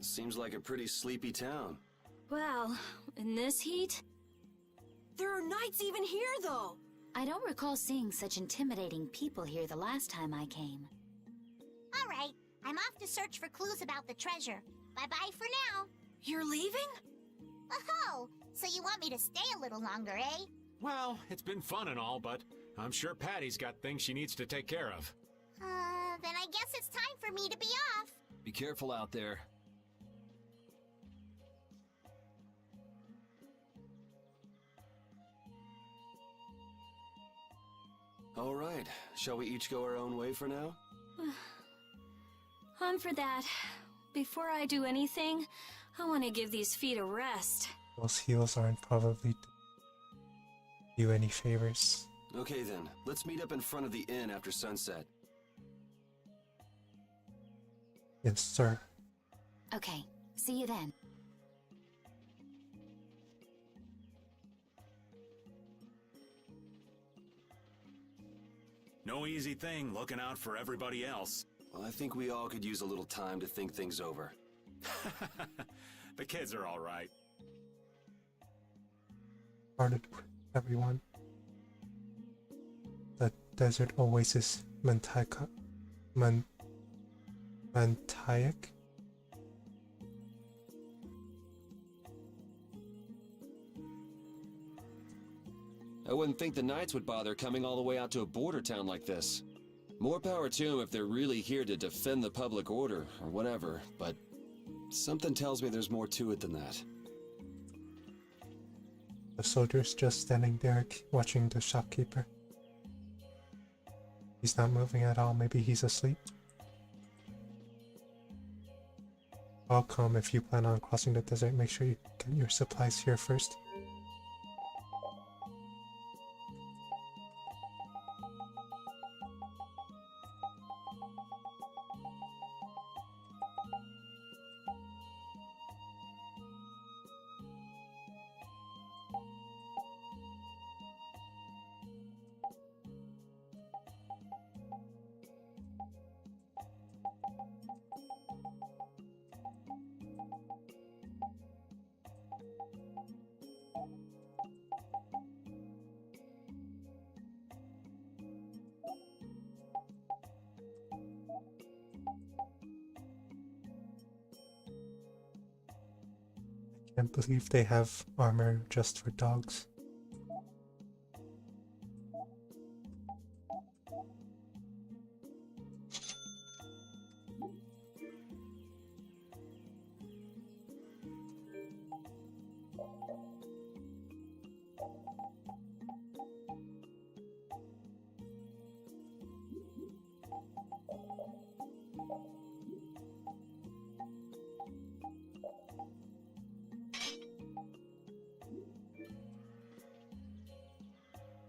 Seems like a pretty sleepy town. Well, in this heat? There are knights even here, though! I don't recall seeing such intimidating people here the last time I came. All right, I'm off to search for clues about the treasure. Bye-bye for now. You're leaving? Oh, so you want me to stay a little longer, eh? Well, it's been fun and all, but I'm sure Patty's got things she needs to take care of. Then I guess it's time for me to be off. Be careful out there. All right, shall we each go our own way for now? I'm for that. Before I do anything, I want to give these feet a rest. Those heels aren't probably do you any favors. Okay then, let's meet up in front of the inn after sunset. Yes, sir. Okay, see you then. No easy thing looking out for everybody else. Well, I think we all could use a little time to think things over. The kids are all right. Started with everyone. The desert oasis Mantaic. I wouldn't think the Knights would bother coming all the way out to a border town like this. More power to them if they're really here to defend the public order, or whatever, but something tells me there's more to it than that. The soldier's just standing there watching the shopkeeper. He's not moving at all. Maybe he's asleep. I'll come if you plan on crossing the desert. Make sure you get your supplies here first. Can't believe they have armor just for dogs.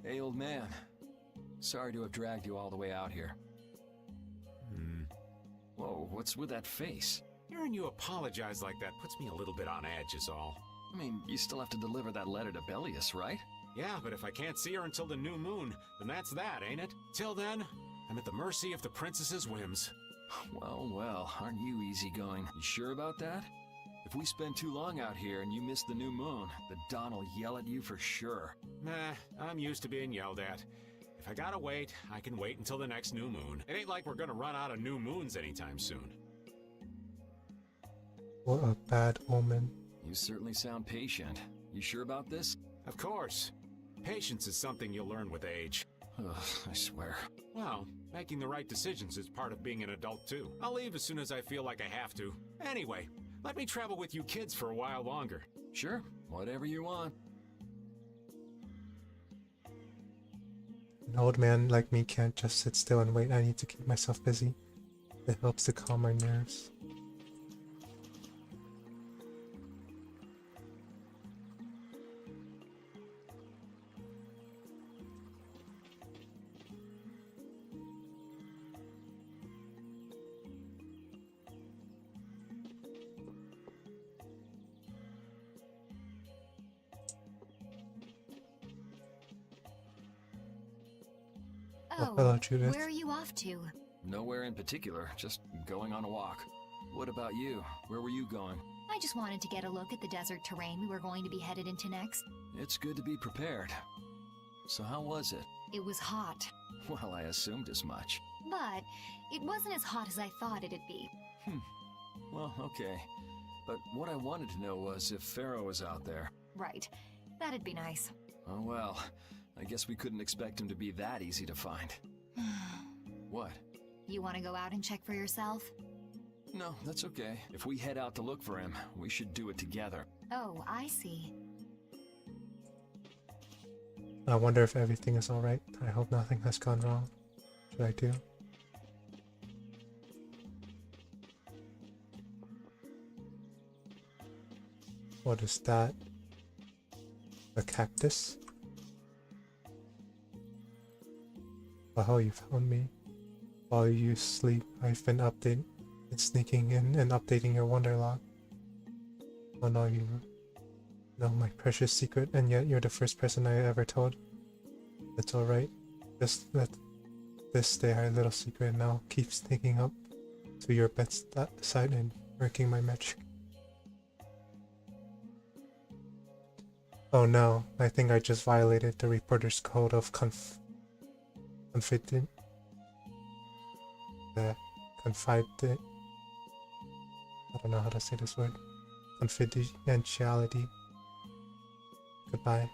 Hey, old man. Sorry to have dragged you all the way out here. Whoa, what's with that face? Hearing you apologize like that puts me a little bit on edge is all. I mean, you still have to deliver that letter to Bellius, right? Yeah, but if I can't see her until the new moon, then that's that, ain't it? Till then, I'm at the mercy of the princess's whims. Well, well, aren't you easygoing? You sure about that? If we spend too long out here and you miss the new moon, the Don will yell at you for sure. Nah, I'm used to being yelled at. If I gotta wait, I can wait until the next new moon. It ain't like we're gonna run out of new moons anytime soon. What a bad omen. You certainly sound patient. You sure about this? Of course. Patience is something you'll learn with age. Ugh, I swear. Well, making the right decisions is part of being an adult too. I'll leave as soon as I feel like I have to. Anyway, let me travel with you kids for a while longer. Sure, whatever you want. An old man like me can't just sit still and wait. I need to keep myself busy. It helps to calm my nerves. Oh, hello, Judith. where are you off to? Nowhere in particular, just going on a walk. What about you? Where were you going? I just wanted to get a look at the desert terrain we were going to be headed into next. It's good to be prepared. So how was it? It was hot, Well, I assumed as much. but it wasn't as hot as I thought it'd be. Well, okay. But what I wanted to know was if Pharaoh was out there. Right. That'd be nice. Oh well, I guess we couldn't expect him to be that easy to find. What? You want to go out and check for yourself? No, that's okay. If we head out to look for him, we should do it together. Oh, I see. I wonder if everything is alright. I hope nothing has gone wrong. What should I do? What is that? A cactus? Oh, you found me. While you sleep, I've been sneaking in and updating your wonder log. Oh no, you know my precious secret, and yet you're the first person I ever told. That's alright. Just let this stay our little secret now. Keep sneaking up to your bedside and working my magic. Oh no, I think I just violated the reporter's code of confident. Confident. I don't know how to say this word. Confidentiality. Goodbye.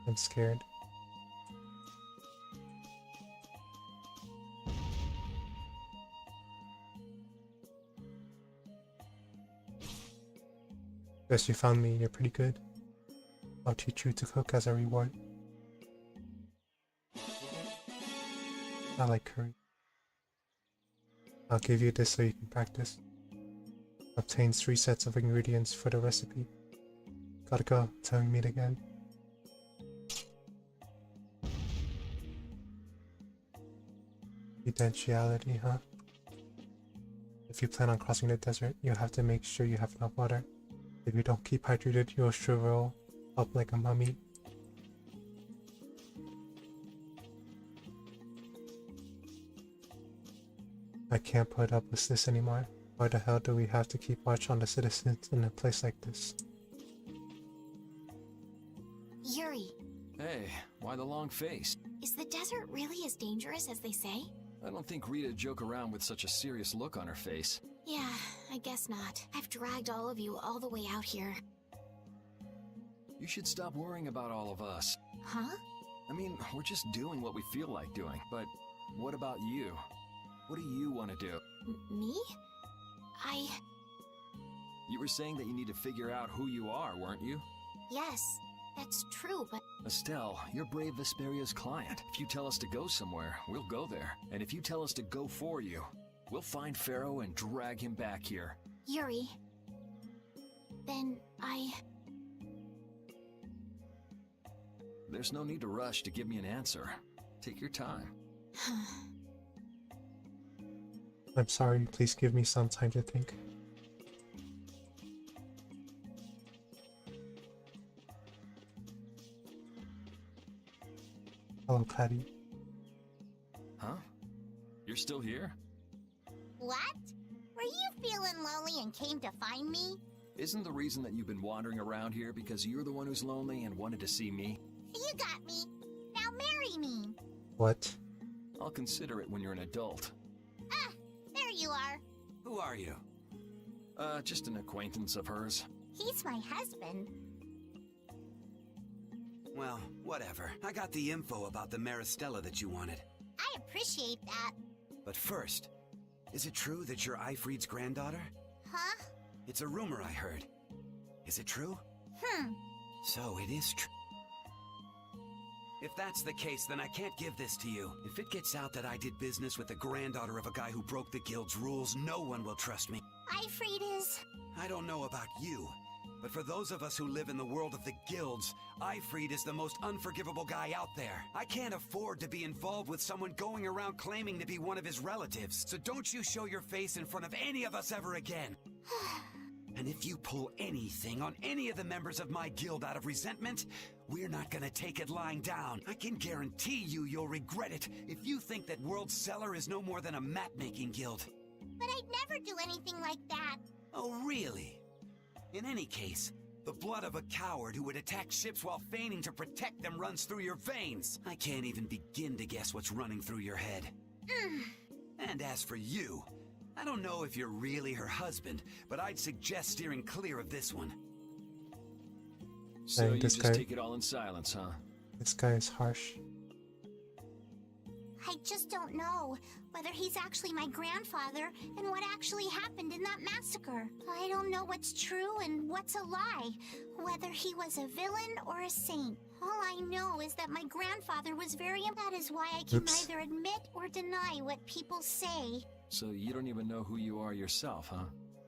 I'm scared. Guess you found me, you're pretty good. I'll teach you to cook as a reward. I like curry. I'll give you this so you can practice. Obtains 3 sets of ingredients for the recipe. Gotta go, till we meet again. Confidentiality, huh? If you plan on crossing the desert, you'll have to make sure you have enough water. If you don't keep hydrated, you'll shrivel up like a mummy. I can't put up with this anymore. Why the hell do we have to keep watch on the citizens in a place like this? Yuri, Hey, why the long face? is the desert really as dangerous as they say? I don't think Rita joke around with such a serious look on her face. Yeah, I guess not. I've dragged all of you all the way out here. You should stop worrying about all of us. Huh? I mean, we're just doing what we feel like doing. But what about you? What do you want to do? Me? You were saying that you need to figure out who you are, weren't you? Yes, that's true, but Estelle, you're Brave Vesperia's client. If you tell us to go somewhere, we'll go there. And if you tell us to go for you, we'll find Pharaoh and drag him back here. Yuri. Then There's no need to rush to give me an answer. Take your time. I'm sorry, please give me some time to think. Hello, Patty. Huh? You're still here? What? Were you feeling lonely and came to find me? Isn't the reason that you've been wandering around here because you're the one who's lonely and wanted to see me? You got me. Now marry me. What? I'll consider it when you're an adult. Ah, there you are. Who are you? Just an acquaintance of hers. He's my husband. Well, whatever. I got the info about the Maristella that you wanted. I appreciate that. But first, is it true that you're Eifried's granddaughter? Huh? It's a rumor I heard. Is it true? So it is true. If that's the case, then I can't give this to you. If it gets out that I did business with the granddaughter of a guy who broke the guild's rules, no one will trust me. Eifried is... I don't know about you, but for those of us who live in the world of the guilds, Eifried is the most unforgivable guy out there. I can't afford to be involved with someone going around claiming to be one of his relatives. So don't you show your face in front of any of us ever again. And if you pull anything on any of the members of my guild out of resentment, we're not gonna take it lying down. I can guarantee you'll regret it if you think that World Cellar is no more than a map-making guild. But I'd never do anything like that. Oh, really? In any case, the blood of a coward who would attack ships while feigning to protect them runs through your veins. I can't even begin to guess what's running through your head. And as for you, I don't know if you're really her husband, but I'd suggest steering clear of this one. So Dang, you this just guy- take it all in silence, huh? This guy is harsh. I just don't know whether he's actually my grandfather and what actually happened in that massacre. I don't know what's true and what's a lie, whether he was a villain or a saint. All I know is that my grandfather was very... That is why I can Oops. neither admit or deny what people say. So you don't even know who you are yourself, huh?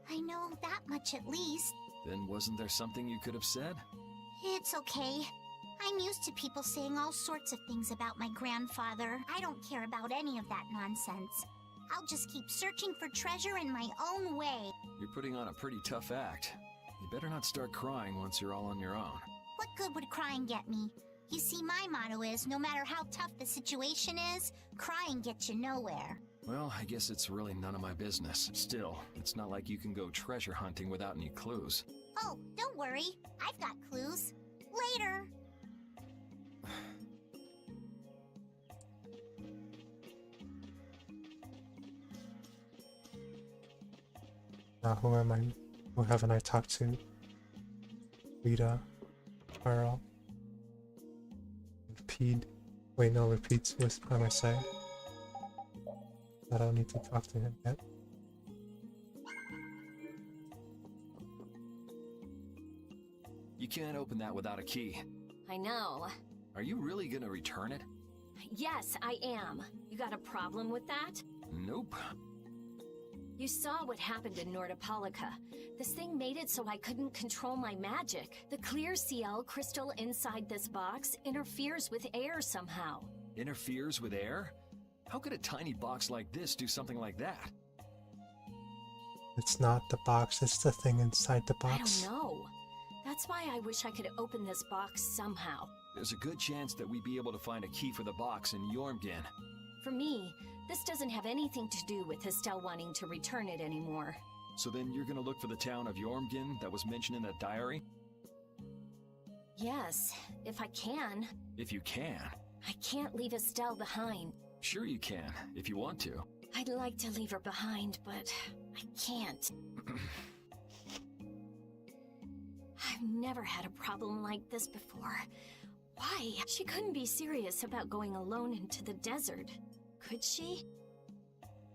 I know that much at least. Then wasn't there something you could have said? It's okay. I'm used to people saying all sorts of things about my grandfather. I don't care about any of that nonsense. I'll just keep searching for treasure in my own way. You're putting on a pretty tough act. You better not start crying once you're all on your own. What good would crying get me? You see, my motto is, no matter how tough the situation is, crying gets you nowhere. Well, I guess it's really none of my business. Still, it's not like you can go treasure hunting without any clues. Oh, don't worry. I've got clues. Later. Now who am I? Who haven't I talked to? Rita, Carl, Repeat. Wait, no, Repeat's was by my side. I don't need to talk to him yet. You can't open that without a key. I know. Are you really gonna return it? Yes, I am. You got a problem with that? Nope. You saw what happened in Nordopolica. This thing made it so I couldn't control my magic. The clear CL crystal inside this box interferes with air somehow. Interferes with air? How could a tiny box like this do something like that? It's not the box, it's the thing inside the I box. don't know. That's why I wish I could open this box somehow. There's a good chance that we'd be able to find a key for the box in Jormungand. For me, this doesn't have anything to do with Estelle wanting to return it anymore. So then you're gonna look for the town of Jormungand that was mentioned in that diary? Yes, if I can. If you can. I can't leave Estelle behind. Sure you can, if you want to. I'd like to leave her behind, but I can't. I've never had a problem like this before. Why? She couldn't be serious about going alone into the desert. Could she?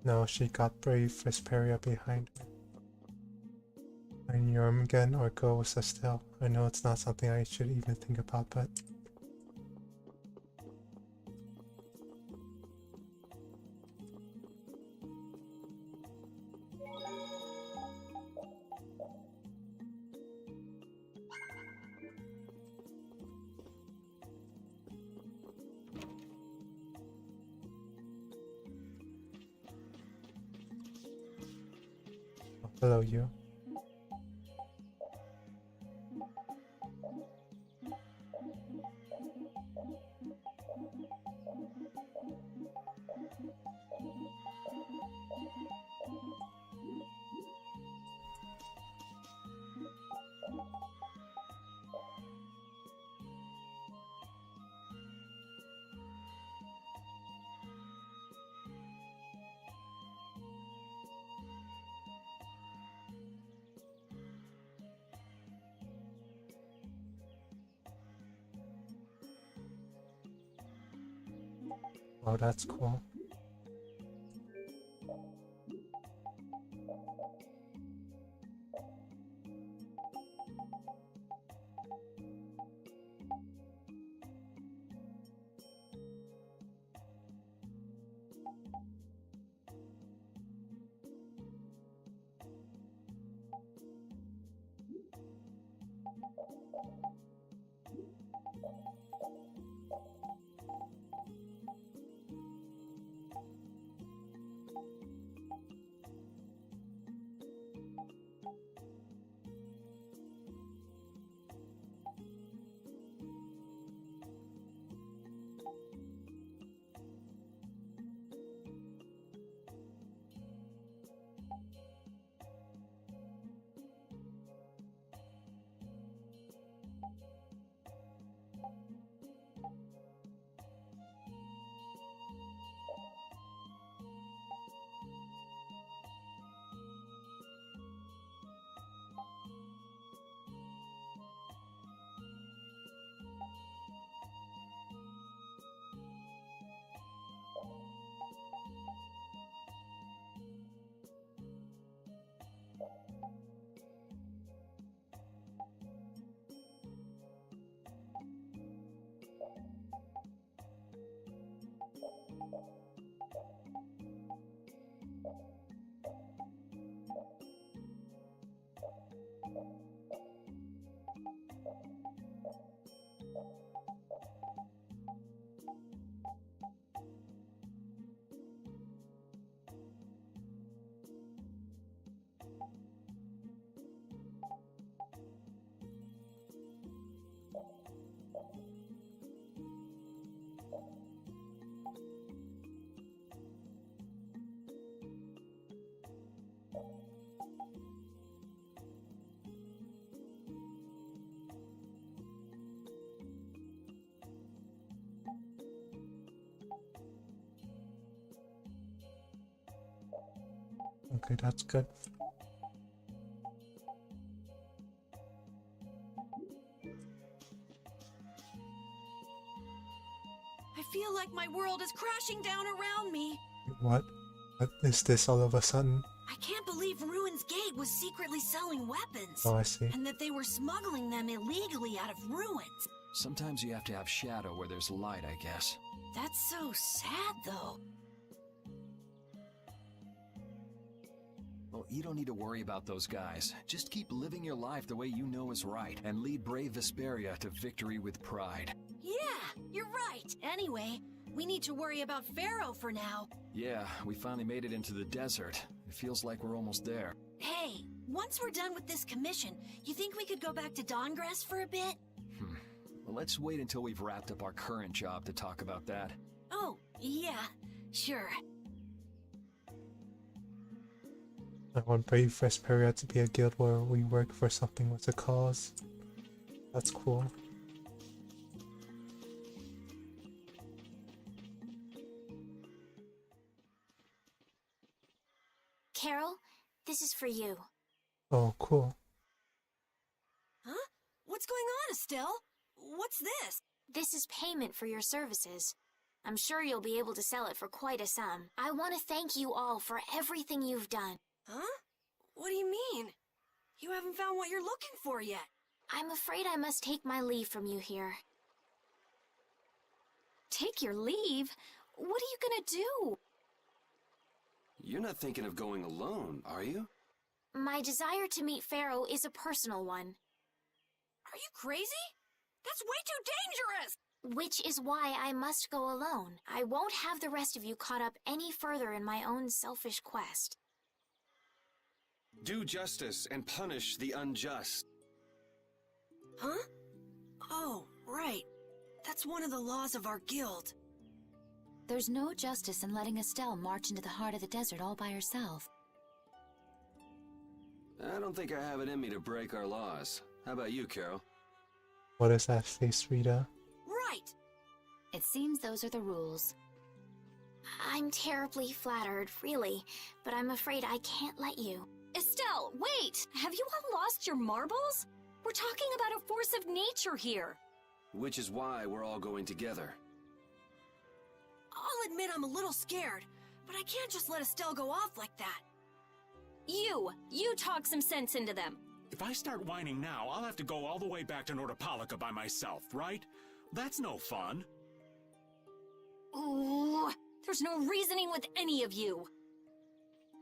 No, she got brave Vesperia behind her. And Jormungand or go with Estelle. I know it's not something I should even think about, but... Hello, you. Oh, that's cool. Okay, that's good. I feel like my world is crashing down around me. What? What is this all of a sudden? I can't believe Ruin's Gate was secretly selling weapons. Oh, I see. And that they were smuggling them illegally out of Ruins. Sometimes you have to have shadow where there's light, I guess. That's so sad, though. Well, you don't need to worry about those guys. Just keep living your life the way you know is right, and lead brave Vesperia to victory with pride. Yeah, you're right. Anyway, we need to worry about Pharaoh for now. Yeah, we finally made it into the desert. It feels like we're almost there. Hey, once we're done with this commission, you think we could go back to Dawngrass for a bit? Well, let's wait until we've wrapped up our current job to talk about that. Oh, yeah, sure. I want Brave Vesperia to be a guild where we work for something with a cause. That's cool. Carol, this is for you. Oh, cool. Huh? What's going on, Estelle? What's this? This is payment for your services. I'm sure you'll be able to sell it for quite a sum. I want to thank you all for everything you've done. Huh? What do you mean? You haven't found what you're looking for yet. I'm afraid I must take my leave from you here. Take your leave? What are you gonna do? You're not thinking of going alone, are you? My desire to meet Pharaoh is a personal one, Are you crazy? That's way too dangerous! which is why I must go alone. I won't have the rest of you caught up any further in my own selfish quest. Do justice and punish the unjust. Huh? Oh, right. That's one of the laws of our guild. There's no justice in letting Estelle march into the heart of the desert all by herself. I don't think I have it in me to break our laws. How about you, Carol? What is that face, Rita? Right! It seems those are the rules. I'm terribly flattered, really, but I'm afraid I can't let you. Estelle, wait! Have you all lost your marbles? We're talking about a force of nature here. Which is why we're all going together. I'll admit I'm a little scared, but I can't just let Estelle go off like that. You talk some sense into them. If I start whining now, I'll have to go all the way back to Nordopolica by myself, right? That's no fun. Ooh, there's no reasoning with any of you.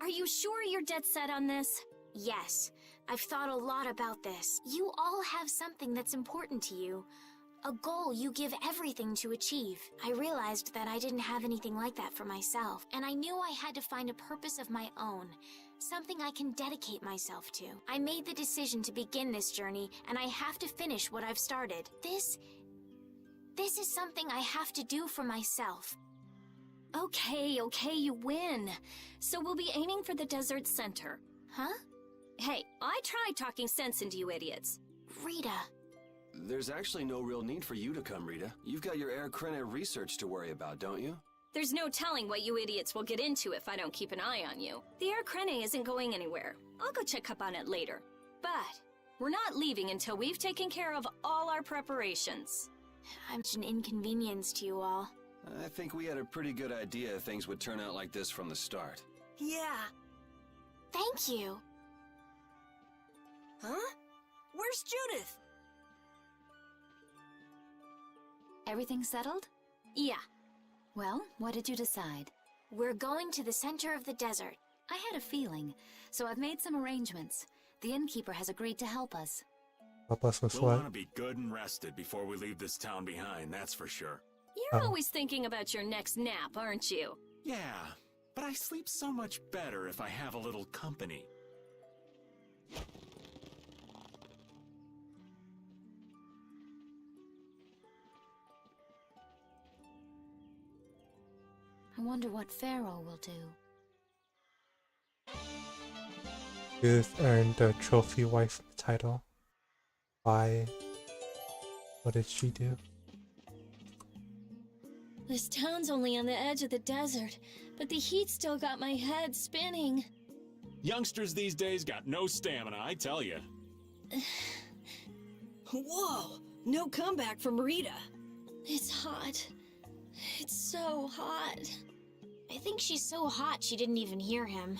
Are you sure you're dead set on this? Yes, I've thought a lot about this. You all have something that's important to you. A goal you give everything to achieve. I realized that I didn't have anything like that for myself, and I knew I had to find a purpose of my own. Something I can dedicate myself to. I made the decision to begin this journey, and I have to finish what I've started. This is something I have to do for myself. Okay, you win. So we'll be aiming for the desert center. Huh? Hey, I tried talking sense into you idiots. Rita. There's actually no real need for you to come, Rita. You've got your Air Krena research to worry about, don't you? There's no telling what you idiots will get into if I don't keep an eye on you. The Air Krena isn't going anywhere. I'll go check up on it later. But we're not leaving until we've taken care of all our preparations. I'm an inconvenience to you all. I think we had a pretty good idea things would turn out like this from the start. Yeah. Thank you. Huh? Where's Judith? Everything settled? Yeah. Well, what did you decide? We're going to the center of the desert. I had a feeling, so I've made some arrangements. The innkeeper has agreed to help us. Help us with We'll what? want to be good and rested before we leave this town behind, that's for sure. You're always thinking about your next nap, aren't you? Yeah, but I sleep so much better if I have a little company. I wonder what Pharaoh will do. Judith earned the trophy wife title. Why? What did she do? This town's only on the edge of the desert, but the heat still got my head spinning. Youngsters these days got no stamina, I tell you. Whoa! No comeback from Rita. It's hot. It's so hot. I think she's so hot she didn't even hear him.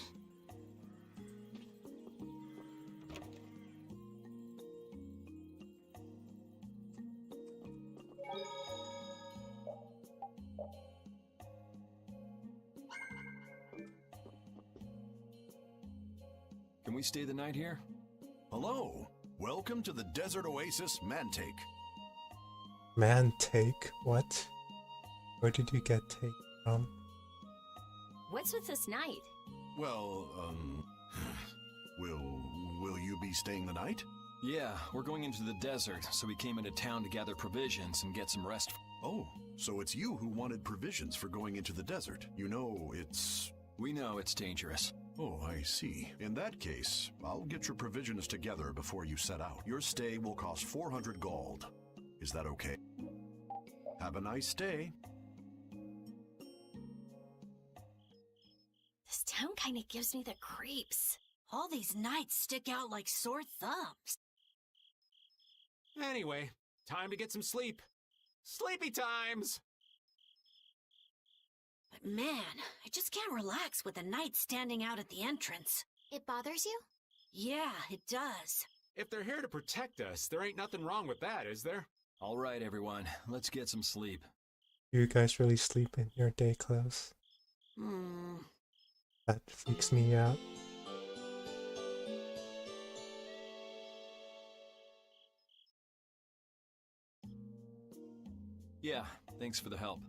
Can we stay the night here? Hello. Welcome to the Desert Oasis Mantake. Man, take what? Where did you get take from? What's with this night? Well, will you be staying the night? Yeah, we're going into the desert, so we came into town to gather provisions and get some rest. Oh, so it's you who wanted provisions for going into the desert. You know, it's... We know it's dangerous. Oh, I see. In that case, I'll get your provisions together before you set out. Your stay will cost 400 gold. Is that okay? Have a nice day. This town kind of gives me the creeps. All these nights stick out like sore thumbs. Anyway, time to get some sleep. Sleepy times! But man, I just can't relax with the night standing out at the entrance. It bothers you? Yeah, it does. If they're here to protect us, there ain't nothing wrong with that, is there? All right, everyone, let's get some sleep. You guys really sleep in your day clothes? That freaks me out. Yeah, thanks for the help.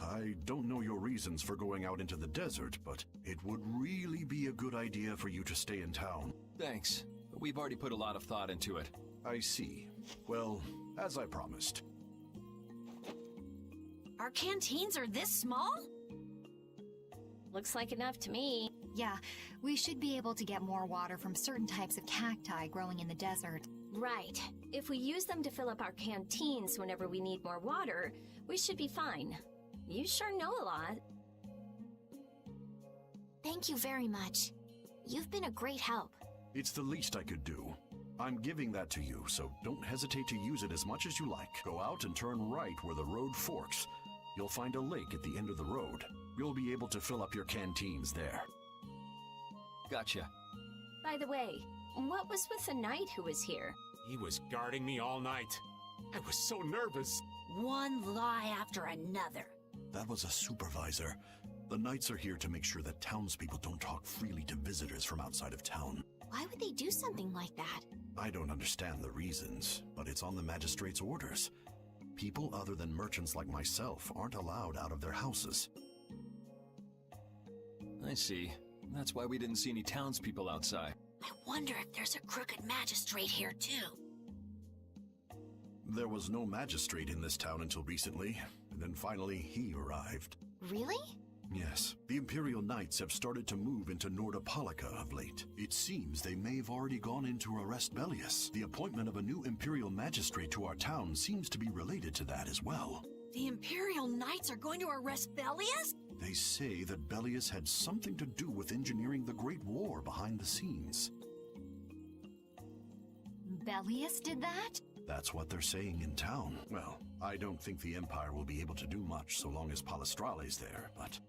I don't know your reasons for going out into the desert, but it would really be a good idea for you to stay in town. Thanks. We've already put a lot of thought into it. I see. Well, as I promised. Our canteens are this small? Looks like enough to me. Yeah, we should be able to get more water from certain types of cacti growing in the desert. Right. If we use them to fill up our canteens whenever we need more water, we should be fine. You sure know a lot. Thank you very much. You've been a great help. It's the least I could do. I'm giving that to you, so don't hesitate to use it as much as you like. Go out and turn right where the road forks. You'll find a lake at the end of the road. You'll be able to fill up your canteens there. Gotcha. By the way, what was with the knight who was here? He was guarding me all night. I was so nervous. One lie after another. That was a supervisor. The knights are here to make sure that townspeople don't talk freely to visitors from outside of town. Why would they do something like that? I don't understand the reasons, but it's on the magistrate's orders. People other than merchants like myself aren't allowed out of their houses. I see. That's why we didn't see any townspeople outside. I wonder if there's a crooked magistrate here too. There was no magistrate in this town until recently, and then finally he arrived. Really? Yes, the Imperial Knights have started to move into Nordopolica of late. It seems they may have already gone in to arrest Bellius. The appointment of a new Imperial Magistrate to our town seems to be related to that as well. The Imperial Knights are going to arrest Bellius? They say that Bellius had something to do with engineering the Great War behind the scenes. Bellius did that? That's what they're saying in town. Well, I don't think the Empire will be able to do much so long as Palestrale's there, but...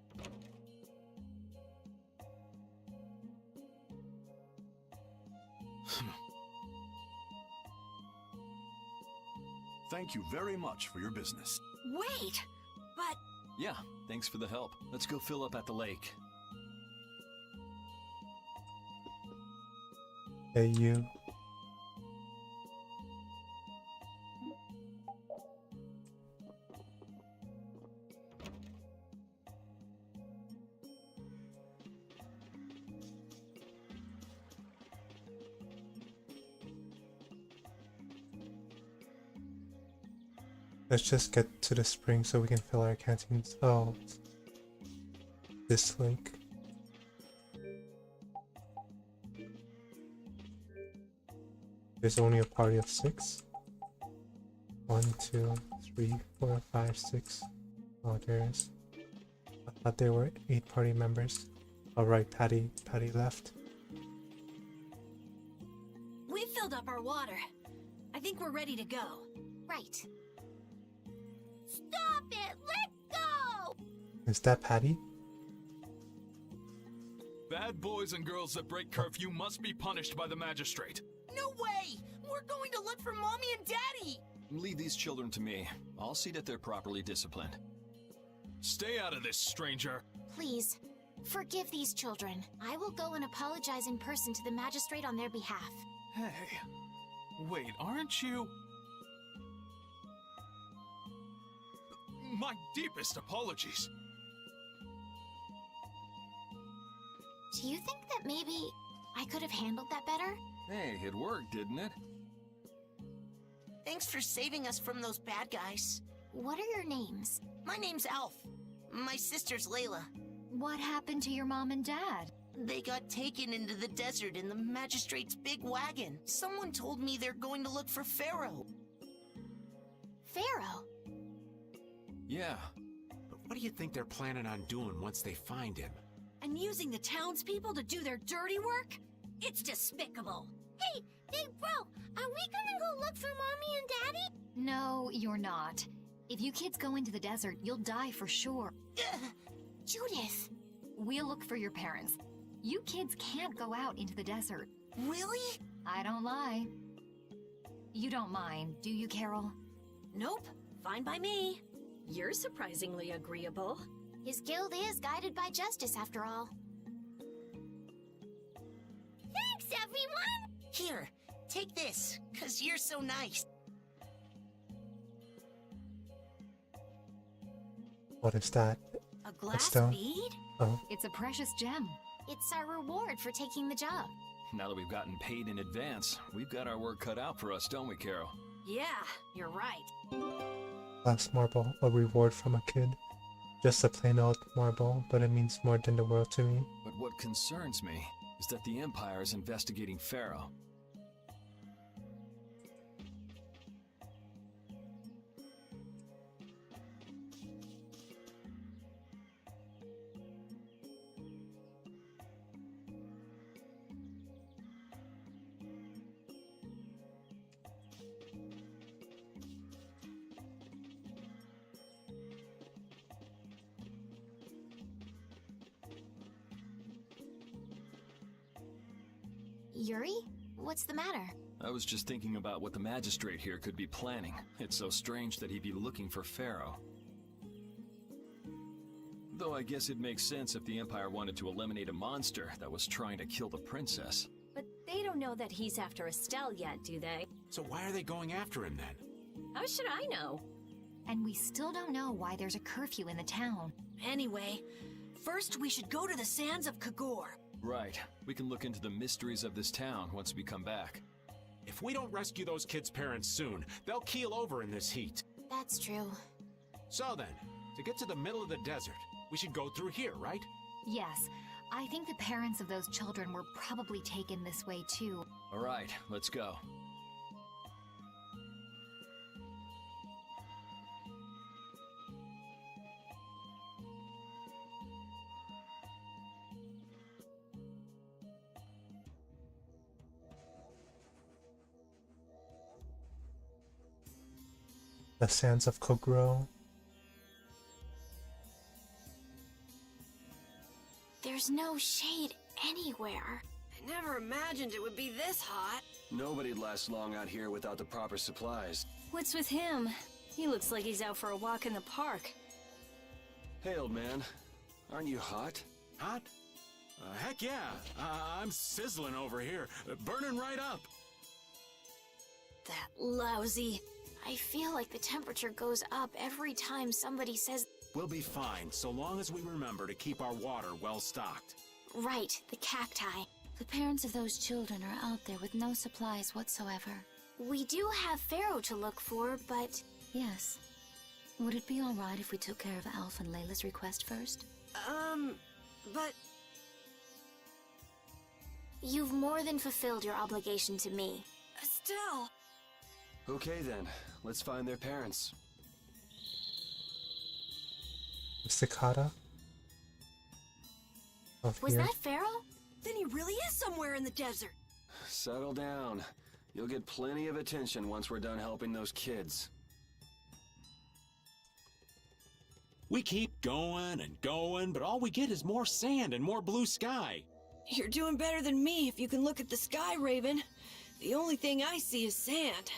Thank you very much for your business. Wait, but... Yeah, thanks for the help. Let's go fill up at the lake. Hey, you. Let's just get to the spring so we can fill our canteens. Oh, this lake. There's only a party of 6. 1, 2, 3, 4, 5, 6. Oh, there's. I thought there were 8 party members. Alright, Patty left. We filled up our water. I think we're ready to go. Right. Stop it! Let go! Is that Patty? Bad boys and girls that break curfew must be punished by the magistrate. No way! We're going to look for Mommy and Daddy! Leave these children to me. I'll see that they're properly disciplined. Stay out of this, stranger. Please, forgive these children. I will go and apologize in person to the magistrate on their behalf. Hey, wait, aren't you? My deepest apologies. Do you think that maybe I could have handled that better? Hey, it worked, didn't it? Thanks for saving us from those bad guys. What are your names? My name's Alf. My sister's Layla. What happened to your mom and dad? They got taken into the desert in the magistrate's big wagon. Someone told me they're going to look for Pharaoh. Pharaoh? Yeah. But what do you think they're planning on doing once they find him? And using the townspeople to do their dirty work? It's despicable. Hey, bro, are we gonna go look for Mommy and Daddy? No, you're not. If you kids go into the desert, you'll die for sure. Judith! We'll look for your parents. You kids can't go out into the desert. Really? I don't lie. You don't mind, do you, Carol? Nope. Fine by me. You're surprisingly agreeable. His guild is guided by justice, after all. Thanks, everyone! Here, take this, 'cause you're so nice. What is that? A glass stone? bead? Oh, It's a precious gem. It's our reward for taking the job. Now that we've gotten paid in advance, we've got our work cut out for us, don't we, Carol? Yeah, you're right. last marble, a reward from a kid. Just a plain old marble, but it means more than the world to me. But what concerns me is that the Empire is investigating Pharaoh. Yuri? What's the matter? I was just thinking about what the magistrate here could be planning. It's so strange that he'd be looking for Pharaoh. Though I guess it makes sense if the Empire wanted to eliminate a monster that was trying to kill the princess. But they don't know that he's after Estelle yet, do they? So why are they going after him then? How should I know? And we still don't know why there's a curfew in the town. Anyway, first we should go to the sands of Kagor. Right. We can look into the mysteries of this town once we come back. If we don't rescue those kids' parents soon, they'll keel over in this heat. That's true. So then, to get to the middle of the desert, we should go through here, right? Yes, I think the parents of those children were probably taken this way too. All right, let's go. The sands of Kogro. There's no shade anywhere. I never imagined it would be this hot. Nobody'd last long out here without the proper supplies. What's with him? He looks like he's out for a walk in the park. Hey, old man. Aren't you hot? Hot? Heck yeah. I'm sizzling over here. Burning right up. That lousy. I feel like the temperature goes up every time somebody says, We'll be fine, so long as we remember to keep our water well stocked. right, the cacti. The parents of those children are out there with no supplies whatsoever. We do have Pharaoh to look for, but Yes. Would it be alright if we took care of Alf and Layla's request first? But you've more than fulfilled your obligation to me. Estelle. Okay then, let's find their parents. Cicada. of Was here. that Pharaoh? Then he really is somewhere in the desert. Settle down. You'll get plenty of attention once we're done helping those kids. We keep going and going, but all we get is more sand and more blue sky. You're doing better than me if you can look at the sky, Raven. The only thing I see is sand.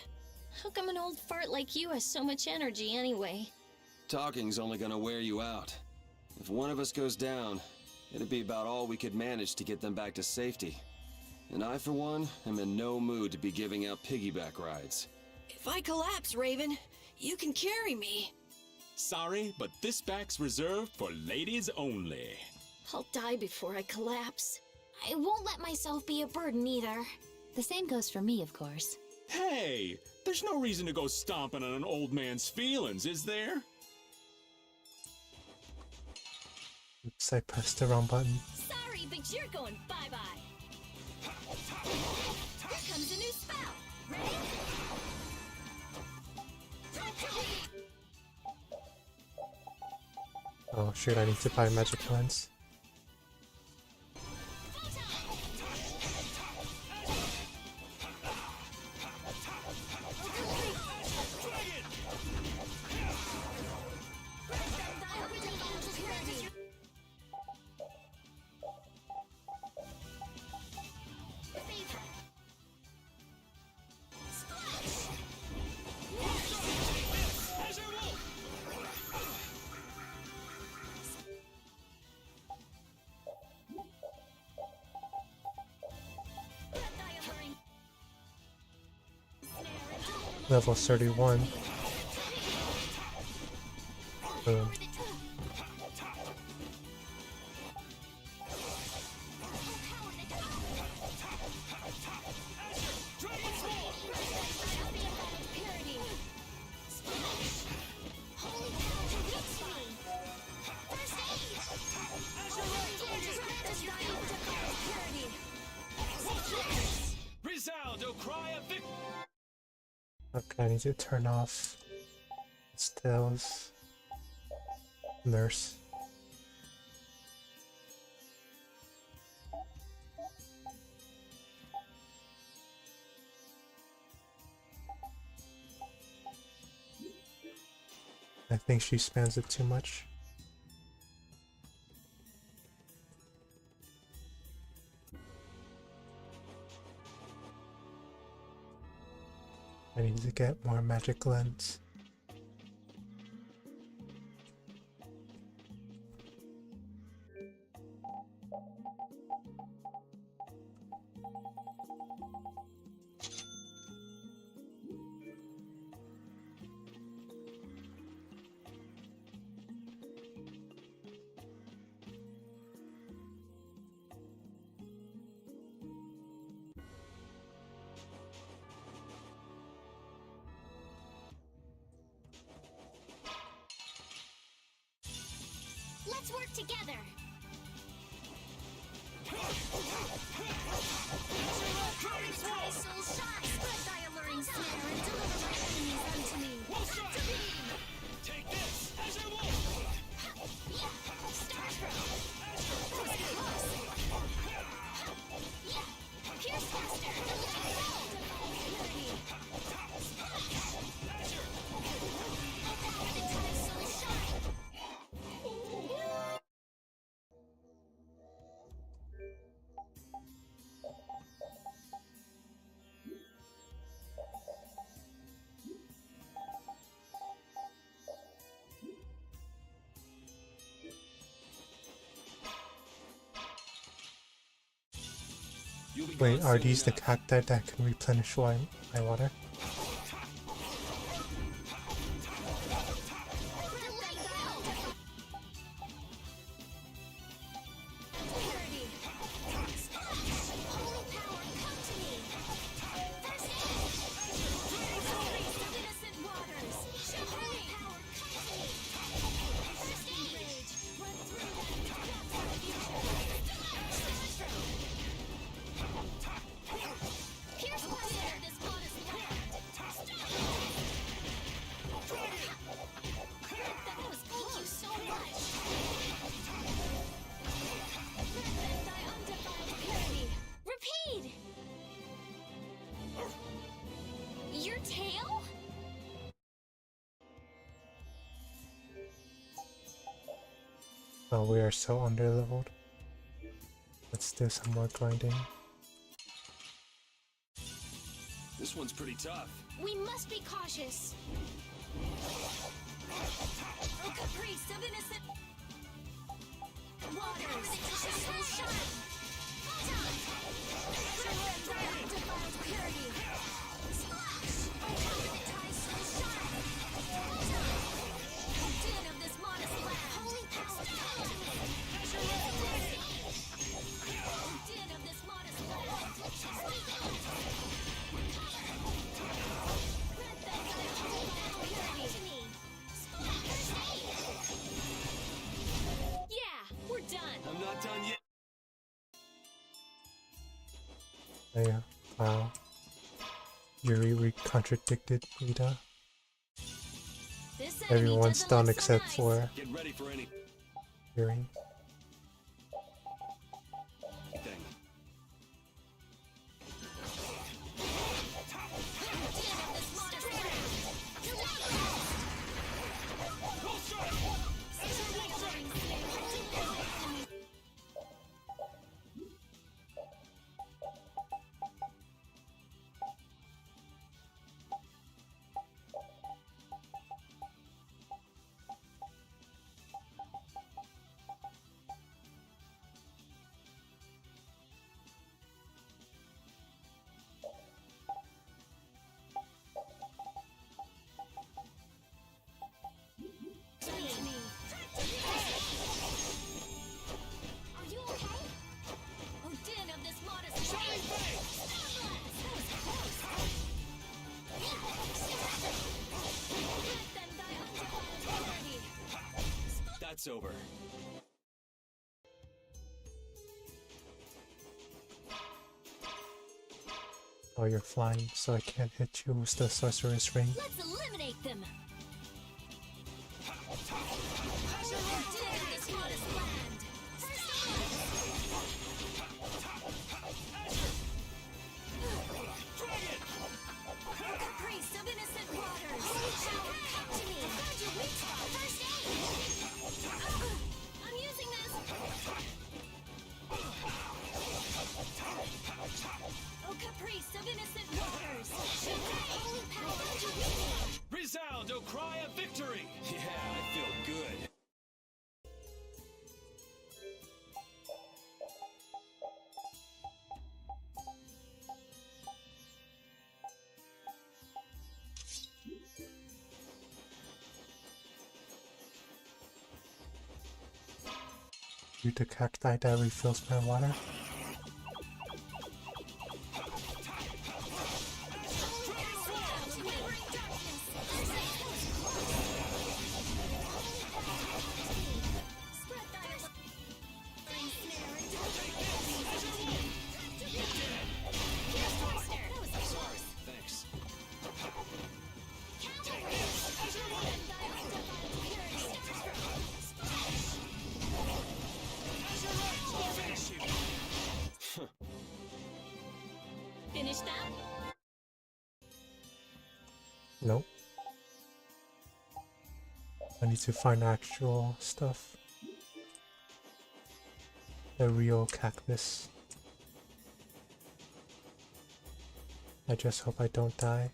How come an old fart like you has so much energy anyway? Talking's only gonna wear you out. If one of us goes down, it'd be about all we could manage to get them back to safety. And I, for one, am in no mood to be giving out piggyback rides. If I collapse, Raven, you can carry me. Sorry, but this back's reserved for ladies only. I'll die before I collapse. I won't let myself be a burden either. The same goes for me, of course. Hey, there's no reason to go stomping on an old man's feelings, is there? Oops, I pressed the wrong button. Sorry, but you're going bye-bye. Here comes a new spell. Ready? Oh shoot, I need to buy magic lens. Level 31. Boom. Okay, I need to turn off Stell's nurse. I think she spans it too much. I need to get more magic lens. Let's work together. Spread thy alluring snare and deliver my enemies unto me. Take this! Azure Wolf! Pierce faster! Wait, are these the cacti that can replenish my water? Oh, we are so underleveled. Let's do some more grinding. This one's pretty tough. We must be cautious. Oh, caprice of innocent waters. Shine. Defiled purity. Splash. Din of this modest land. Holy power. Din of this modest land. Yeah, we're done. I'm not done yet. Yeah, wow. Yuri contradicted Rita. This Everyone's done except for Get ready for any Yuri. thing. Are you okay? Oh, din of this modest land. That was close. Let them thy undefiled purity. That's over. Oh, you're flying, so I can't hit you with the sorcerer's ring. Let's eliminate them. Din of this modest land. Caprice of innocent waters. Come to me. Found your weak spot. First aid. I'm using this. Oh, caprice of innocent waters. Holy power. Found your weak spot. Resound, O cry of victory! Yeah, I feel good. You the cacti that refills my water. Thanks. Finish that? Nope. I need to find actual stuff. The real cactus. I just hope I don't die.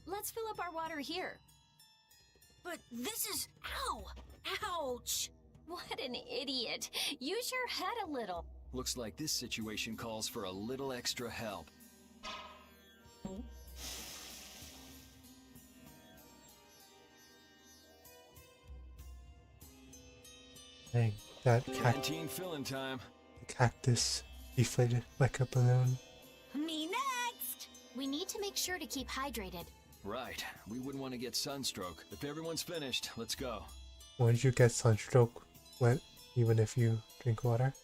Let's fill up our water here. But this is... Ow! Ouch! What an idiot. Use your head a little. Looks like this situation calls for a little extra help. Dang, that Canteen filling time. cactus deflated like a balloon. Me next! We need to make sure to keep hydrated. Right. We wouldn't want to get sunstroke. If everyone's finished, let's go. Once you get sunstroke wet, even if you drink water,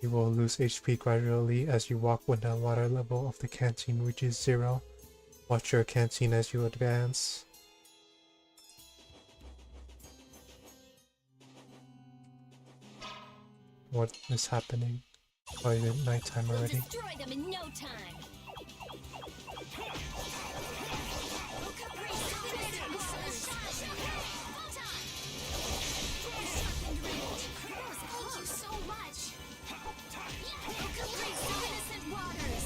you will lose HP gradually as you walk when the water level of the canteen reaches 0. Watch your canteen as you advance. What is happening? Oh, is it nighttime already? Destroy them in no time. Thank you so much. Innocent waters.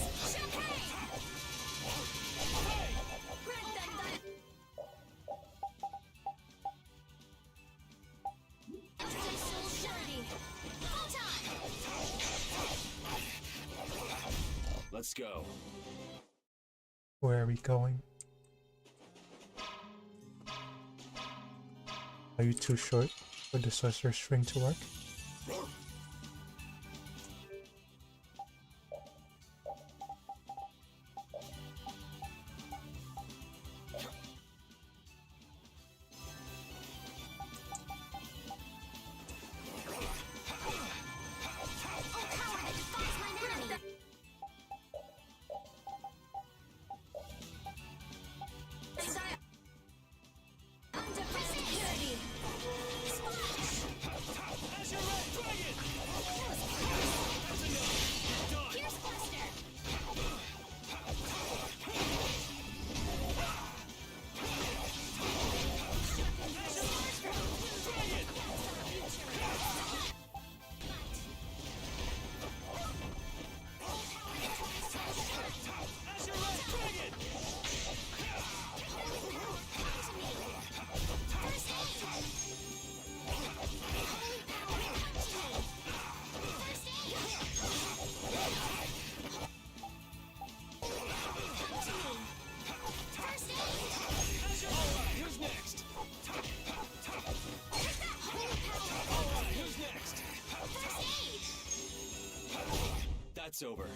Let's go. Where are we going? Are you too short for the sorcerer's string to work? That's over.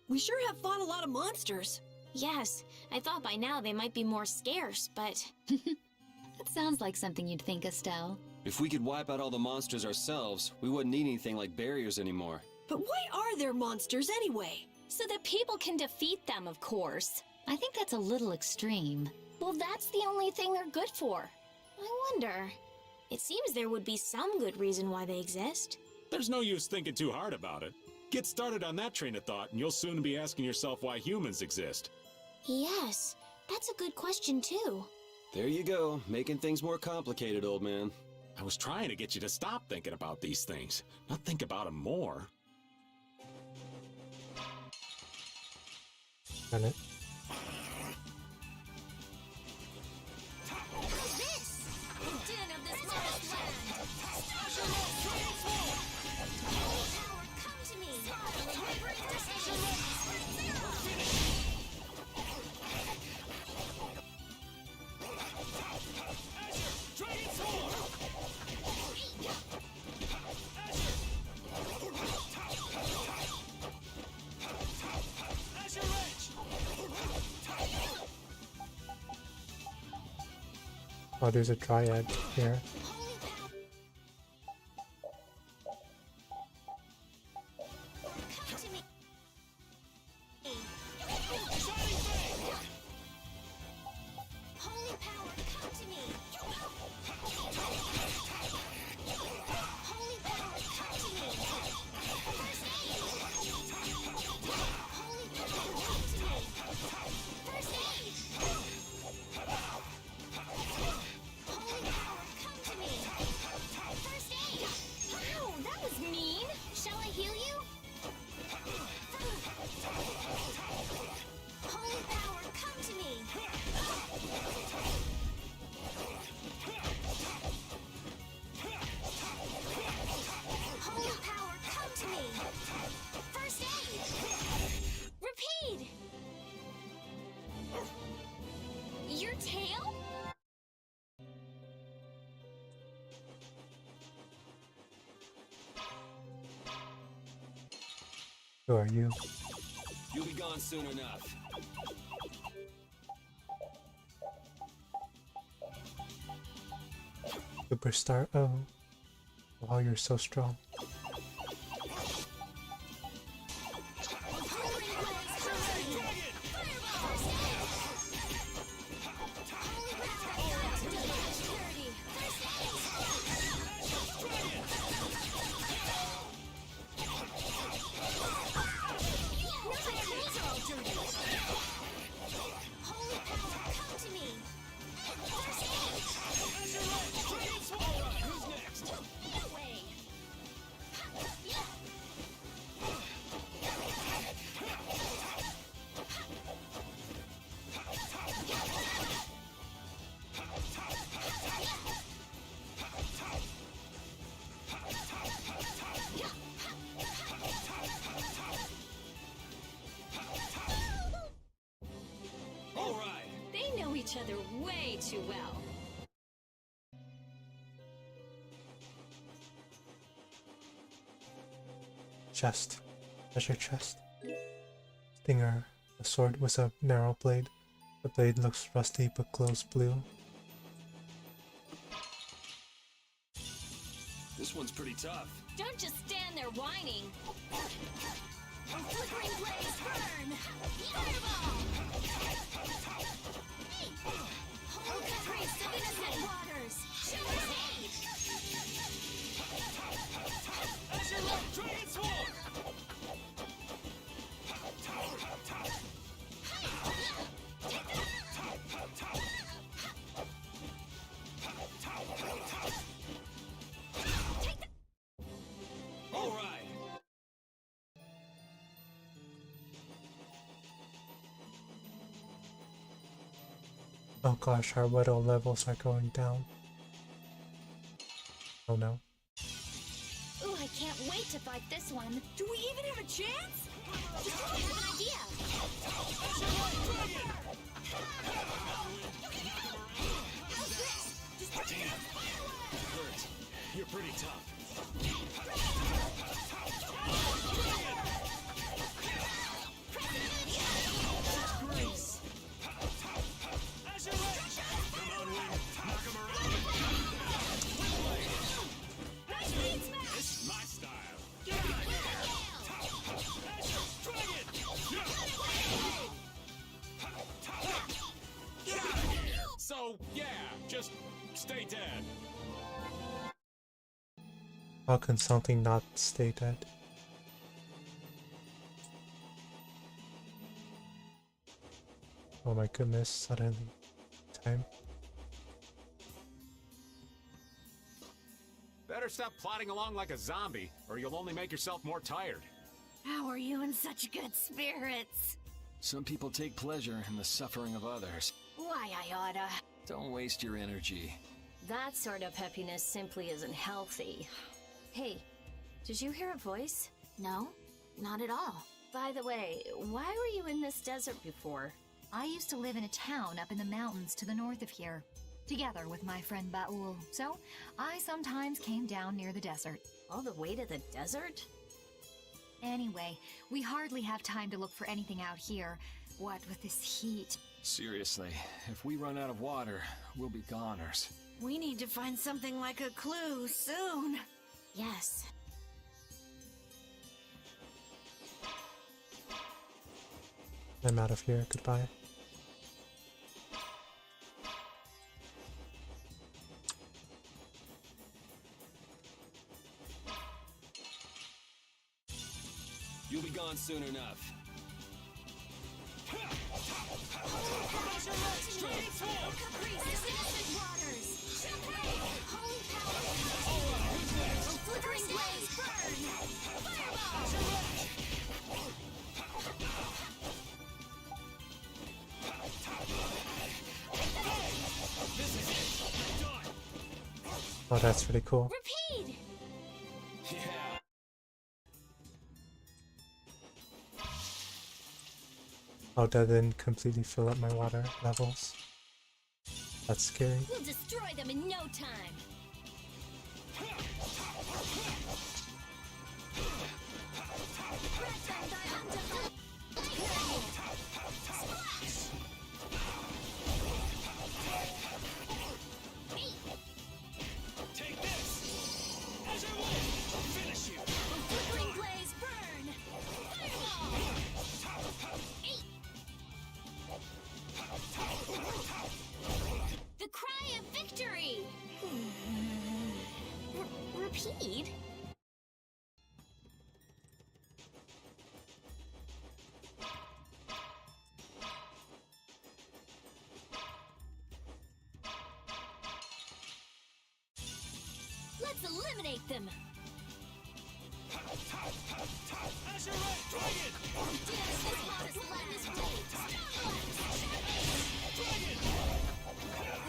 We sure have fought a lot of monsters. Yes, I thought by now they might be more scarce, but... That sounds like something you'd think, Estelle. If we could wipe out all the monsters ourselves, we wouldn't need anything like barriers anymore. But why are there monsters anyway? So that people can defeat them, of course. I think that's a little extreme. Well, that's the only thing they're good for. I wonder. It seems there would be some good reason why they exist. There's no use thinking too hard about it. Get started on that train of thought, and you'll soon be asking yourself why humans exist. Yes, that's a good question, too. There you go, making things more complicated, old man. I was trying to get you to stop thinking about these things, not think about them more. Got it. Oh, there's a dryad here. Who are you? You'll be gone soon enough. Superstar O. Wow, you're so strong. each other way too well. Chest. Treasure chest. Stinger. The sword was a narrow blade. The blade looks rusty but glows blue. This one's pretty tough. Don't just stand there whining. Flickering blaze burn! Fireball! Hey! Holy priest of innocent waters! Show us hate! Azure Light Dragon Swarm! All right. Oh gosh, our widow levels are going down. Oh no. Ooh, I can't wait to fight this one. Do we even have a chance? I have an idea! How's this? Hurt. You're pretty tough. Grace! Azure Light! Come on, Wind! Knock him around! This is my style. So, yeah, just stay dead. How can something not stay dead? Oh my goodness, suddenly time. Better stop plodding along like a zombie, or you'll only make yourself more tired. How are you in such good spirits? Some people take pleasure in the suffering of others. Why, I oughta. Don't waste your energy. That sort of happiness simply isn't healthy. Hey, did you hear a voice? No, not at all. By the way, why were you in this desert before? I used to live in a town up in the mountains to the north of here, together with my friend Baul, so I sometimes came down near the desert. All the way to the desert? Anyway, we hardly have time to look for anything out here, what with this heat. Seriously, if we run out of water, we'll be goners. We need to find something like a clue soon. Yes. I'm out of here, goodbye. You'll be gone soon enough. Flickering blaze burn! Oh, that's really cool. Repeat! Yeah. Oh, that didn't completely fill up my water levels. That's scary. We'll destroy them in no time. Take this! Azure Light! I'll finish you! Flickering blaze burn! Fireball! The cry of victory! Repeat? Let's eliminate them! Azure Light Dragon! Dance this modest land is fate! Dragon!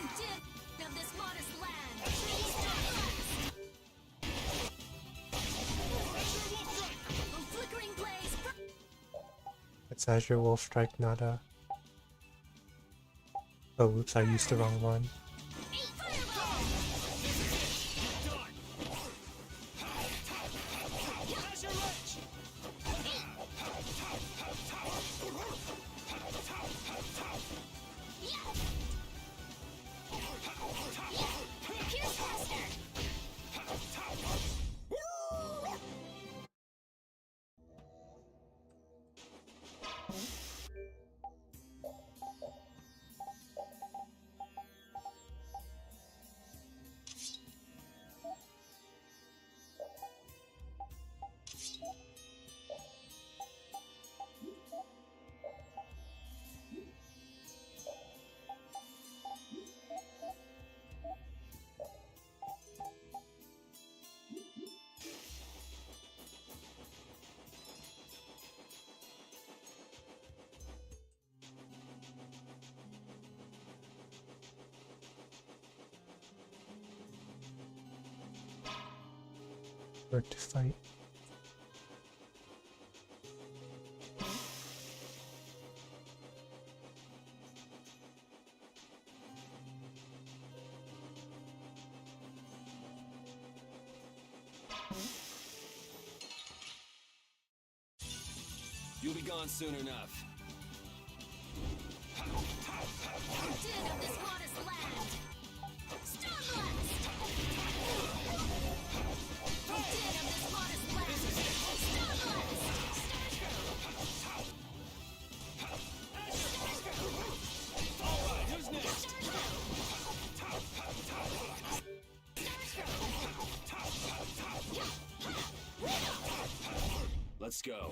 The death of this modest land! Azure Wolf Strike! A flickering blaze! It's Azure Wolf Strike, not a... Oh, oops, I used the wrong one. Where to fight? You'll be gone soon enough. Dead of this hottest land! Stormblast! Dead of this hottest land! Stormblast! Alright, who's next? Let's go.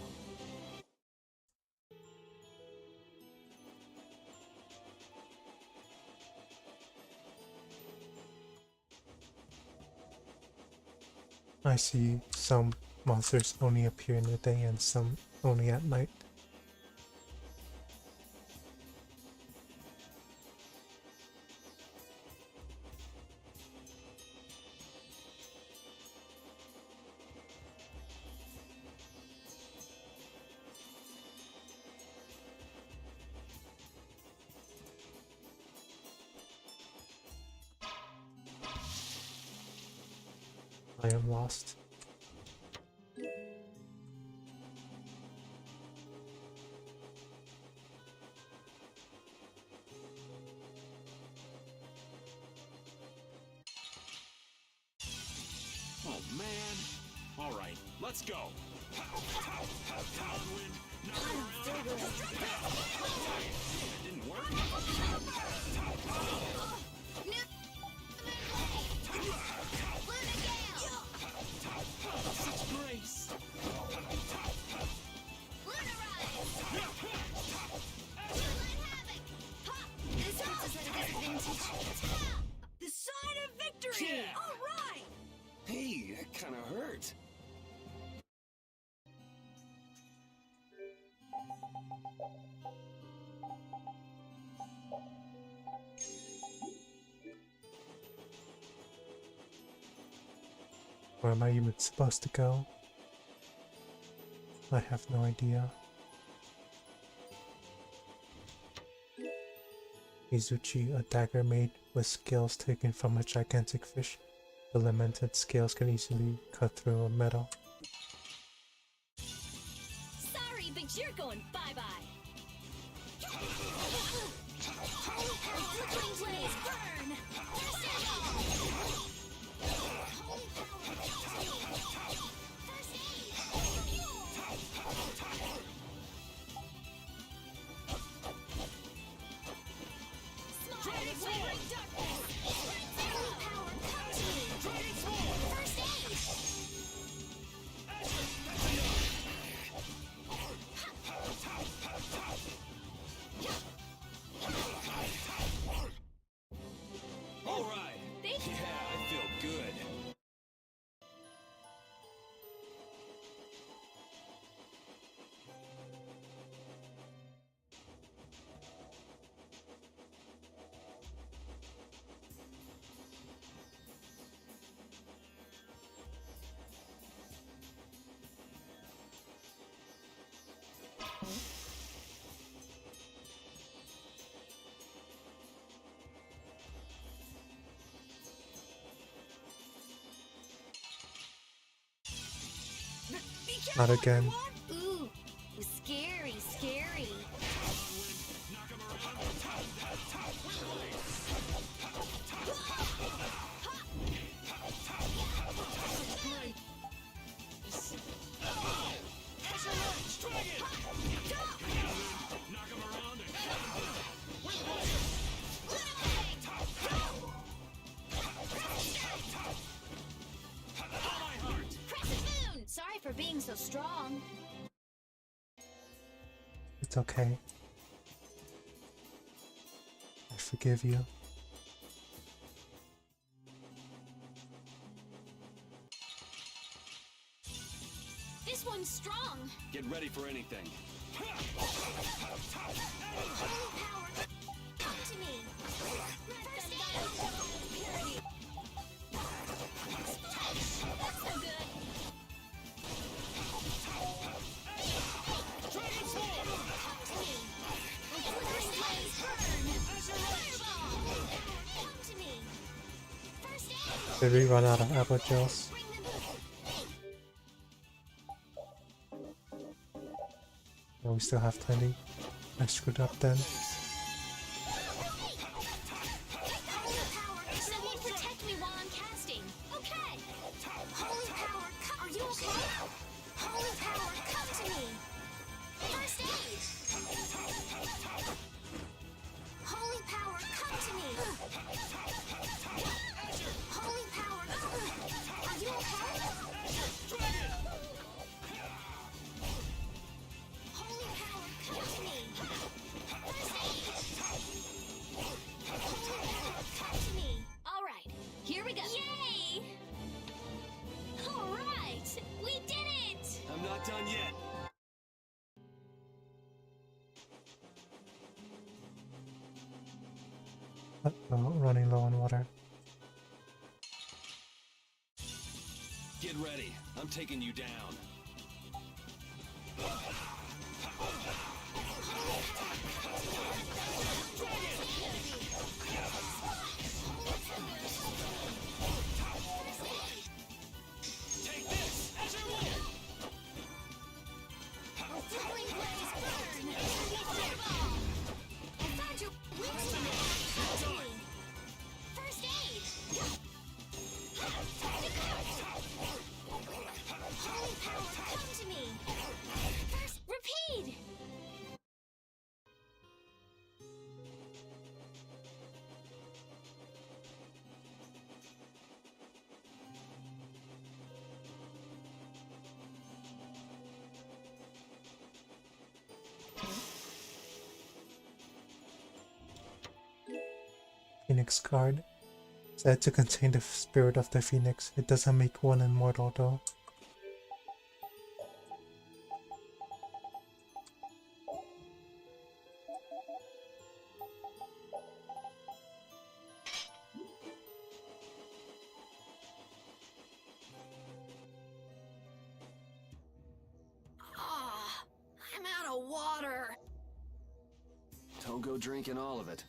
I see some monsters only appear in the day and some only at night. I am lost. Oh man. Alright, let's go. Downwind, knock her around. That didn't work. Such grace. This puts us at a disadvantage. The sign of victory! Yeah. All right! Hey, that kind of hurt. Where am I even supposed to go? I have no idea. Mizuchi, a dagger made with scales taken from a gigantic fish. The lamented scales can easily cut through a metal. Sorry, but you're going bye-bye. Flickering blaze, burn! Not again. Ooh, scary, scary. Sorry for being so strong. It's okay. I forgive you. This one's strong. Get ready for anything. Holy power, come to me. Let them purity. That's no good. Did we run out of apple gels? No, we still have plenty. I screwed up then. Someone protect me while I'm casting. Okay. Holy power, are you okay? Holy power, come to me. First aid. Holy power, come to me. Holy power, are you okay? Holy power, come to me. First aid. Holy power, come to me. All right, here we go. Yay! All right, we did it! I'm not done yet. Uh-oh, running low on water. Get ready. I'm taking you down. Take this as your win. Flaming blaze burn! Fireball! I found your wings to me! First aid! Holy power, come to me! First, repeat! Phoenix card. Said to contain the spirit of the phoenix. It doesn't make one immortal though. Ah, I'm out of water. Don't go drinking all of it.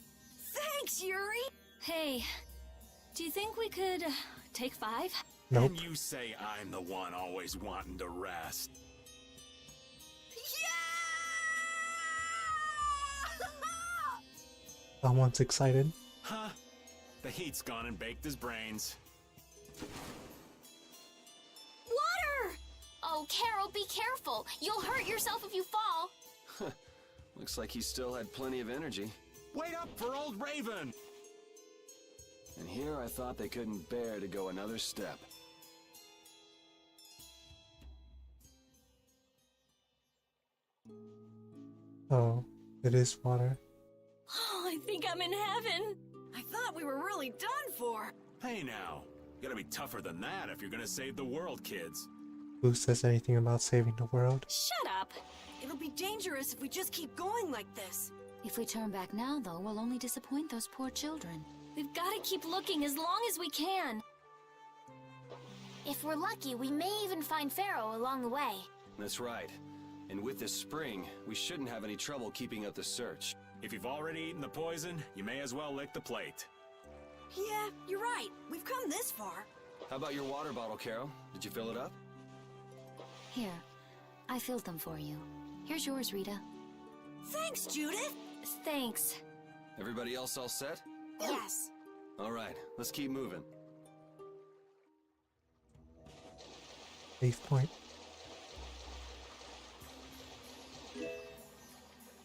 Thanks, Yuri. Hey, do you think we could take 5? Nope. And you say I'm the one always wanting to rest. Someone's excited. Huh? The heat's gone and baked his brains. Water! Oh, Carol, be careful. You'll hurt yourself if you fall. Looks like he still had plenty of energy. Wait up for old Raven! And here I thought they couldn't bear to go another step. Oh, it is water. Oh, I think I'm in heaven. I thought we were really done for. Hey now, you gotta be tougher than that if you're gonna save the world, kids. Who says anything about saving the world? Shut up. It'll be dangerous if we just keep going like this. If we turn back now, though, we'll only disappoint those poor children. We've got to keep looking as long as we can. If we're lucky, we may even find Pharaoh along the way. That's right. And with this spring, we shouldn't have any trouble keeping up the search. If you've already eaten the poison, you may as well lick the plate. Yeah, you're right. We've come this far. How about your water bottle, Carol? Did you fill it up? Here, I filled them for you. Here's yours, Rita. Thanks, Judith! Thanks. Everybody else all set? Yes. All right, let's keep moving. Save point.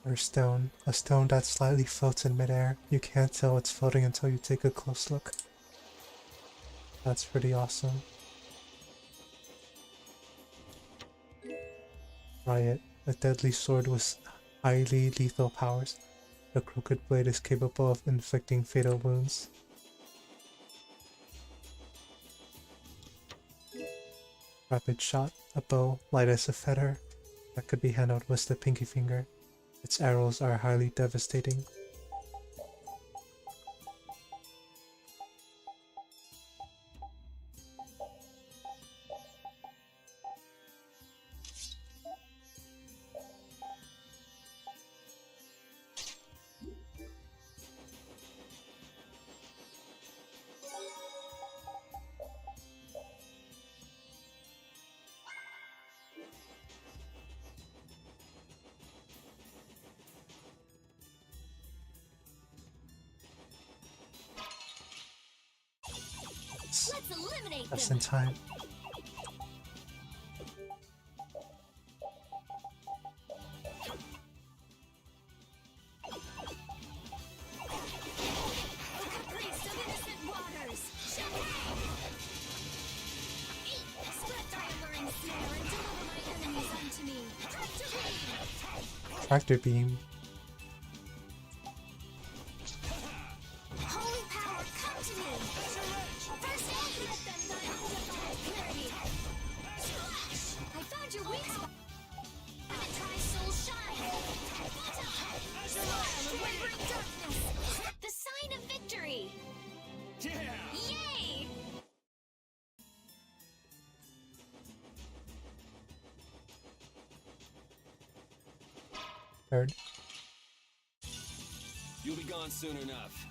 Or stone. A stone that slightly floats in midair. You can't tell it's floating until you take a close look. That's pretty awesome. Riot. A deadly sword with highly lethal powers. The crooked blade is capable of inflicting fatal wounds. Rapid shot. A bow, light as a feather, that could be handled with the pinky finger. Its arrows are highly devastating. Let's eliminate Just them. in time. Priest of innocent waters. Split thy alluring snare and deliver my enemies unto me. Tractor beam. Holy power, come to me. First aid, let them thy undefiled purity. I found your weak spot. And it tries soul shine. Smile of wavering darkness. The sign of victory. Yeah! Yay! Third. You'll be gone soon enough.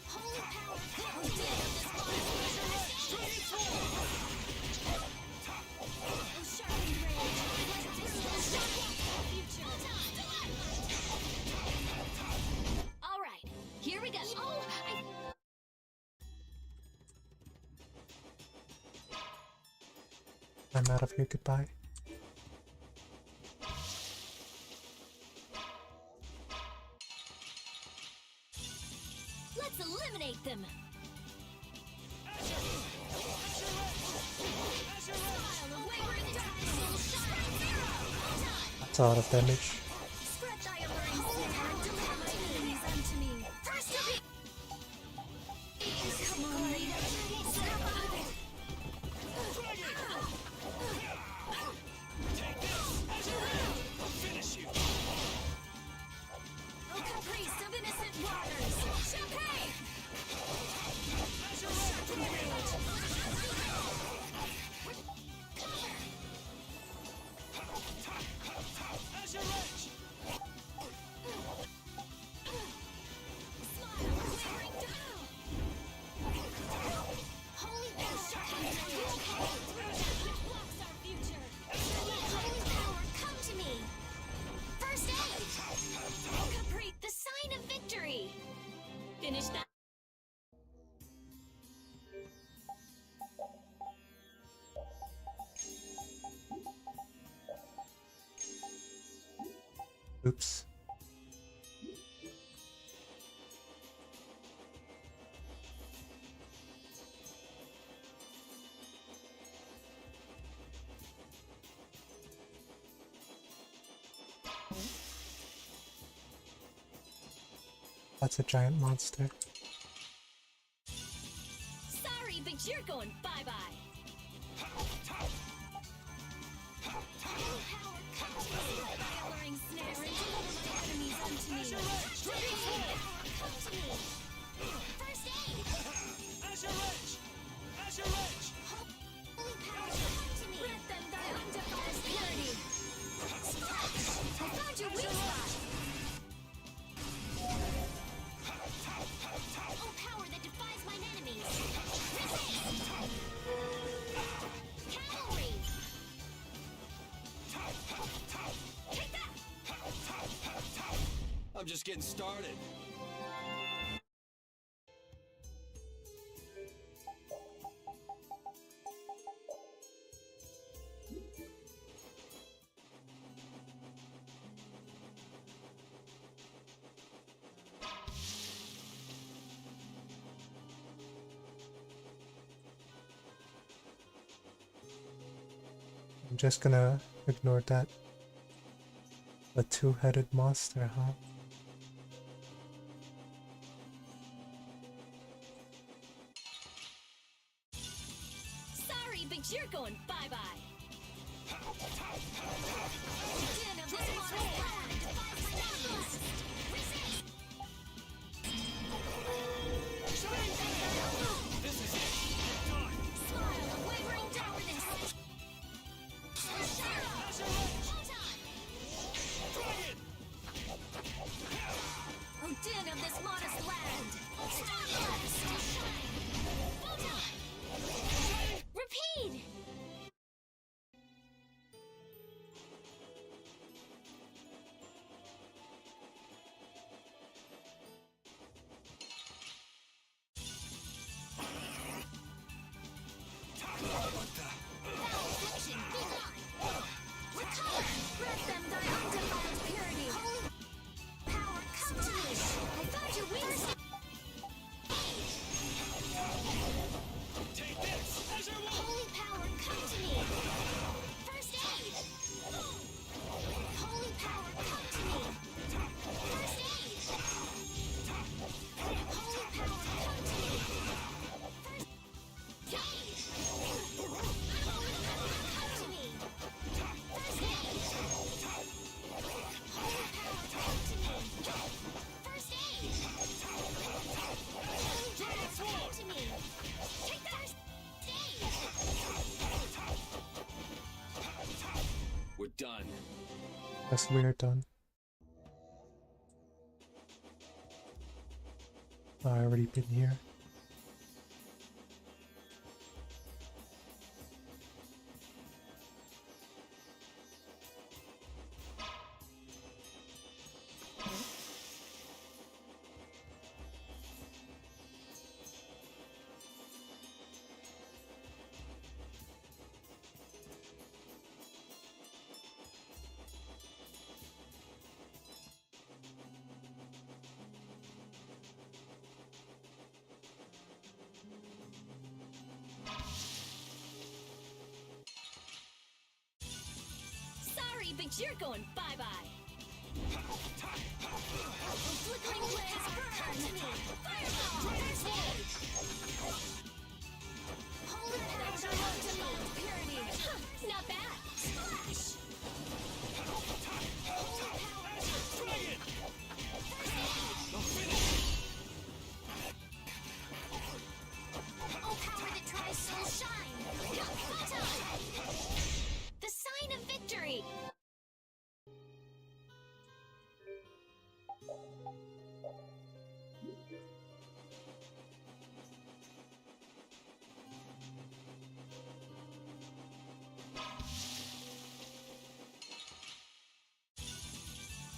Holy power, come to me. Oh, sharpened rage. Future. All right, here we go. Oh, I'm out of here. Goodbye. let's eliminate them. Smile of wavering darkness will shine. That's a lot of damage. Spread thy alluring snare and deliver my enemies unto me. First to be. Come on, Rita. Snap out of it. Take this as your will! I'll finish you! O caprice of innocent waters. Champagne! As your will! As your edge! Smile of wavering down. Holy power, sharpened which blocks our future. Holy power, come to me. First aid. O capri, the sign of victory. Finish that. Oops. That's a giant monster. Sorry, but you're going bye-bye. Holy power, come to me. Let thy alluring snare and deliver my enemies unto me. Holy power, come to me. First aid. As your edge! As your edge! Holy power, come to me. Grant them thy undefiled purity. I found your weak spot. I'm just getting started. I'm just gonna ignore that. A two-headed monster, huh? Sorry, but you're going bye-bye. Din of this modest land! Starburst! Photon! Repeat! Malediction, be gone! Recover! Grant them thy undefiled purity! Holy power, come to me! I thought your wings... Take this! As your Holy power, come to me! First aid! Holy power, come to me! First aid! Holy power, come to me! First aid! Holy power, come to me! First aid! Holy power, come to me! First aid! Holy power, come to me! Take that! We're done. Guess we're done. I already been here. Sorry, but you're going bye-bye. Flickering blaze, burn! Fireball! First aid! Holy power, undefiled purity! Huh, not bad! Splash! Holy power, Dragon! oh power that tries so shine! Photon! The sign of victory!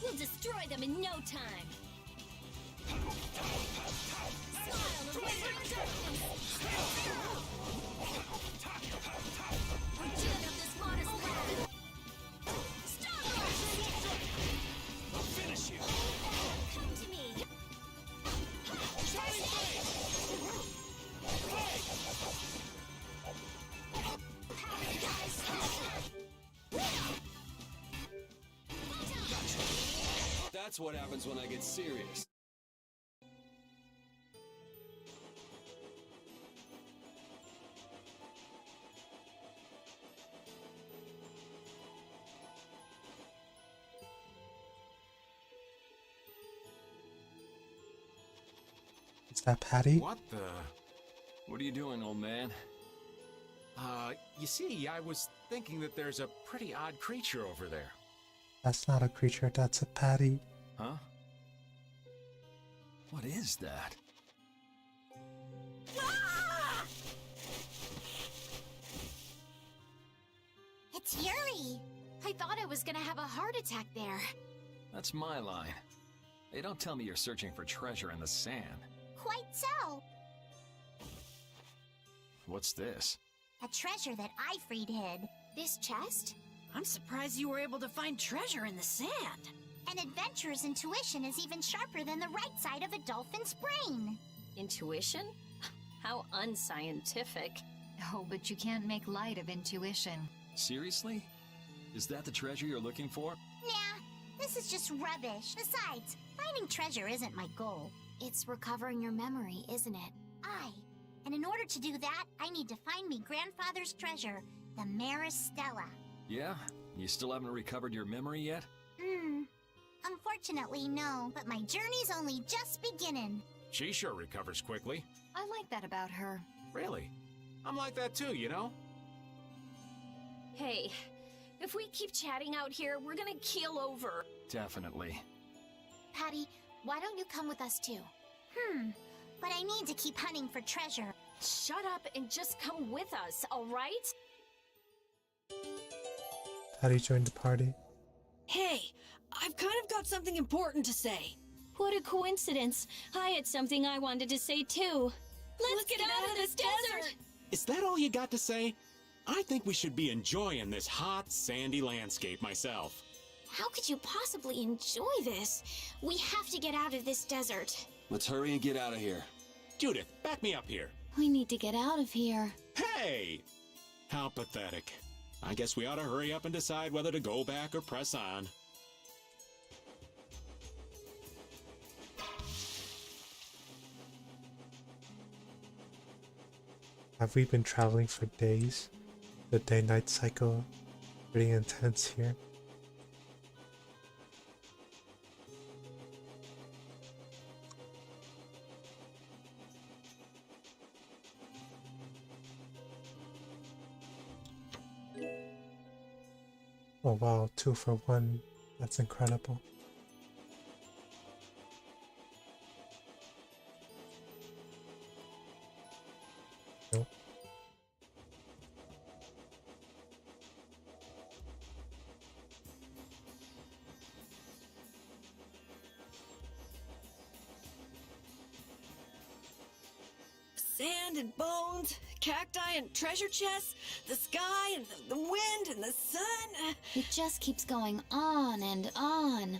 We'll destroy them in no time! Smile of wavering darkness! Din of this modest land! Starburst! I'll finish you! Come to me! Shining blade! Power dies That's what happens when I get serious. Is that Patty? What the? What are you doing, old man? You see, I was thinking that there's a pretty odd creature over there. That's not a creature, that's a Patty. Huh? What is that? It's Yuri! I thought I was gonna have a heart attack there. That's my line. Hey, don't tell me you're searching for treasure in the sand. Quite so. What's this? A treasure that Ifried hid. This chest? I'm surprised you were able to find treasure in the sand. An adventurer's intuition is even sharper than the right side of a dolphin's brain. Intuition? How unscientific. Oh, but you can't make light of intuition. Seriously? Is that the treasure you're looking for? Nah, this is just rubbish. Besides, finding treasure isn't my goal. It's recovering your memory, isn't it? And in order to do that, I need to find me grandfather's treasure, the Maris Stella. Yeah? You still haven't recovered your memory yet? Unfortunately, no, but my journey's only just beginning. She sure recovers quickly. I like that about her. Really? I'm like that too, you know? Hey, if we keep chatting out here, we're gonna keel over. Definitely. Patty, why don't you come with us too? But I need to keep hunting for treasure. Shut up and just come with us, alright? Patty joined the party. Hey, I've kind of got something important to say. What a coincidence. I had something I wanted to say too. Let's get out of this desert! Is that all you got to say? I think we should be enjoying this hot, sandy landscape myself. How could you possibly enjoy this? We have to get out of this desert. Let's hurry and get out of here. Judith, back me up here. We need to get out of here. Hey! How pathetic. I guess we ought to hurry up and decide whether to go back or press on. Have we been traveling for days? The day-night cycle pretty intense here. Oh wow, 2 for 1. That's incredible. Nope. Sand and bones, cacti and treasure chests, the sky and the wind and the sun. It just keeps going on and on.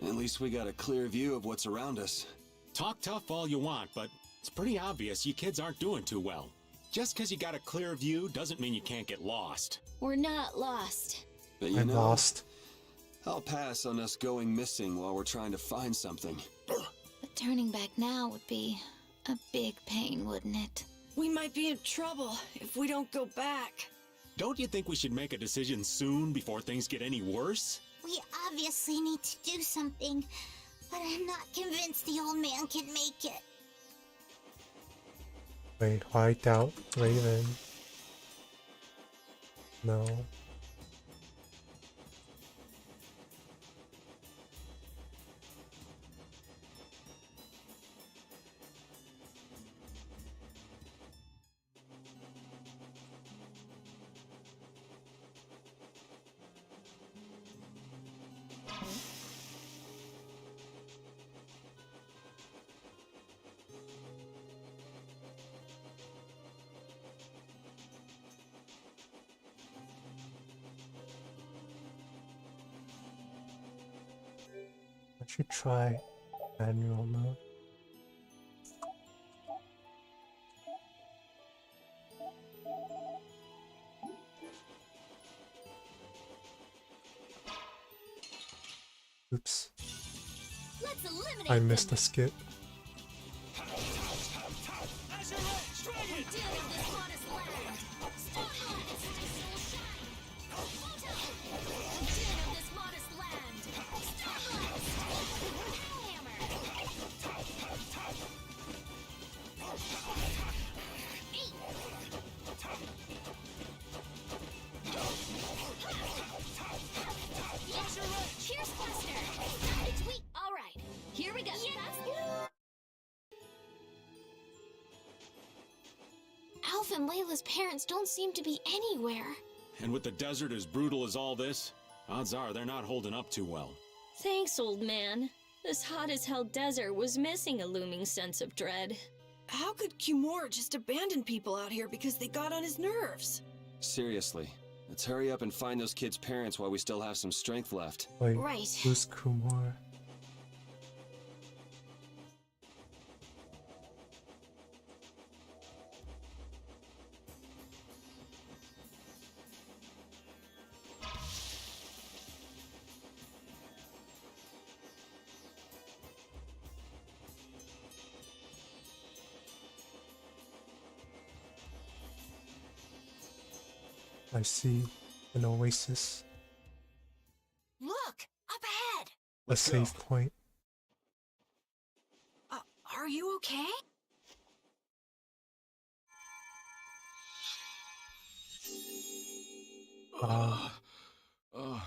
At least we got a clear view of what's around us. Talk tough all you want, but it's pretty obvious you kids aren't doing too well. Just because you got a clear view doesn't mean you can't get lost. We're not lost. But I'm lost. I'll pass on us going missing while we're trying to find something. But turning back now would be a big pain, wouldn't it? We might be in trouble if we don't go back. Don't you think we should make a decision soon before things get any worse? We obviously need to do something, but I'm not convinced the old man can make it. Wait, white out Raven. No. I should try manual mode. Oops. Let's eliminate I missed a skip. Cheers, Buster! It's weak. All right, here we go. Alf and Layla's parents don't seem to be anywhere. And with the desert as brutal as all this, odds are they're not holding up too well. Thanks, old man. This hot-as-hell desert was missing a looming sense of dread. How could Kimura just abandon people out here because they got on his nerves? Seriously, let's hurry up and find those kids' parents while we still have some strength left. Wait, Right. who's Kumar? I see an oasis, Look, up ahead. a save point. Are you okay? Oh,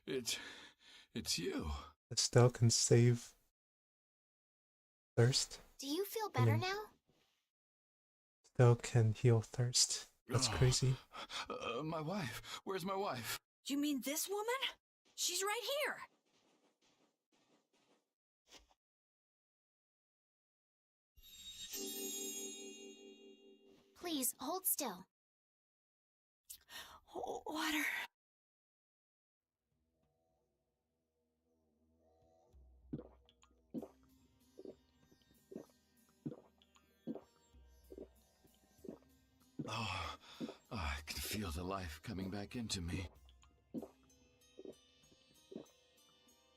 it's you. Estelle can save thirst. Do you feel better now? Estelle can heal thirst. That's crazy. My wife. Where's my wife? You mean this woman? She's right here. Please, hold still. Water. Oh, I can feel the life coming back into me.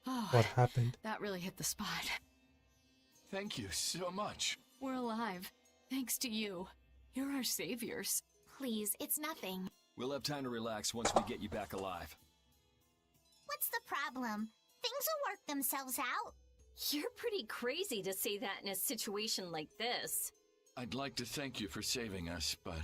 Oh, What happened? that really hit the spot. Thank you so much. We're alive. Thanks to you. You're our saviors. Please, it's nothing. We'll have time to relax once we get you back alive. What's the problem? Things will work themselves out. You're pretty crazy to say that in a situation like this. I'd like to thank you for saving us, but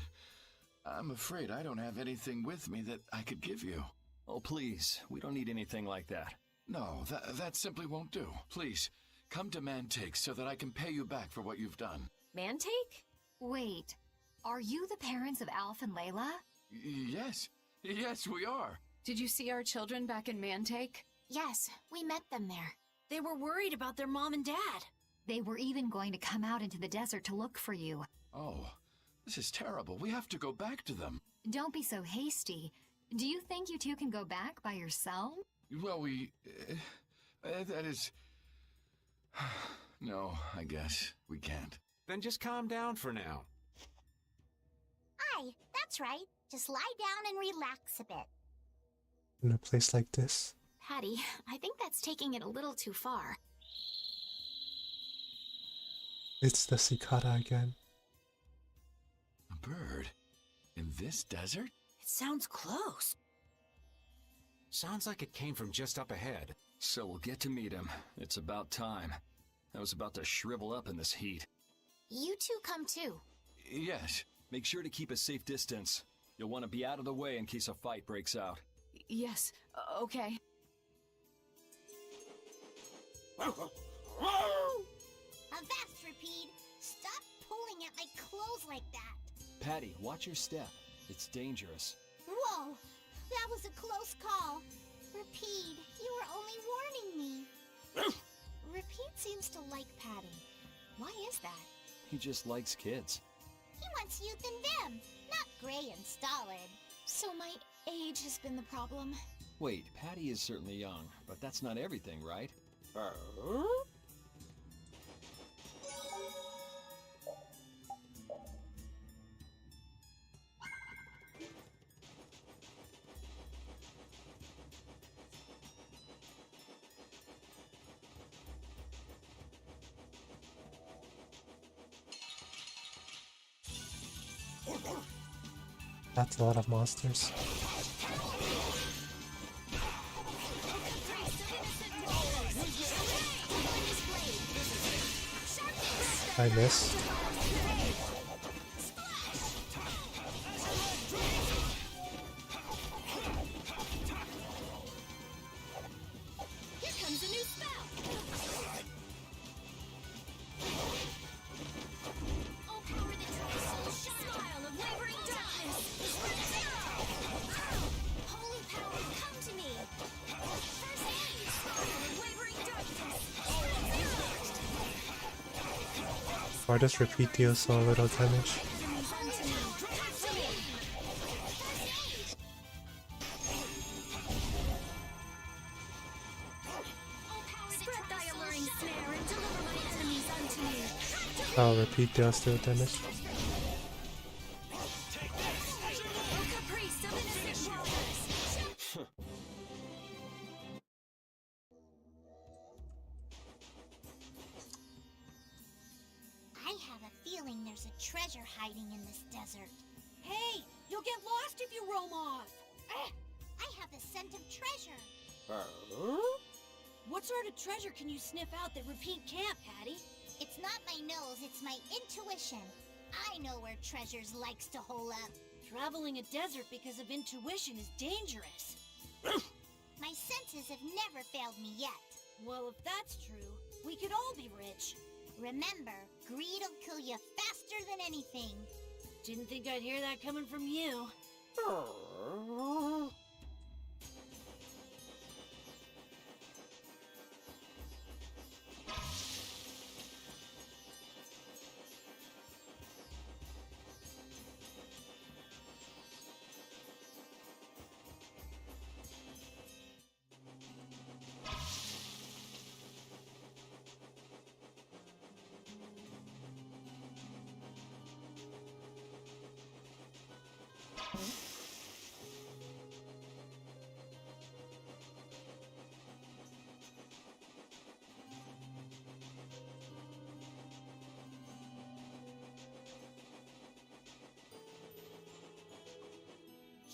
I'm afraid I don't have anything with me that I could give you. Oh, please. We don't need anything like that. No, that simply won't do. Please, come to Mantake so that I can pay you back for what you've done. Mantake? Wait, are you the parents of Alf and Layla? Yes, we are. Did you see our children back in Mantake? Yes, we met them there. They were worried about their mom and dad. They were even going to come out into the desert to look for you. Oh, this is terrible. We have to go back to them. Don't be so hasty. Do you think you two can go back by yourself? Well, that is... No, I guess we can't. Then just calm down for now. Aye, that's right. Just lie down and relax a bit. In a place like this? Patty, I think that's taking it a little too far. It's the cicada again. A bird? In this desert? It sounds close. Sounds like it came from just up ahead. So we'll get to meet him. It's about time. I was about to shrivel up in this heat. You two come too. Yes. Make sure to keep a safe distance. You'll want to be out of the way in case a fight breaks out. Yes, okay. Avast, Rapide! Stop pulling at my clothes like that! Patty, watch your step. It's dangerous. Whoa! That was a close call. Rapide, you were only warning me. Rapide seems to like Patty. Why is that? He just likes kids. He wants youth in them, not gray and stolid. So my age has been the problem. Wait, Patty is certainly young, but that's not everything, right? That's a lot of monsters. I missed. Here comes a new spell! Oh, power that drives soul shine! Smile of wavering darkness! Holy power, come to me! First aid! Smile of wavering far, this repeat deals so little damage. Oh, repeat deals still damage. I have a feeling there's a treasure hiding in this desert. Hey, you'll get lost if you roam off. I have the scent of treasure. What sort of treasure can you sniff out that Repeat can't, Patty? It's not my nose, it's my intuition. I know where treasures likes to hole up. Traveling a desert because of intuition is dangerous. My senses have never failed me yet. Well, if that's true, we could all be rich. Remember, greed'll kill you faster than anything. Didn't think I'd hear that coming from you.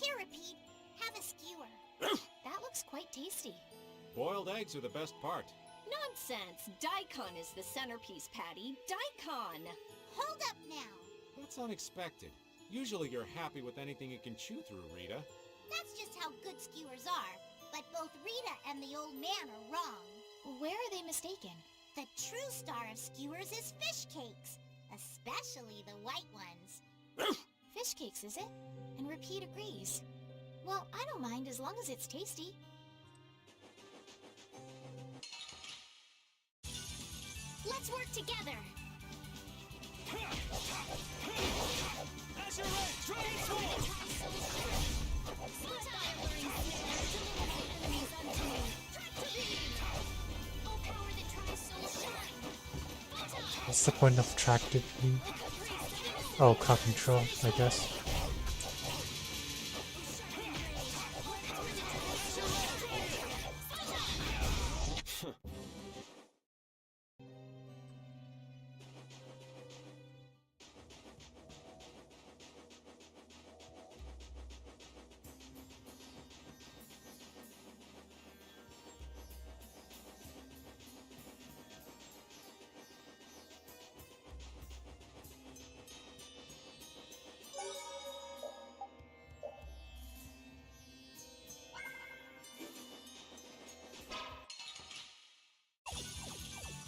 Here, Repeat, have a skewer. That looks quite tasty. Boiled eggs are the best part. Nonsense! Daikon is the centerpiece, Patty. Daikon! Hold up now. That's unexpected. Usually you're happy with anything you can chew through, Rita. That's just how good skewers are. But both Rita and the old man are wrong. Where are they mistaken? The true star of skewers is fish cakes. Especially the white ones. Fish cakes, is it? And Repeat agrees. Well, I don't mind as long as it's tasty. Let's work together. As you're ready, transform! What's the point of tractive beam? Oh, car control, I guess.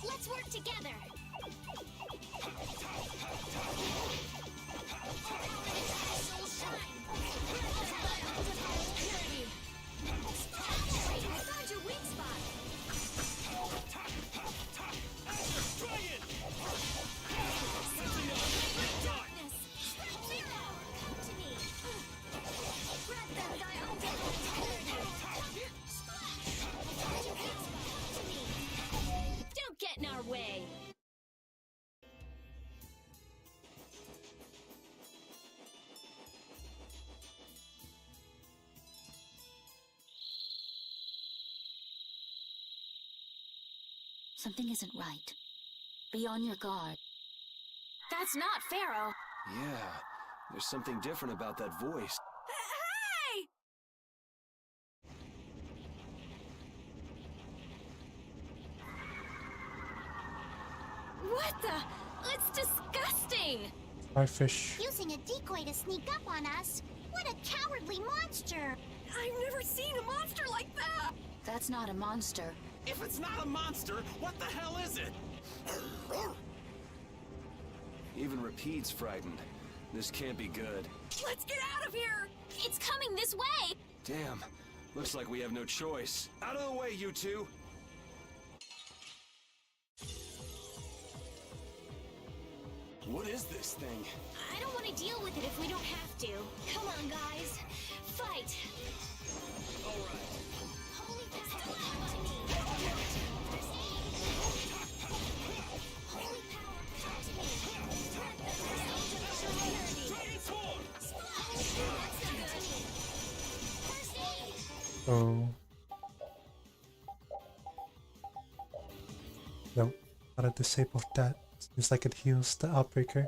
Let's work together. Find your weak spot! Darkness! Zero! Come to me! Grant them thy ultimate clarity! Don't get in our way! Something isn't right. Be on your guard. That's not Pharaoh! Yeah, there's something different about that voice. Hey! What the? It's disgusting! Hi, fish. Using a decoy to sneak up on us. What a cowardly monster! I've never seen a monster like that! That's not a monster. If it's not a monster, what the hell is it? Even Repeat's frightened. This can't be good. Let's get out of here! It's coming this way! Damn. Looks like we have no choice. Out of the way, you two! What is this thing? I don't want to deal with it if we don't have to. Come on, guys. Fight! Alright. Holy power, come to me! Holy power, come to me! Let the result of security! Dragon Sword! Holy power, come to me! First aid! Oh. Nope. Gotta disable that. Seems like it heals the Outbreaker.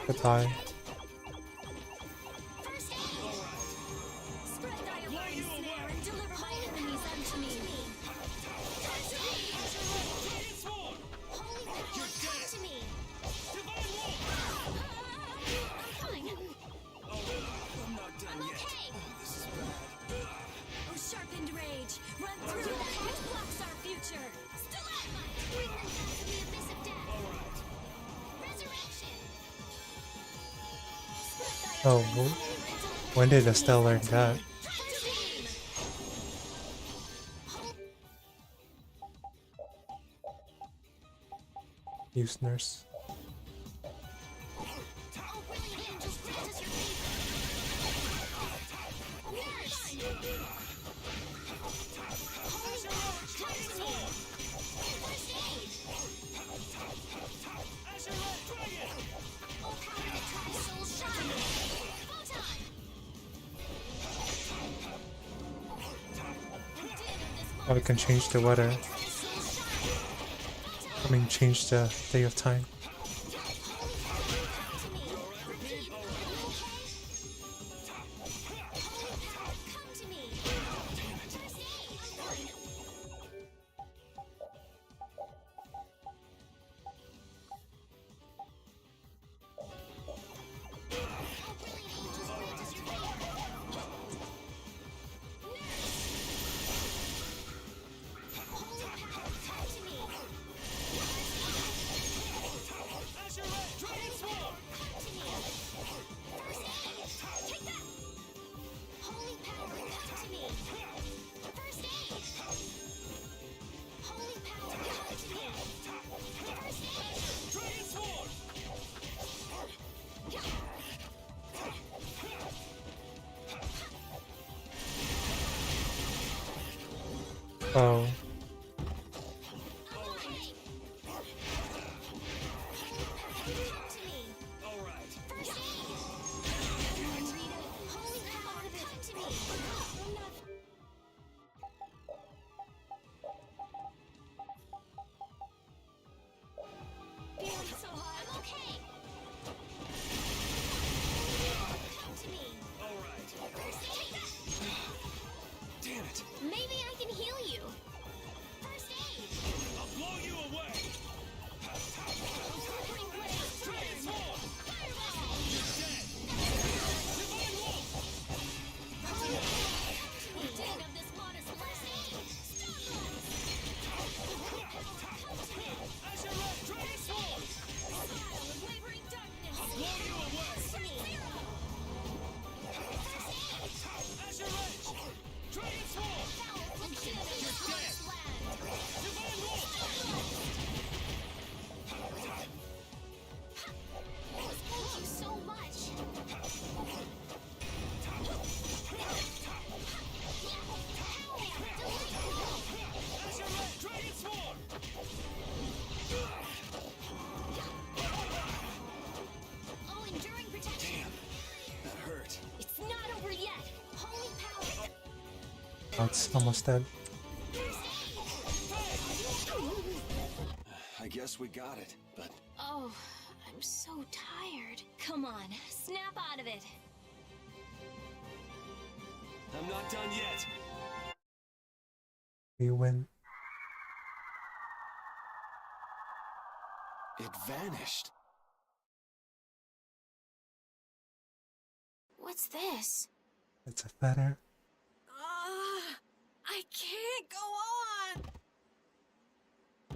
Goodbye. Spread thy alluring snare and deliver my enemies unto me. Dragon Sword! Holy power, come to me. Divine Wolf! I'm fine. I'm not done I'm yet. okay. This is bad. Oh, sharpened rage, run through that which blocks our future. Stalagmite, bring them back to the abyss of death. Alright. Resurrection. Oh, when did Estelle learn that? Use nurse. Oh, we can change the weather. I mean, change the day of time. Oh. Maybe I can heal you. First aid. I'll blow you away! Flickering blaze, Dragon Sword! fireball. You're dead! Divine Wolf! Dead of this modest land. Azure Red Dragon Sword! Smile of wavering darkness. I'll blow you away! Azure Edge! Dragon Sword! Dead of this modest land. Divine Wolf! Thank you so much. Azure Red Dragon Sword! Oh, enduring protection. That hurt. It's not over yet. Holy power. Oh, it's almost dead. I guess we got it, but Oh, I'm so tired. Come on, snap out of it. I'm not done yet. We win. It vanished. What's this? It's a feather. I can't go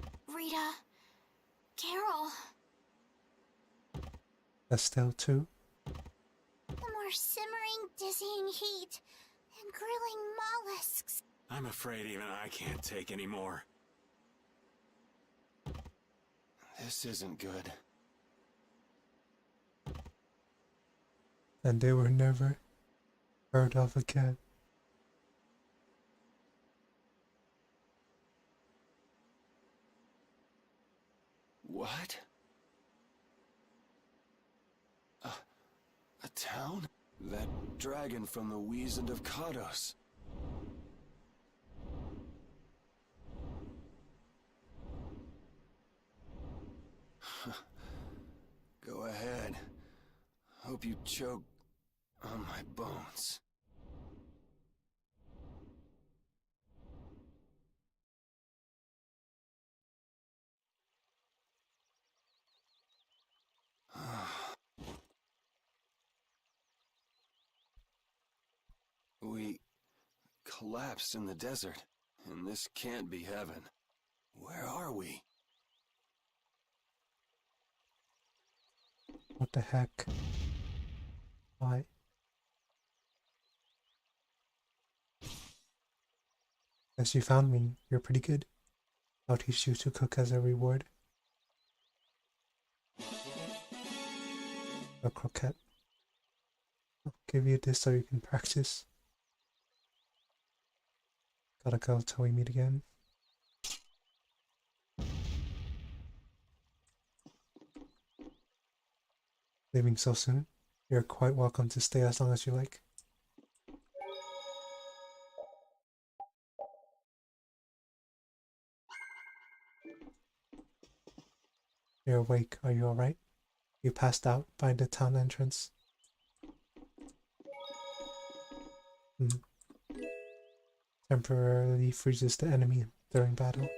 on! Rita. Carol. Estelle too. The more simmering, dizzying heat and grilling mollusks. I'm afraid even I can't take any more. This isn't good. And they were never heard of again. What? A town? That dragon from the Wizened of Kados. Go ahead. Hope you choke on my bones. We collapsed in the desert, and this can't be heaven. Where are we? What the heck? Why? Guess you found me. You're pretty good. I'll teach you to cook as a reward. A croquette. I'll give you this so you can practice. Gotta go till we meet again. Leaving so soon? You're quite welcome to stay as long as you like. You're awake, are you alright? You passed out by the town entrance. Temporarily freezes the enemy during battle.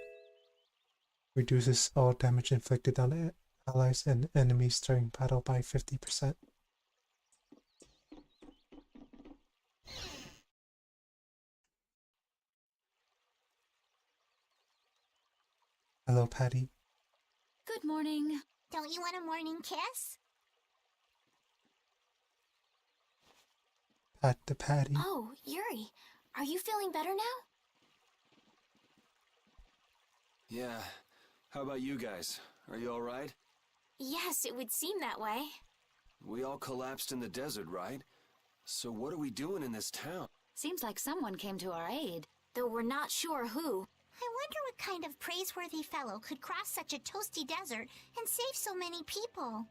Reduces all damage inflicted on allies and enemies during battle by 50%. Hello, Patty. Good morning. Don't you want a morning kiss? Pat the Patty. Oh, Yuri. Are you feeling better now? Yeah. How about you guys? Are you alright? Yes, it would seem that way. We all collapsed in the desert, right? So what are we doing in this town? Seems like someone came to our aid. Though we're not sure who. I wonder what kind of praiseworthy fellow could cross such a toasty desert and save so many people.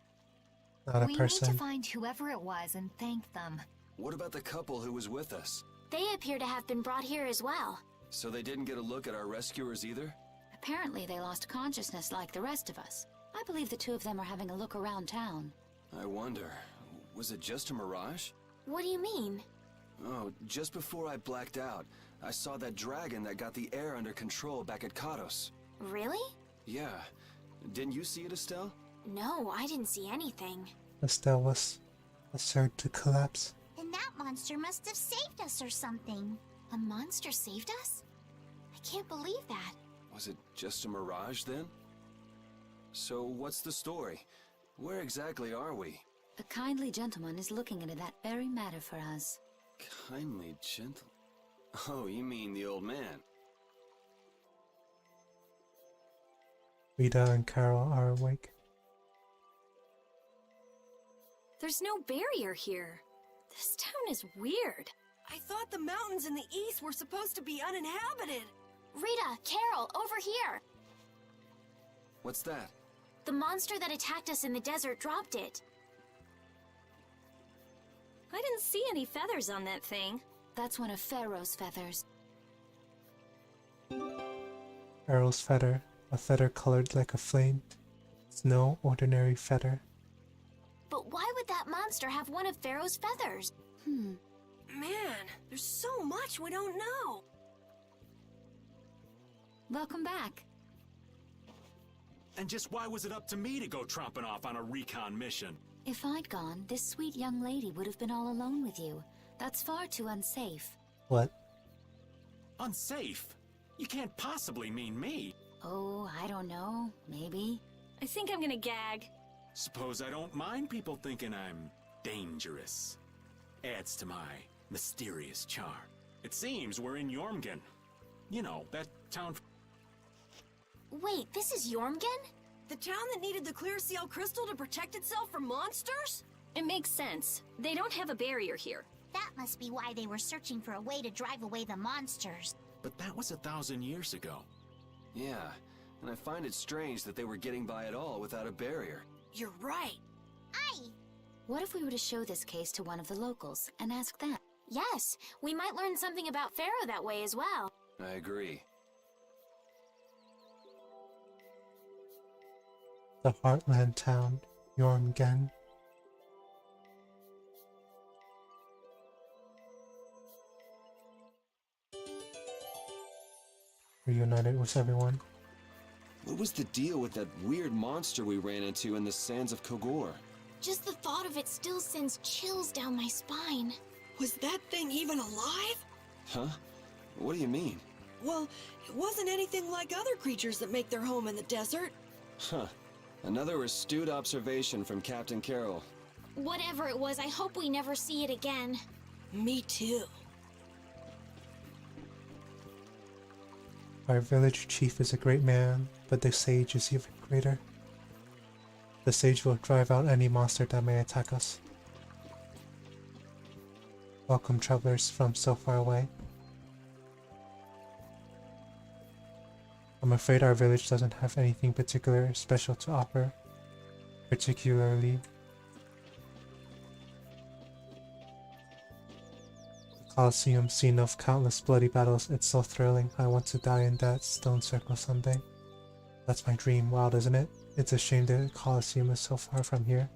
Not a We person. need to find whoever it was and thank them. What about the couple who was with us? They appear to have been brought here as well. So they didn't get a look at our rescuers either? Apparently they lost consciousness like the rest of us. I believe the two of them are having a look around town. I wonder, was it just a mirage? What do you mean? Oh, just before I blacked out, I saw that dragon that got the air under control back at Kados. Really? Yeah. Didn't you see it, Estelle? No, I didn't see anything. Estelle was assured to collapse. And that monster must have saved us or something. A monster saved us? I can't believe that. Was it just a mirage then? So what's the story? Where exactly are we? A kindly gentleman is looking into that very matter for us. Kindly gentle. Oh, you mean the old man? Rita and Carol are awake. There's no barrier here. This town is weird. I thought the mountains in the east were supposed to be uninhabited. Rita, Carol, over here! What's that? The monster that attacked us in the desert dropped it. I didn't see any feathers on that thing. That's one of Pharaoh's feathers. Carol's feather, a feather colored like a flame. It's no ordinary feather. But why would that monster have one of Pharaoh's feathers? Man, there's so much we don't know. Welcome back. And just why was it up to me to go tromping off on a recon mission? If I'd gone, this sweet young lady would have been all alone with you. That's far too unsafe. What? Unsafe? You can't possibly mean me. Oh, I don't know. Maybe. I think I'm gonna gag. Suppose I don't mind people thinking I'm dangerous. Adds to my mysterious charm. It seems we're in Jormungand. You know, that town... Wait, this is Jormungand? The town that needed the clear seal crystal to protect itself from monsters? It makes sense. They don't have a barrier here. That must be why they were searching for a way to drive away the monsters. But that was 1,000 years ago. Yeah, and I find it strange that they were getting by at all without a barrier. You're right. Aye! What if we were to show this case to one of the locals and ask them? Yes, we might learn something about Pharaoh that way as well. I agree. The Heartland town, Jormungand. Reunited with everyone. What was the deal with that weird monster we ran into in the sands of Kogor? Just the thought of it still sends chills down my spine. Was that thing even alive? Huh? What do you mean? Well, it wasn't anything like other creatures that make their home in the desert. Huh. Another astute observation from Captain Carroll. Whatever it was, I hope we never see it again. Me too. Our village chief is a great man, but the sage is even greater. The sage will drive out any monster that may attack us. Welcome travelers from so far away. I'm afraid our village doesn't have anything particular special to offer. Particularly Colosseum, scene of countless bloody battles. It's so thrilling. I want to die in that stone circle someday. That's my dream. Wild, isn't it? It's a shame the Colosseum is so far from here.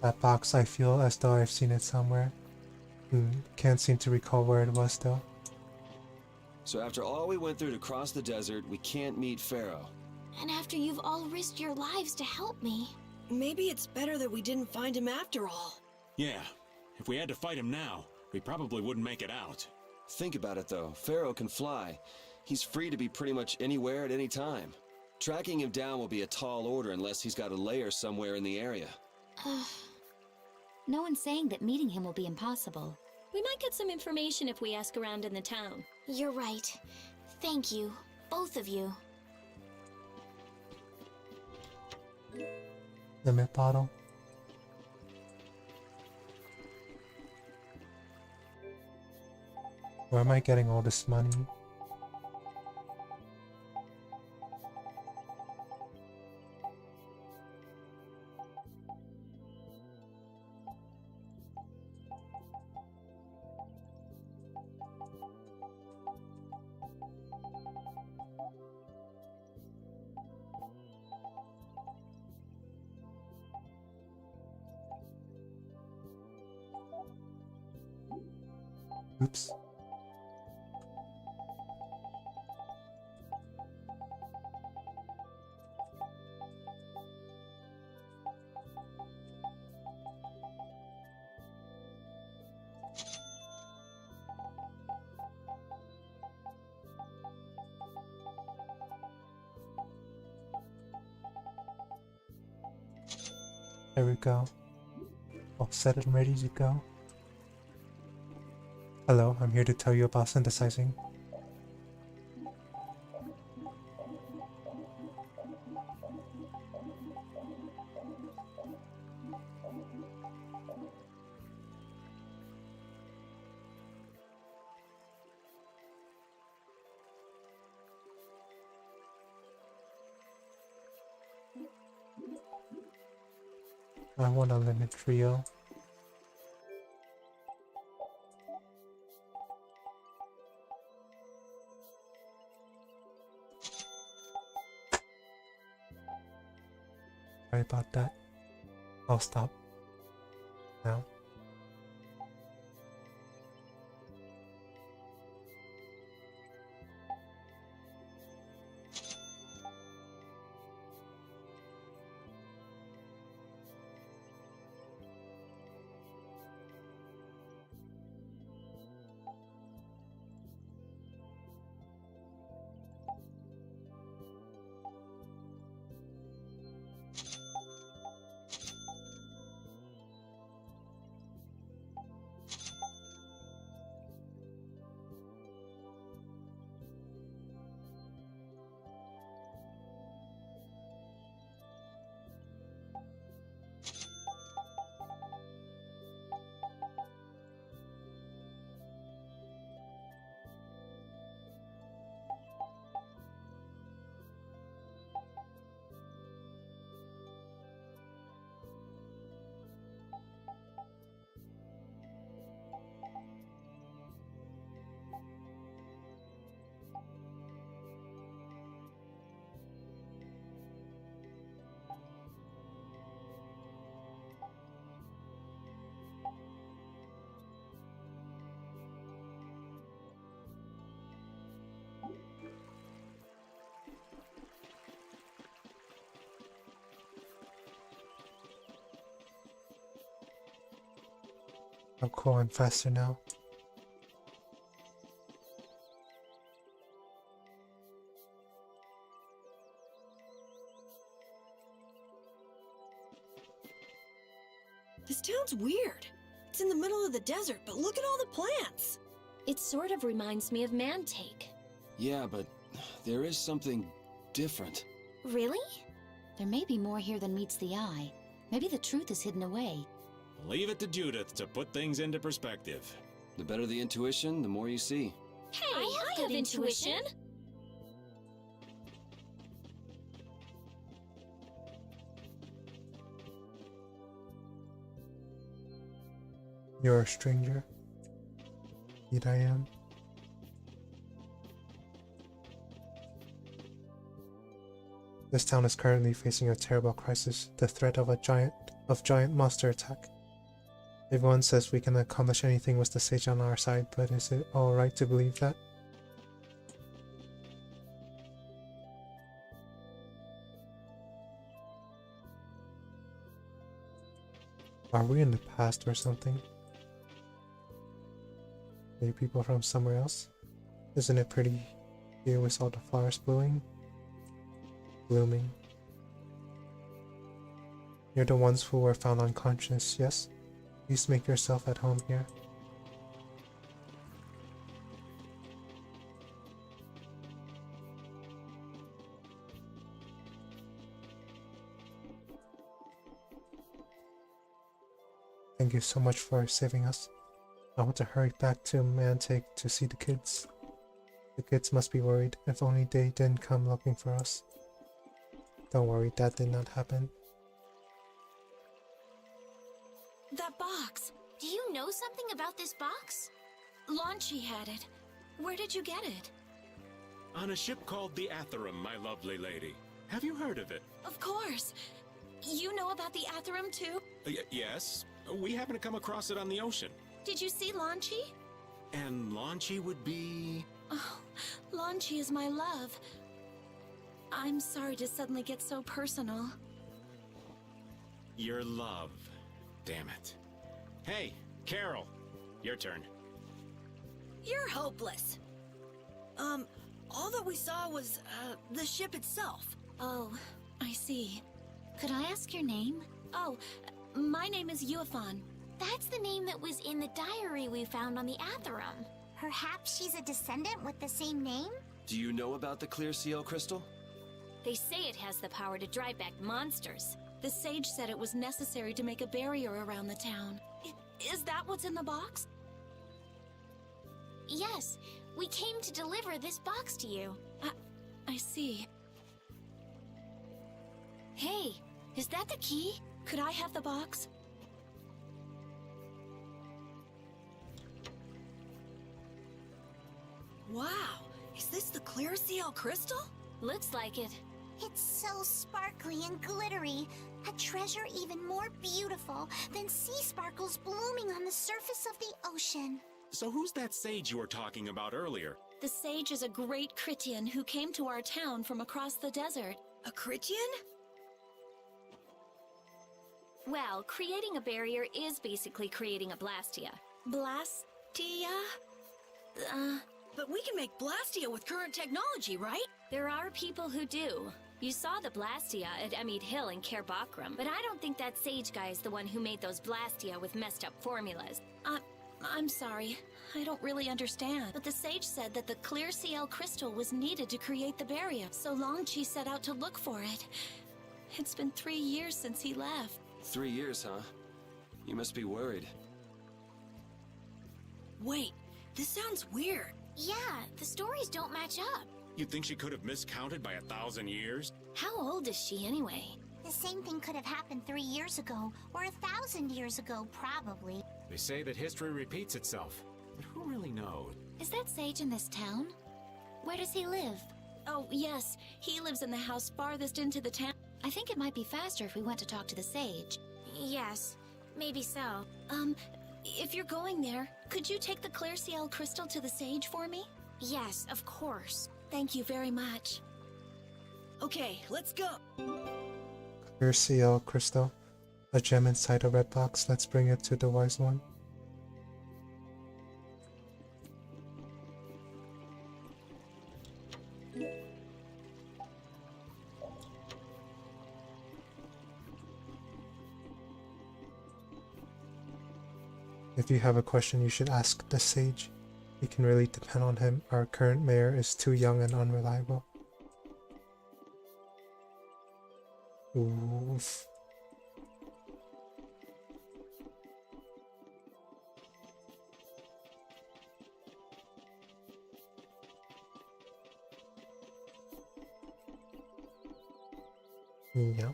That box, I feel as though I've seen it somewhere. Can't seem to recall where it was though. So after all we went through to cross the desert, we can't meet Pharaoh. And after you've all risked your lives to help me. Maybe it's better that we didn't find him after all. Yeah, if we had to fight him now, we probably wouldn't make it out. Think about it though, Pharaoh can fly. He's free to be pretty much anywhere at any time. Tracking him down will be a tall order unless he's got a lair somewhere in the area. No one's saying that meeting him will be impossible. We might get some information if we ask around in the town. You're right. Thank you, both of you. Limit bottle. Where am I getting all this money? Oops. There we go. All set and ready to go. Hello, I'm here to tell you about synthesizing. I want a limit trio. Sorry about that. I'll stop now. Oh cool, I'm faster now. This town's weird. It's in the middle of the desert, but look at all the plants. It sort of reminds me of Mantake. Yeah, but there is something different. Really? There may be more here than meets the eye. Maybe the truth is hidden away. Leave it to Judith to put things into perspective. The better the intuition, the more you see. Hey, I have intuition. You're a stranger. Indeed I am. This town is currently facing a terrible crisis, the threat of a giant monster attack. Everyone says we can accomplish anything with the sage on our side, but is it alright to believe that? Are we in the past or something? Maybe people from somewhere else? Isn't it pretty here with all the flowers blooming? You're the ones who were found unconscious, yes? Please make yourself at home here. Thank you so much for saving us. I want to hurry back to Mantake to see the kids. The kids must be worried. If only they didn't come looking for us. Don't worry, that did not happen. That box. Do you know something about this box? Launchy had it. Where did you get it? On a ship called the Atherum, my lovely lady. Have you heard of it? Of course. You know about the Atherum too? Yes. We happened to come across it on the ocean. Did you see Launchy? And Launchy would be... Oh, Launchy is my love. I'm sorry to suddenly get so personal. Your love. Damn it. Hey, Carol. Your turn. You're hopeless. All that we saw was, the ship itself. Oh, I see. Could I ask your name? Oh, my name is Yuafan. That's the name that was in the diary we found on the Atherum. Perhaps she's a descendant with the same name? Do you know about the clear CL crystal? They say it has the power to drive back monsters. The sage said it was necessary to make a barrier around the town. Is that what's in the box? Yes, we came to deliver this box to you. I see. Hey, is that the key? Could I have the box? Wow, is this the clear CL crystal? Looks like it. It's so sparkly and glittery. A treasure even more beautiful than sea sparkles blooming on the surface of the ocean. So who's that sage you were talking about earlier? The sage is a great Critian who came to our town from across the desert. A Critian? Well, creating a barrier is basically creating a Blastia. Blastia? But we can make Blastia with current technology, right? There are people who do. You saw the Blastia at Emmede Hill in Cair Bakram, but I don't think that sage guy is the one who made those Blastia with messed up formulas. I'm sorry. I don't really understand. But the sage said that the clear CL crystal was needed to create the barrier, so Longchi set out to look for it. It's been 3 years since he left. 3 years, huh? You must be worried. Wait, this sounds weird. Yeah, the stories don't match up. You'd think she could have miscounted by 1,000 years? How old is she anyway? The same thing could have happened 3 years ago, or 1,000 years ago, probably. They say that history repeats itself, but who really knows? Is that sage in this town? Where does he live? Oh, yes. He lives in the house farthest into the town. I think it might be faster if we went to talk to the sage. Yes, maybe so. If you're going there, could you take the clear CL crystal to the sage for me? Yes, of course. Thank you very much. Okay, let's go. Clear CL crystal. A gem inside a red box. Let's bring it to the wise one. If you have a question, you should ask the sage. You can really depend on him. Our current mayor is too young and unreliable. Oof. Yeah.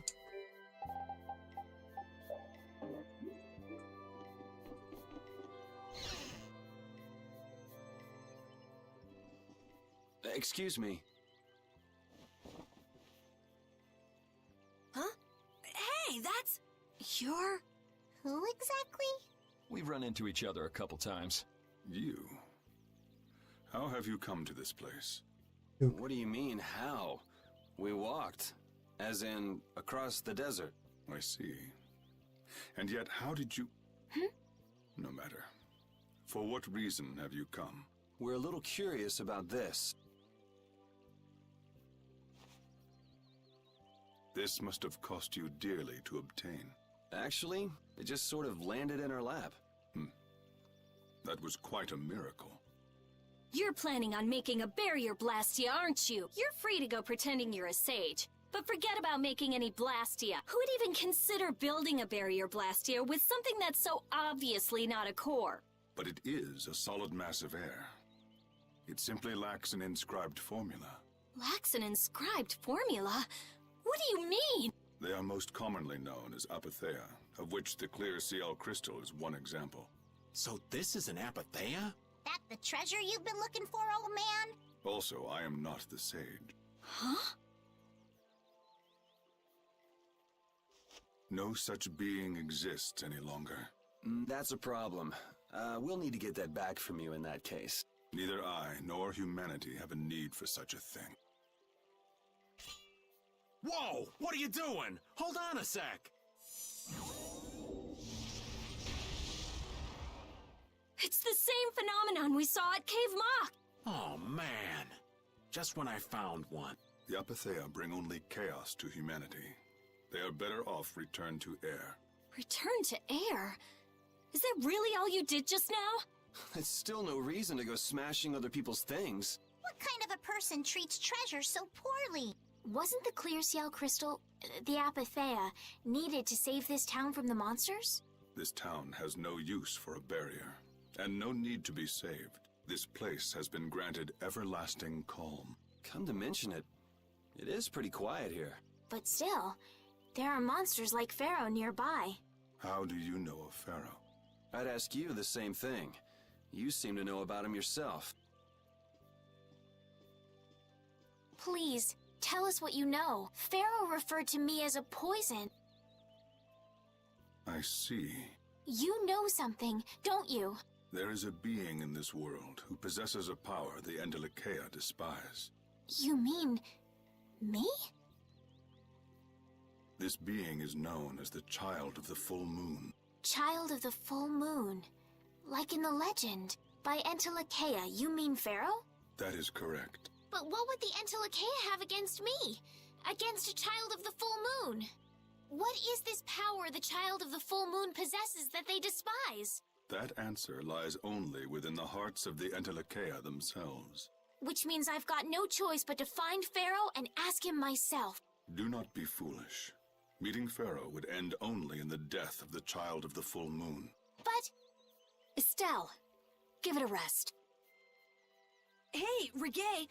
Excuse me. Huh? Hey, that's... You're... Who exactly? We've run into each other a couple times. You? How have you come to this place? What do you mean, how? We walked. As in, across the desert. I see. And yet, how did you... No matter. For what reason have you come? We're a little curious about this. This must have cost you dearly to obtain. Actually, it just sort of landed in our lap. That was quite a miracle. You're planning on making a barrier blastia, aren't you? You're free to go pretending you're a sage. But forget about making any blastia. Who'd even consider building a barrier blastia with something that's so obviously not a core? But it is a solid mass of air. It simply lacks an inscribed formula. Lacks an inscribed formula? What do you mean? They are most commonly known as apatheia, of which the clear CL crystal is one example. So this is an apatheia? That the treasure you've been looking for, old man? Also, I am not the sage. Huh? No such being exists any longer. That's a problem. We'll need to get that back from you in that case. Neither I nor humanity have a need for such a thing. Whoa! What are you doing? Hold on a sec! It's the same phenomenon we saw at Cave Mock! Oh, man. Just when I found one. The apatheia bring only chaos to humanity. They are better off returned to air. Return to air? Is that really all you did just now? It's still no reason to go smashing other people's things. What kind of a person treats treasure so poorly? Wasn't the clear CL crystal, the apatheia, needed to save this town from the monsters? This town has no use for a barrier, and no need to be saved. This place has been granted everlasting calm. Come to mention it, it is pretty quiet here. But still, there are monsters like Pharaoh nearby. How do you know of Pharaoh? I'd ask you the same thing. You seem to know about him yourself. Please, tell us what you know. Pharaoh referred to me as a poison. I see. You know something, don't you? There is a being in this world who possesses a power the Endelikeia despise. You mean... me? This being is known as the Child of the Full Moon. Child of the Full Moon. Like in the legend. By Endelikeia, you mean Pharaoh? That is correct. But what would the Endelikeia have against me? Against a Child of the Full Moon? What is this power the Child of the Full Moon possesses that they despise? That answer lies only within the hearts of the Endelikeia themselves. Which means I've got no choice but to find Pharaoh and ask him myself. Do not be foolish. Meeting Pharaoh would end only in the death of the Child of the Full Moon. But... Estelle, give it a rest. Hey, Reggae,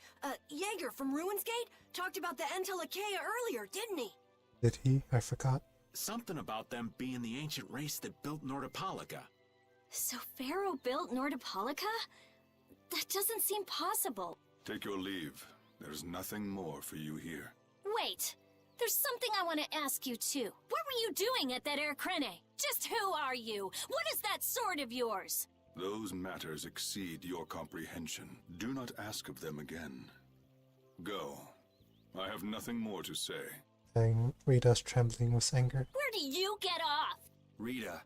Jaeger from Ruinsgate talked about the Entelikeia earlier, didn't he? Did he? I forgot. Something about them being the ancient race that built Nordopolica. So Pharaoh built Nordopolica? That doesn't seem possible. Take your leave. There's nothing more for you here. Wait, there's something I want to ask you too. What were you doing at that Air Krene? Just who are you? What is that sword of yours? Those matters exceed your comprehension. Do not ask of them again. Go. I have nothing more to say. Saying Rita's trembling with anger. Where do you get off? Rita.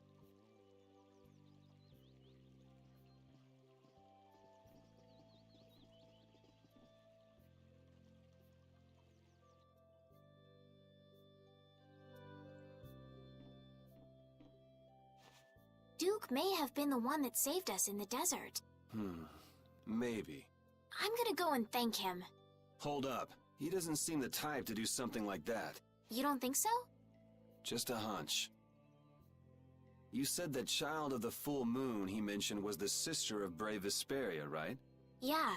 Do Duke may have been the one that saved us in the desert. Maybe. I'm gonna go and thank him. Hold up. He doesn't seem the type to do something like that. You don't think so? Just a hunch. You said that child of the full moon he mentioned was the sister of brave Vesperia, right? Yeah.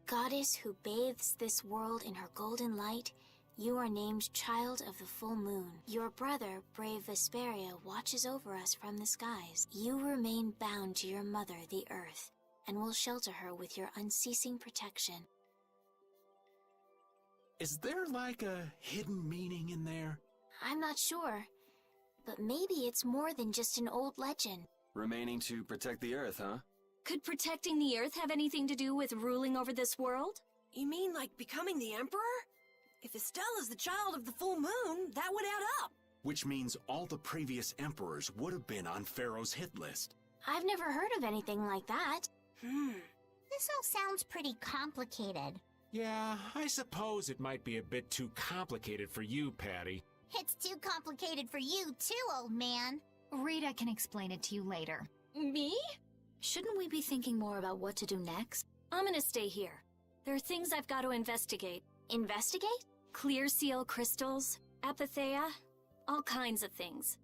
Goddess who bathes this world in her golden light, you are named Child of the Full Moon. Your brother, brave Vesperia, watches over us from the skies. You remain bound to your mother, the Earth, and will shelter her with your unceasing protection. Is there like a hidden meaning in there? I'm not sure, but maybe it's more than just an old legend. Remaining to protect the Earth, huh? Could protecting the Earth have anything to do with ruling over this world? You mean like becoming the Emperor? If Estella's the child of the full moon, that would add up. Which means all the previous emperors would have been on Pharaoh's hit list. I've never heard of anything like that. This all sounds pretty complicated. Yeah, I suppose it might be a bit too complicated for you, Patty. It's too complicated for you too, old man. Rita can explain it to you later. Me? Shouldn't we be thinking more about what to do next? I'm gonna stay here. There are things I've got to investigate. Investigate? Clear seal crystals, apatheia, all kinds of things.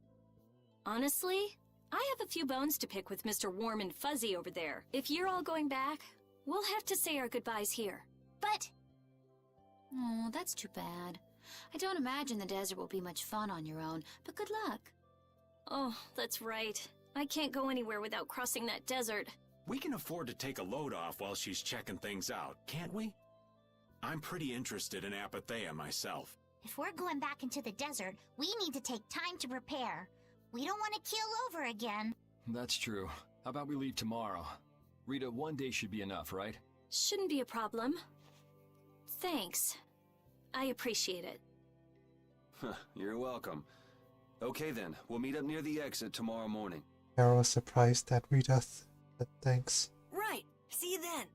Honestly, I have a few bones to pick with Mr. Warm and Fuzzy over there. If you're all going back, we'll have to say our goodbyes here. But... Oh, that's too bad. I don't imagine the desert will be much fun on your own, but good luck. Oh, that's right. I can't go anywhere without crossing that desert. We can afford to take a load off while she's checking things out, can't we? I'm pretty interested in apatheia myself. If we're going back into the desert, we need to take time to prepare. We don't want to keel over again. That's true. How about we leave tomorrow? Rita, one day should be enough, right? Shouldn't be a problem. Thanks. I appreciate it. You're welcome. Okay then, we'll meet up near the exit tomorrow morning. Pharaoh was surprised that Rita said thanks. Right. See you then.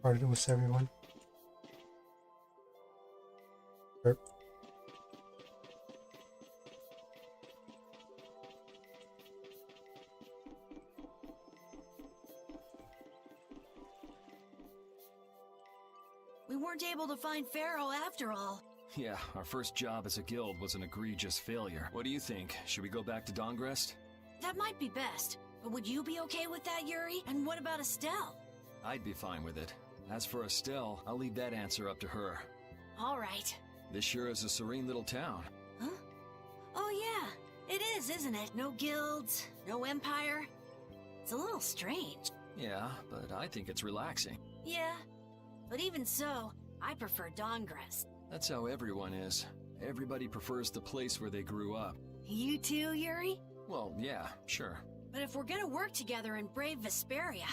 Parted with everyone. Burp. We weren't able to find Pharaoh after all. Yeah, our first job as a guild was an egregious failure. What do you think? Should we go back to Dongrest? That might be best. But would you be okay with that, Yuri? And what about Estelle? I'd be fine with it. As for Estelle, I'll leave that answer up to her. All right. This sure is a serene little town. Huh? Oh yeah, it is, isn't it? No guilds, no empire. It's a little strange. Yeah, but I think it's relaxing. Yeah, but even so, I prefer Dongrest. That's how everyone is. Everybody prefers the place where they grew up. You too, Yuri? Well, yeah, sure. But if we're gonna work together in brave Vesperia,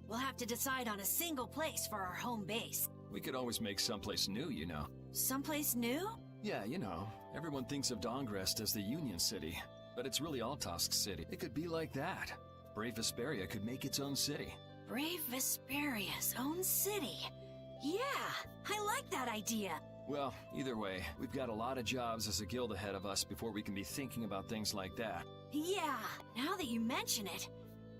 we'll have to decide on a single place for our home base. We could always make someplace new, you know. Someplace new? Yeah, you know, everyone thinks of Dongrest as the Union City, but it's really Altosk City. It could be like that. Brave Vesperia could make its own city. Brave Vesperia's own city. Yeah, I like that idea. Well, either way, we've got a lot of jobs as a guild ahead of us before we can be thinking about things like that. Yeah, now that you mention it,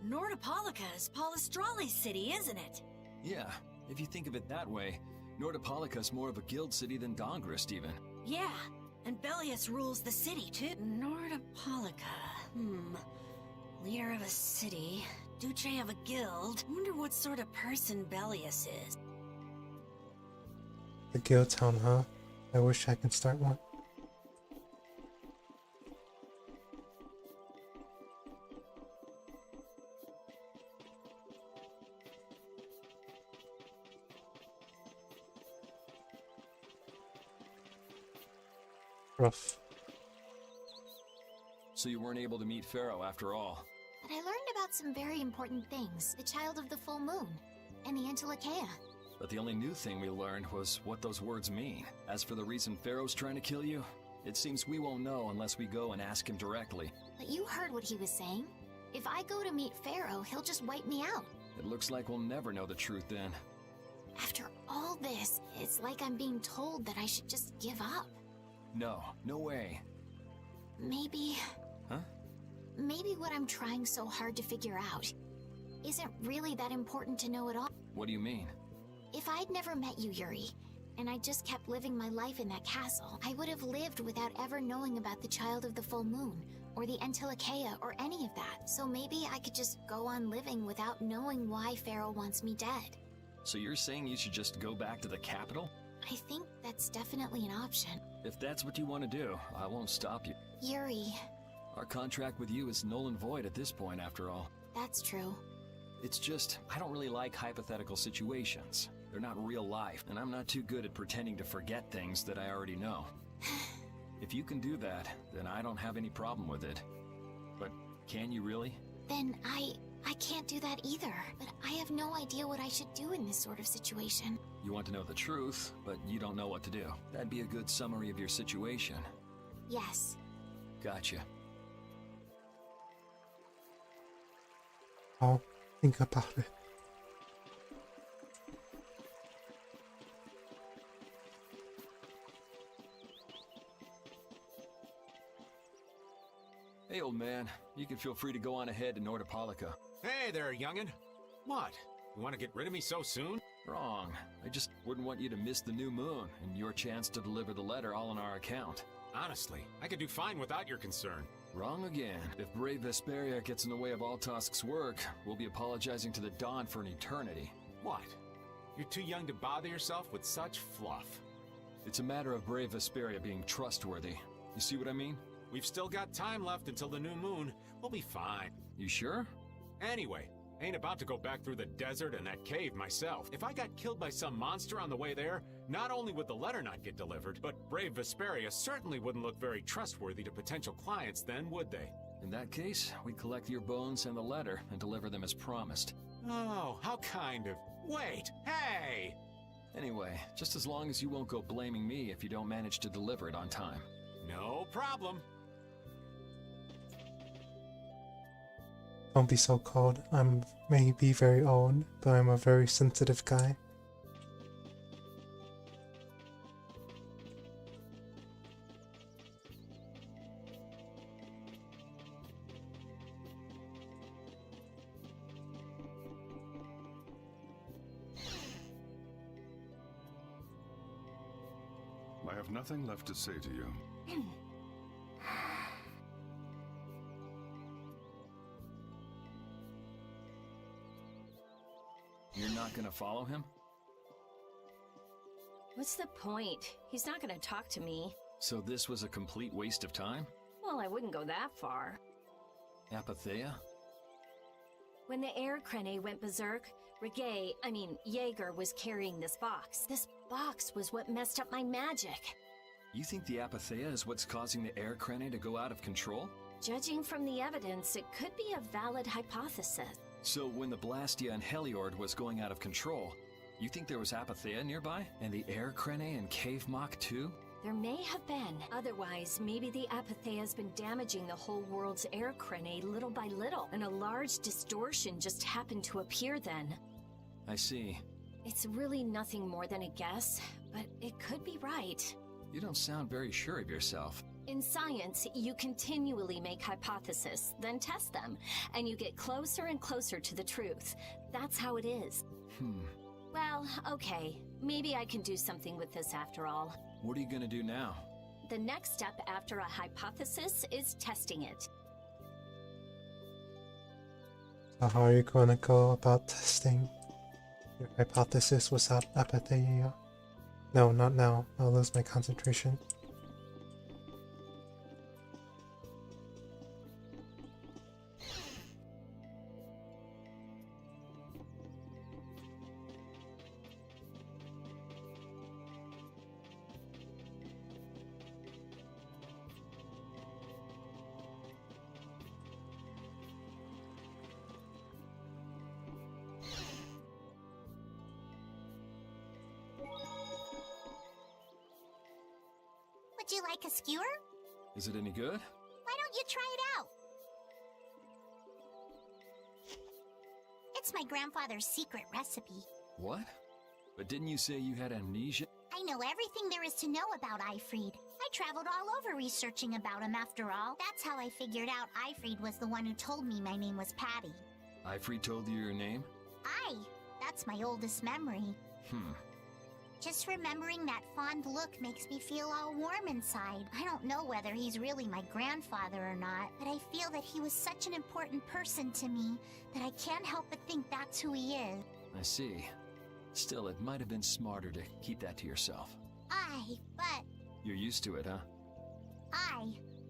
Nordopolica is Palestrale's city, isn't it? Yeah, if you think of it that way, Nordopolica's more of a guild city than Dongrest even. Yeah, and Bellius rules the city too. Nordopolica, leader of a city, Duce of a guild. Wonder what sort of person Bellius is. The guild town, huh? I wish I could start one. Rough. So you weren't able to meet Pharaoh after all. But I learned about some very important things. The Child of the Full Moon, and the Antilocheia. But the only new thing we learned was what those words mean. As for the reason Pharaoh's trying to kill you, it seems we won't know unless we go and ask him directly. But you heard what he was saying. If I go to meet Pharaoh, he'll just wipe me out. It looks like we'll never know the truth then. After all this, it's like I'm being told that I should just give up. No, no way. Maybe... Huh? maybe what I'm trying so hard to figure out isn't really that important to know at all. What do you mean? If I'd never met you, Yuri, and I just kept living my life in that castle, I would have lived without ever knowing about the Child of the Full Moon, or the Antilocheia, or any of that. So maybe I could just go on living without knowing why Pharaoh wants me dead. So you're saying you should just go back to the capital? I think that's definitely an option. If that's what you want to do, I won't stop you. Yuri. Our contract with you is null and void at this point, after all. That's true. It's just, I don't really like hypothetical situations. They're not real life, and I'm not too good at pretending to forget things that I already know. If you can do that, then I don't have any problem with it. But can you really? Then I can't do that either, but I have no idea what I should do in this sort of situation. You want to know the truth, but you don't know what to do. That'd be a good summary of your situation. Yes. Gotcha. I'll think about it. Hey, old man. You can feel free to go on ahead to Nordopolica. Hey there, youngin'. What? You want to get rid of me so soon? Wrong. I just wouldn't want you to miss the new moon and your chance to deliver the letter all on our account. Honestly, I could do fine without your concern. Wrong again. If brave Vesperia gets in the way of Altosk's work, we'll be apologizing to the Dawn for an eternity. What? You're too young to bother yourself with such fluff. It's a matter of brave Vesperia being trustworthy. You see what I mean? We've still got time left until the new moon. We'll be fine. You sure? Anyway, ain't about to go back through the desert and that cave myself. If I got killed by some monster on the way there, not only would the letter not get delivered, but brave Vesperia certainly wouldn't look very trustworthy to potential clients then, would they? In that case, we'd collect your bones and the letter and deliver them as promised. Oh, how kind of... Wait, hey! Anyway, just as long as you won't go blaming me if you don't manage to deliver it on time. No problem. Don't be so cold. I'm maybe very old, but I'm a very sensitive guy. I have nothing left to say to you. You're not gonna follow him? What's the point? He's not gonna talk to me. So this was a complete waste of time? Well, I wouldn't go that far. Apatheia? When the air crane went berserk, Jaeger was carrying this box. This box was what messed up my magic. You think the Apatheia is what's causing the air crane to go out of control? Judging from the evidence, it could be a valid hypothesis. So when the Blastia and Heliord was going out of control, you think there was Apatheia nearby? And the air crane and cave mock too? There may have been. Otherwise, maybe the Apatheia's been damaging the whole world's air crane little by little, and a large distortion just happened to appear then. I see. It's really nothing more than a guess, but it could be right. You don't sound very sure of yourself. In science, you continually make hypotheses, then test them, and you get closer and closer to the truth. That's how it is. Well, okay. Maybe I can do something with this after all. What are you gonna do now? The next step after a hypothesis is testing it. So how are you gonna go about testing your hypothesis without Apatheia? No, not now. I'll lose my concentration. Would you like a skewer? Is it any good? Why don't you try it out? It's my grandfather's secret recipe. What? But didn't you say you had amnesia? I know everything there is to know about Ifrid. I traveled all over researching about him after all. That's how I figured out Eifried was the one who told me my name was Patty. Eifried told you your name? That's my oldest memory. Just remembering that fond look makes me feel all warm inside. I don't know whether he's really my grandfather or not, but I feel that he was such an important person to me that I can't help but think that's who he is. I see. Still, it might have been smarter to keep that to yourself. But You're used to it, huh?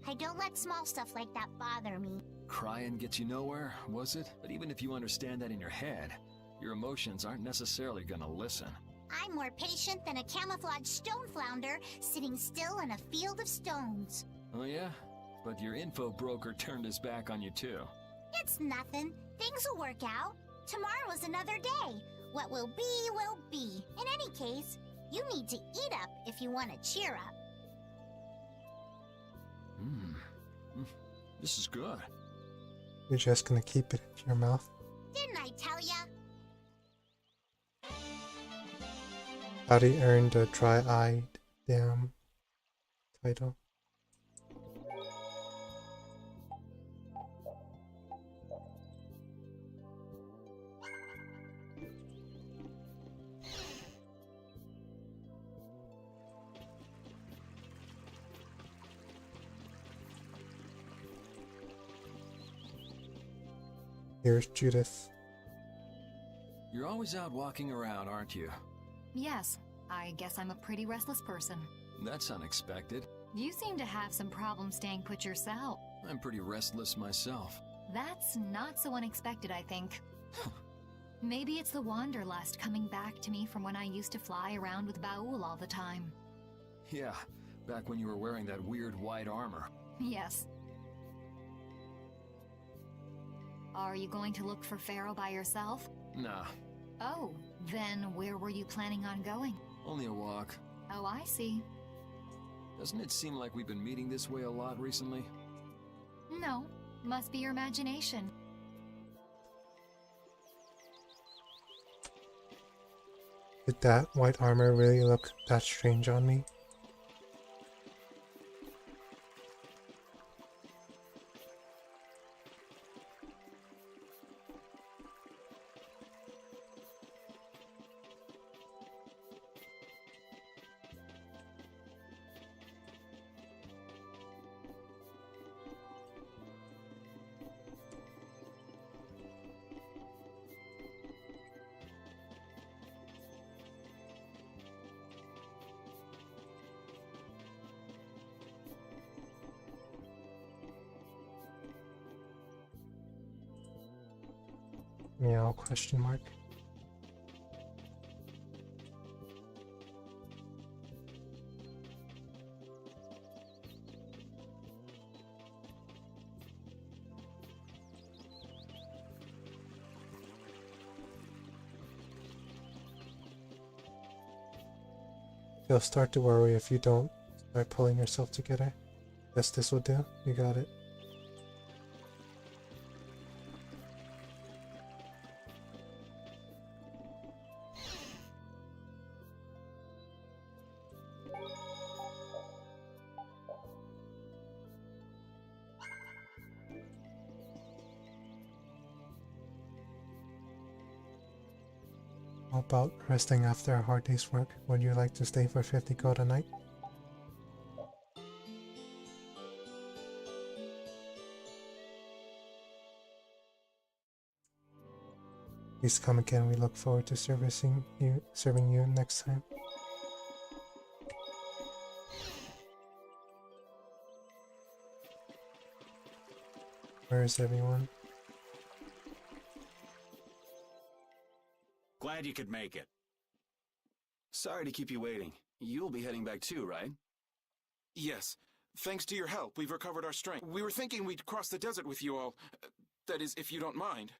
I don't let small stuff like that bother me. Crying gets you nowhere, was it? But even if you understand that in your head, your emotions aren't necessarily gonna listen. I'm more patient than a camouflaged stone flounder sitting still in a field of stones. Oh yeah? But your info broker turned his back on you too. It's nothing. Things will work out. Tomorrow's another day. What will be, will be. In any case, you need to eat up if you want to cheer up. This is good. You're just gonna keep it in your mouth? Didn't I tell ya? Patty earned a dry-eyed damn title. Here's Judith. You're always out walking around, aren't you? Yes, I guess I'm a pretty restless person. That's unexpected. You seem to have some problems staying put yourself. I'm pretty restless myself. That's not so unexpected, I think. Maybe it's the wanderlust coming back to me from when I used to fly around with Baul all the time. Yeah, back when you were wearing that weird white armor. Yes. Are you going to look for Pharaoh by yourself? Nah. Oh, then where were you planning on going? Only a walk. Oh, I see. Doesn't it seem like we've been meeting this way a lot recently? No, must be your imagination. Did that white armor really look that strange on me? Meow, question mark. You'll start to worry if you don't start pulling yourself together. Guess this will do. You got it. How about resting after a hard day's work? Would you like to stay for 50 gold a night? Please come again. We look forward to serving you next time. Where is everyone? Glad you could make it. Sorry to keep you waiting. You'll be heading back too, right? Yes. Thanks to your help, we've recovered our strength. We were thinking we'd cross the desert with you all. That is, if you don't mind.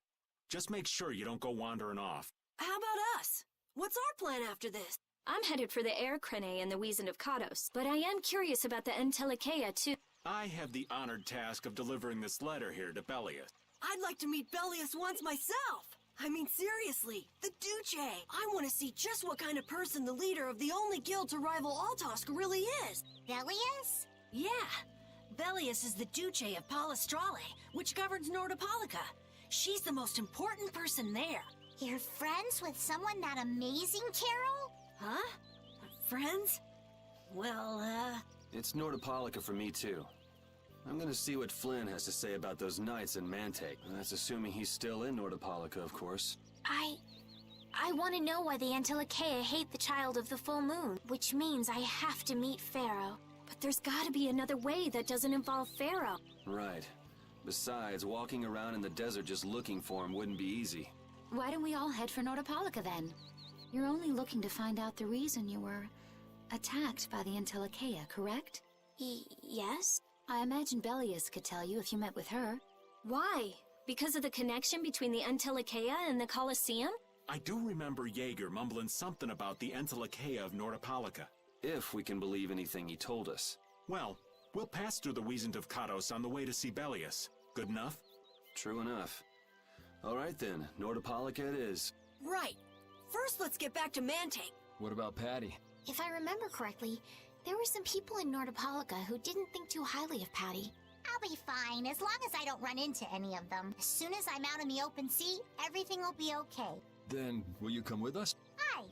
Just make sure you don't go wandering off. How about us? What's our plan after this? I'm headed for the Air Crene and the Wiesen of Kados, but I am curious about the Entelikeia too. I have the honored task of delivering this letter here to Bellius. I'd like to meet Bellius once myself. I mean, seriously, the Duce! I want to see just what kind of person the leader of the only guild to rival Altosk really is. Belius? Yeah. Belius is the Duce of Palestrale, which governs Nordopolica. She's the most important person there. You're friends with someone that amazing, Carol? Huh? Friends? Well, It's Nordopolica for me, too. I'm gonna see what Flynn has to say about those knights in Mantake. That's assuming he's still in Nordopolica, of course. I want to know why the Antilochea hate the child of the full moon, which means I have to meet Pharaoh. But there's gotta be another way that doesn't involve Pharaoh. Right. Besides, walking around in the desert just looking for him wouldn't be easy. Why don't we all head for Nordopolica then? You're only looking to find out the reason you were attacked by the Antilochea, correct? Yes? I imagine Belius could tell you if you met with her. Why? Because of the connection between the Antilochea and the Colosseum? I do remember Jaeger mumbling something about the Antilochea of Nordopolica. If we can believe anything he told us. Well, we'll pass through the Wiesent of Kados on the way to see Belius. Good enough? True enough. All right then, Nordopolica it is. right. First, let's get back to Mantake. What about Patty? If I remember correctly, there were some people in Nordopolica who didn't think too highly of Patty. I'll be fine, as long as I don't run into any of them. As soon as I'm out in the open sea, everything will be okay. Then, will you come with us? Aye,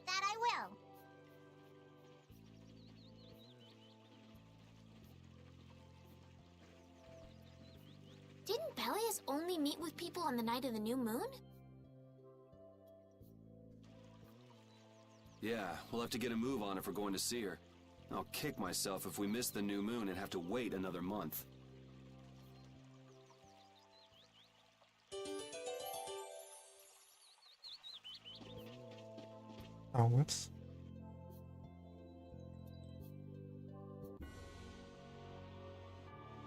that I will. Didn't Belius only meet with people on the night of the new moon? Yeah, we'll have to get a move on if we're going to see her. I'll kick myself if we miss the new moon and have to wait another month. Oh, whoops.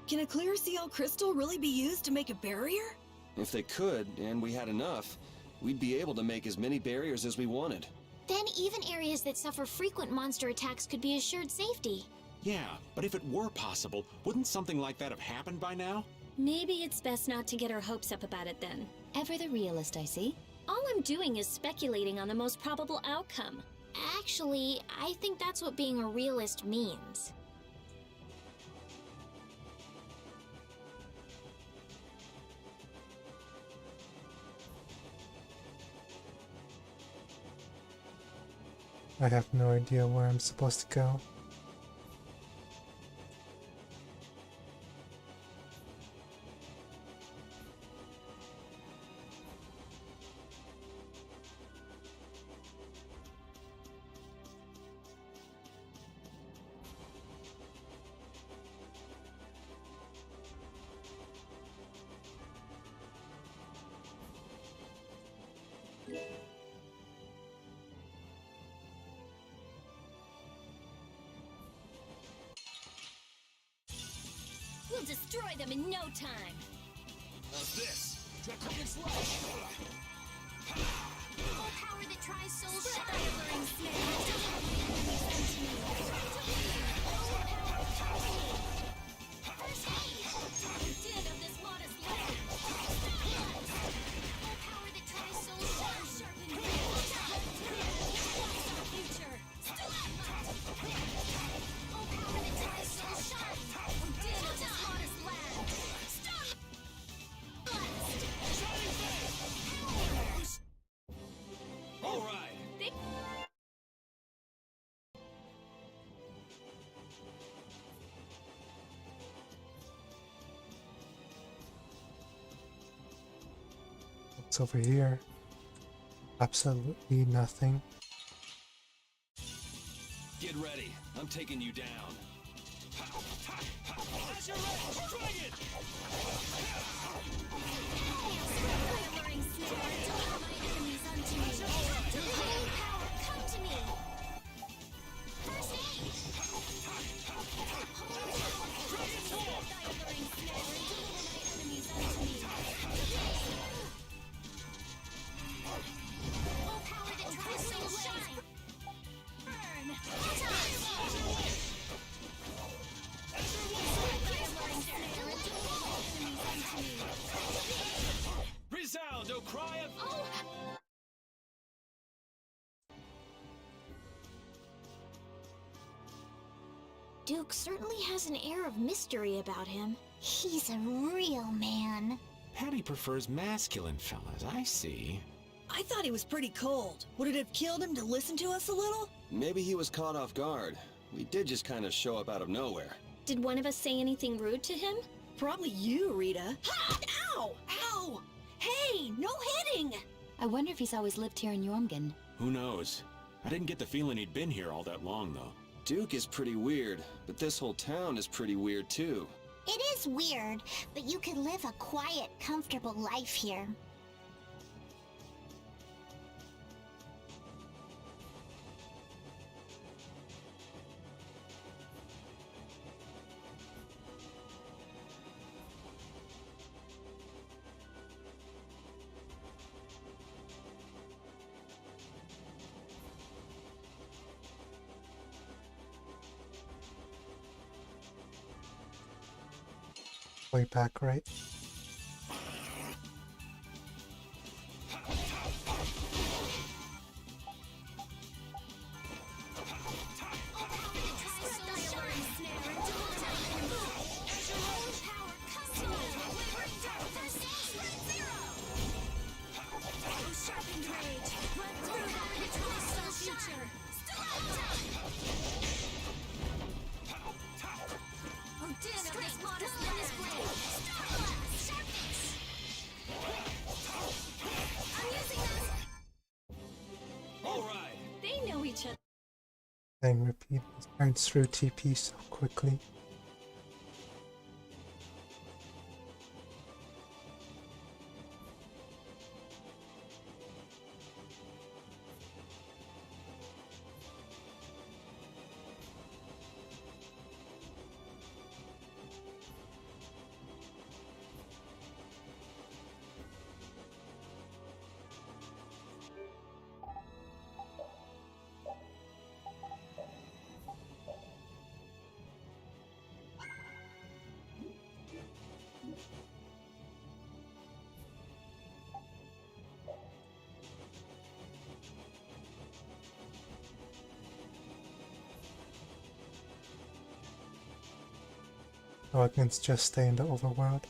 Can a clear CL crystal really be used to make a barrier? If they could, and we had enough, we'd be able to make as many barriers as we wanted. Then even areas that suffer frequent monster attacks could be assured safety. Yeah, but if it were possible, wouldn't something like that have happened by now? Maybe it's best not to get our hopes up about it then. Ever the realist, I see. All I'm doing is speculating on the most probable outcome. Actually, I think that's what being a realist means. I have no idea where I'm supposed to go. We'll destroy them in no time. How's this? Draconian slash! Full power that tries soul shine. Did of this modest land. Full power that tries soul shine. Sharpen future. Full power that tries soul shine. Did of this modest land. All right. What's over here? Absolutely nothing. Get ready. I'm taking you down. As you're ready, dragon! Alluring snare. Draw my enemies unto me. Divine power, come to me. First aid! Dragon sword. Thy alluring snare. Deliver my enemies unto me. Full power that tries soul shine. Burn. Resound, O cry of... Duke certainly has an air of mystery about him. He's a real man. Patty prefers masculine fellas, I see. I thought he was pretty cold. Would it have killed him to listen to us a little? Maybe he was caught off guard. We did just kind of show up out of nowhere. Did one of us say anything rude to him? Probably you, Rita. Ha! Ow! Ow! Hey, no hitting! I wonder if he's always lived here in Yormgen. Who knows? I didn't get the feeling he'd been here all that long, though. Duke is pretty weird, but this whole town is pretty weird too. It is weird, but you could live a quiet, comfortable life here. Way back, right? And repeat his turns through TP so quickly. Oh, I can just stay in the overworld.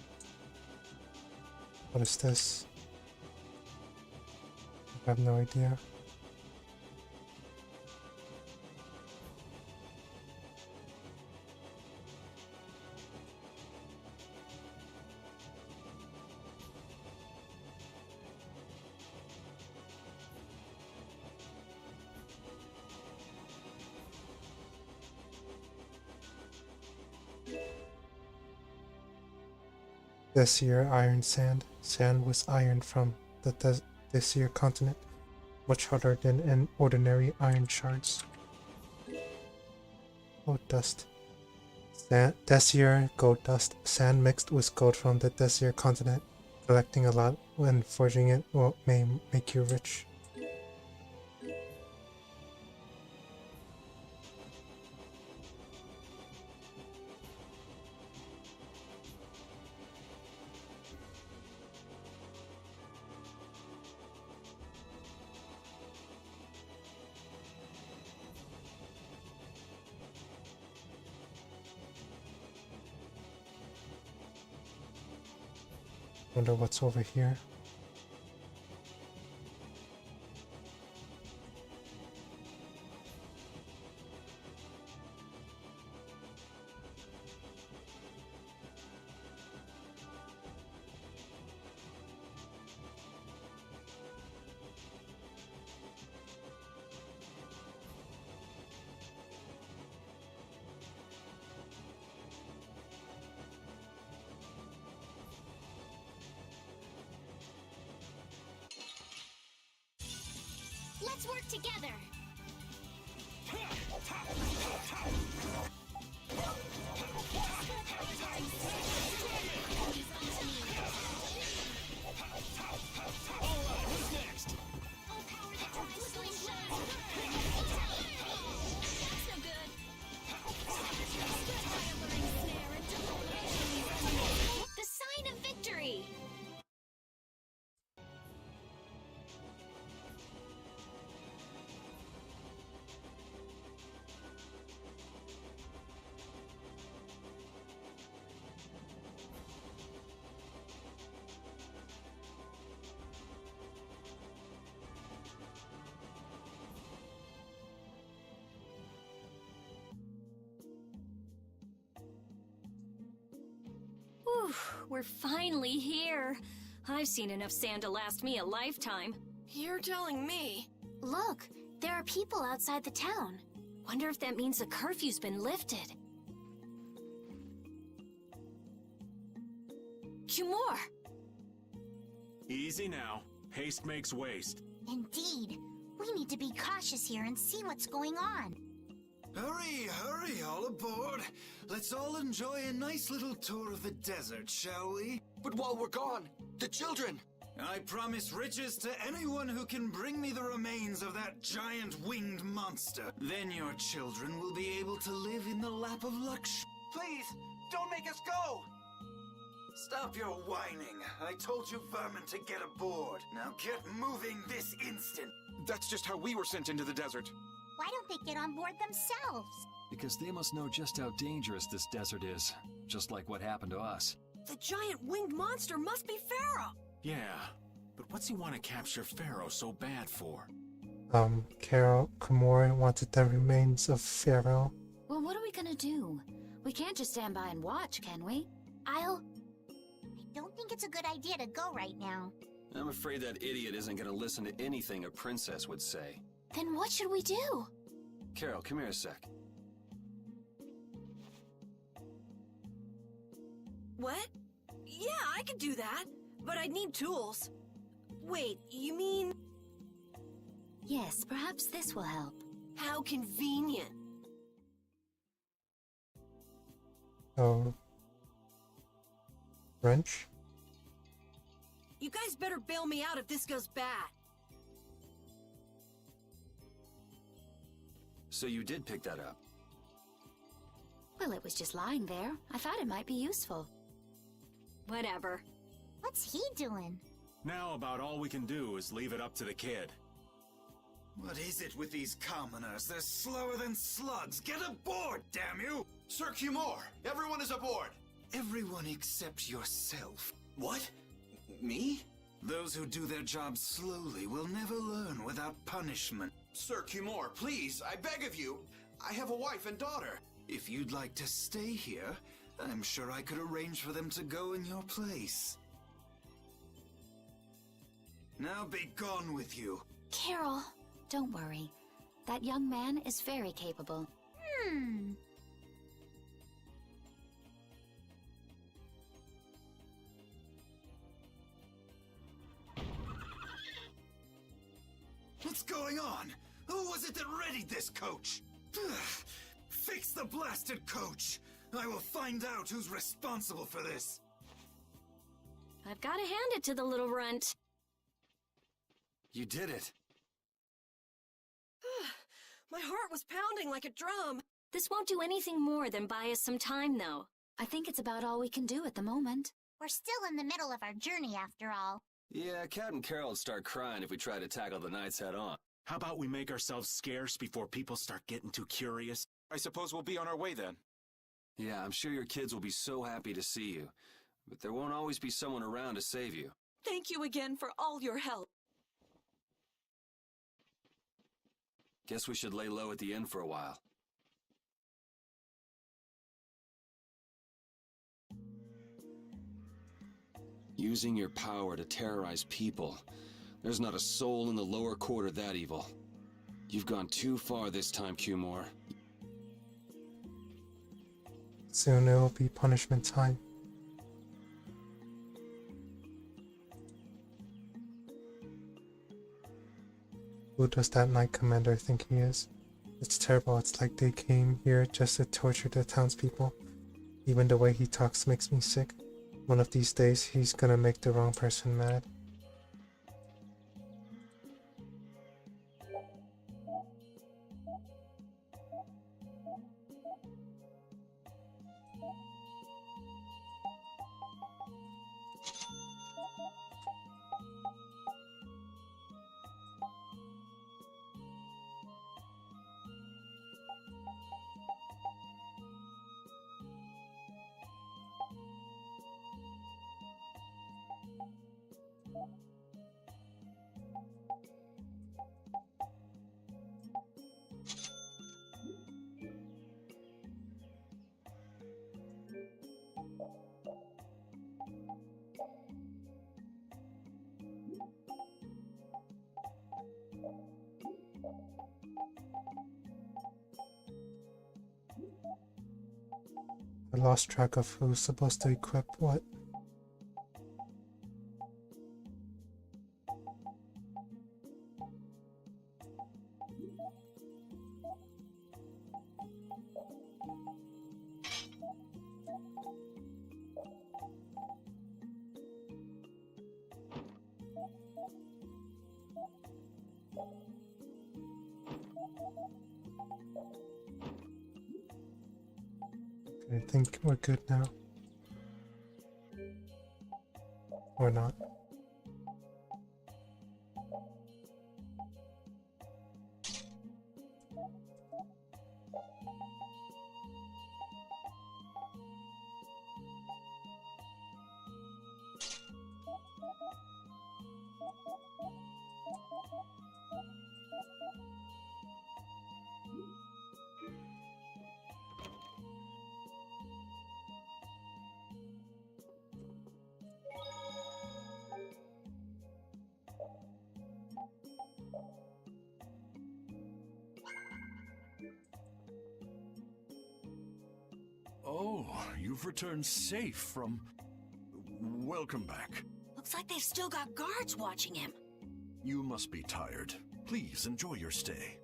What is this? I have no idea. This year, iron sand. Sand was ironed from the this year continent, much harder than in ordinary iron shards. Gold dust. Desir gold dust. Sand mixed with gold from the Desir continent. Collecting a lot when forging it may make you rich. Wonder what's over here. Let's work together. The sign of victory! we're finally here. I've seen enough sand to last me a lifetime. You're telling me. Look, there are people outside the town. Wonder if that means the curfew's been lifted. Cumore! Easy now. Haste makes waste. Indeed. We need to be cautious here and see what's going on. Hurry, hurry, all aboard. Let's all enjoy a nice little tour of the desert, shall we? But while we're gone, the children! I promise riches to anyone who can bring me the remains of that giant winged monster. Then your children will be able to live in the lap of luxury. Please, don't make us go! Stop your whining. I told you vermin to get aboard. Now get moving this instant. That's just how we were sent into the desert. Why don't they get on board themselves? Because they must know just how dangerous this desert is, just like what happened to us. The giant winged monster must be Pharaoh. Yeah, but what's he want to capture Pharaoh so bad for? Carol Komori wanted the remains of Pharaoh. Well, what are we gonna do? We can't just stand by and watch, can we? I don't think it's a good idea to go right now. I'm afraid that idiot isn't going to listen to anything a princess would say. Then what should we do? Carol, come here a sec. What? Yeah, I could do that, but I'd need tools. Wait, you mean... Yes, perhaps this will help. How convenient. Oh. French? You guys better bail me out if this goes bad. So you did pick that up? Well, it was just lying there. I thought it might be useful. Whatever. What's he doing? Now about all we can do is leave it up to the kid. What is it with these commoners? They're slower than slugs. Get aboard, damn you! Sir Cumore, everyone is aboard! Everyone except yourself. What? Me? Those who do their jobs slowly will never learn without punishment. Sir Cumore, please, I beg of you. I have a wife and daughter. If you'd like to stay here, I'm sure I could arrange for them to go in your place. Now be gone with you. Carol, don't worry. That young man is very capable. What's going on? Who was it that readied this coach? Fix the blasted coach! I will find out who's responsible for this. I've got to hand it to the little runt. You did it. My heart was pounding like a drum. This won't do anything more than buy us some time, though. I think it's about all we can do at the moment. We're still in the middle of our journey, after all. Yeah, Cat and Carol would start crying if we tried to tackle the knights head on. How about we make ourselves scarce before people start getting too curious? I suppose we'll be on our way then. Yeah, I'm sure your kids will be so happy to see you. But there won't always be someone around to save you. Thank you again for all your help. Guess we should lay low at the inn for a while. Using your power to terrorize people. There's not a soul in the lower quarter that evil. You've gone too far this time, Cumore. Soon it'll be punishment time. Who does that Knight Commander think he is? It's terrible. It's like they came here just to torture the townspeople. Even the way he talks makes me sick. One of these days, he's gonna make the wrong person mad. I lost track of who's supposed to equip what. I think we're good now. Or not. Oh, you've returned safe from... Welcome back. Looks like they've still got guards watching him. You must be tired. Please enjoy your stay.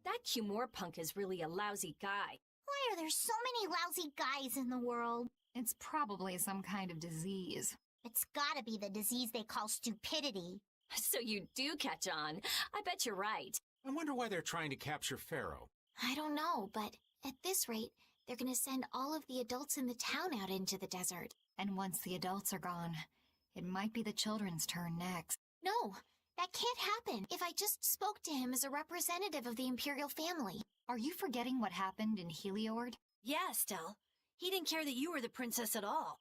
That Cumore punk is really a lousy guy. Why are there so many lousy guys in the world? It's probably some kind of disease. It's gotta be the disease they call stupidity. So you do catch on. I bet you're right. I wonder why they're trying to capture Pharaoh. I don't know, but at this rate, they're gonna send all of the adults in the town out into the desert. And once the adults are gone, it might be the children's turn next. No, that can't happen. If I just spoke to him as a representative of the Imperial family. Are you forgetting what happened in Heliord? Yeah, Estelle. He didn't care that you were the princess at all.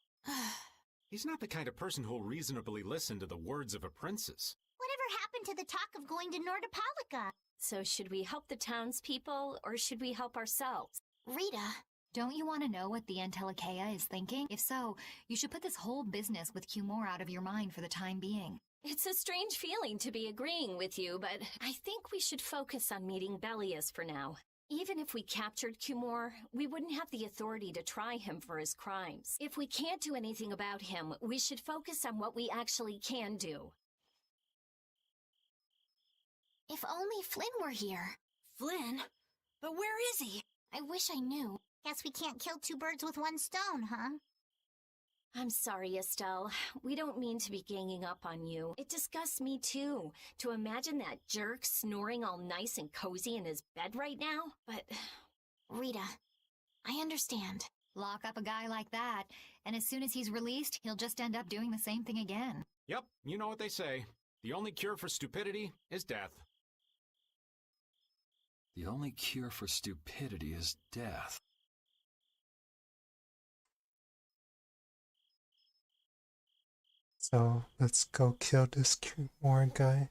He's not the kind of person who'll reasonably listen to the words of a princess. Whatever happened to the talk of going to Nordopolica? So should we help the townspeople, or should we help ourselves? Rita. Don't you want to know what the Entelekea is thinking? If so, you should put this whole business with Cumore out of your mind for the time being. It's a strange feeling to be agreeing with you, but I think we should focus on meeting Bellius for now. Even if we captured Cumore, we wouldn't have the authority to try him for his crimes. If we can't do anything about him, we should focus on what we actually can do. If only Flynn were here. Flynn? But where is he? I wish I knew. Guess we can't kill two birds with one stone, huh? I'm sorry, Estelle. We don't mean to be ganging up on you. It disgusts me, too, to imagine that jerk snoring all nice and cozy in his bed right now, but... Rita, I understand. Lock up a guy like that, and as soon as he's released, he'll just end up doing the same thing again. Yep, you know what they say. The only cure for stupidity is death. The only cure for stupidity is death. So let's go kill this Cumore guy.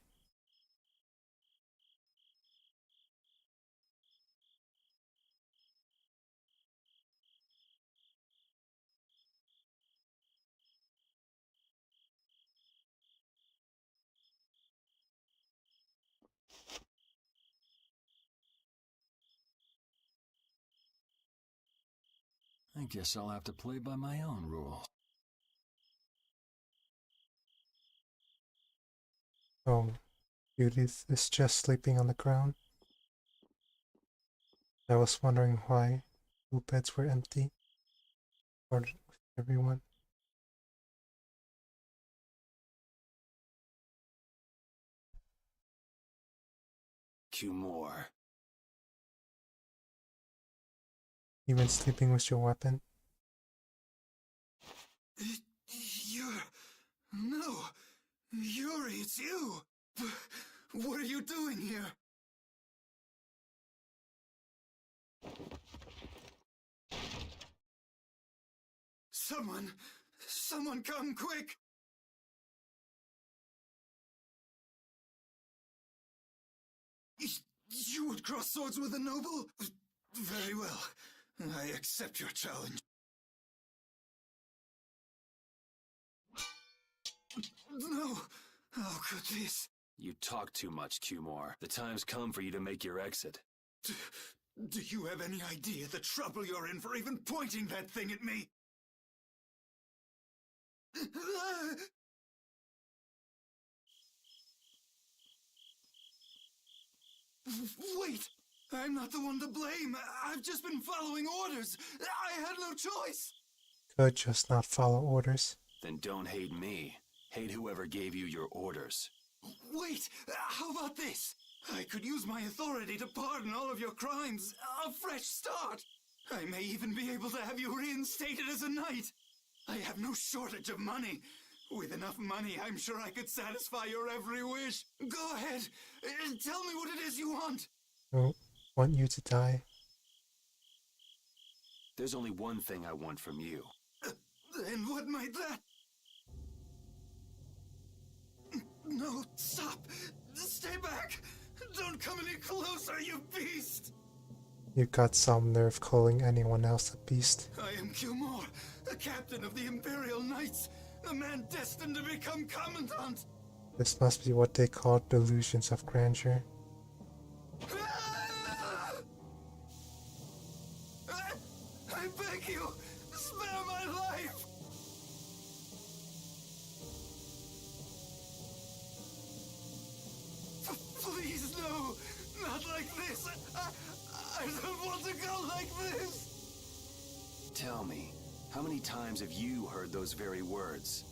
I guess I'll have to play by my own rules. Oh, Judith is just sleeping on the ground. I was wondering why 2 beds were empty. Or with everyone. Cumore. Even sleeping with your weapon. No! Yuri, it's you! What are you doing here? Someone come quick! You would cross swords with a noble? Very well. I accept your challenge. No! How could this? You talk too much, Cumore. The time's come for you to make your exit. Do you have any idea the trouble you're in for even pointing that thing at me? Wait! I'm not the one to blame. I've just been following orders. I had no choice. Could just not follow orders. Then don't hate me. Hate whoever gave you your orders. Wait! How about this? I could use my authority to pardon all of your crimes. A fresh start. I may even be able to have you reinstated as a knight. I have no shortage of money. With enough money, I'm sure I could satisfy your every wish. Go ahead. Tell me what it is you want. I want you to die. There's only one thing I want from you. And what might that... No, stop! Stay back! Don't come any closer, you beast! You got some nerve calling anyone else a beast. I am Cumor, the captain of the Imperial Knights, the man destined to become Commandant! This must be what they call delusions of grandeur. I beg you, spare my life! Please, no! Not like this! I don't want to go like this! Tell me, how many times have you heard those very words?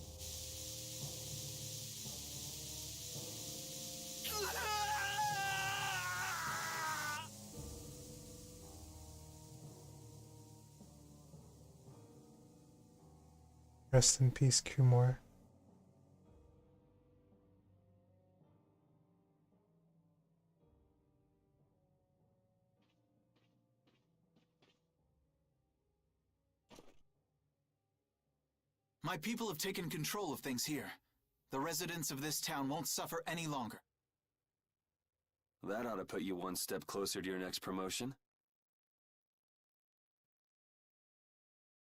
Rest in peace, Cumor. My people have taken control of things here. The residents of this town won't suffer any longer. That ought to put you one step closer to your next promotion.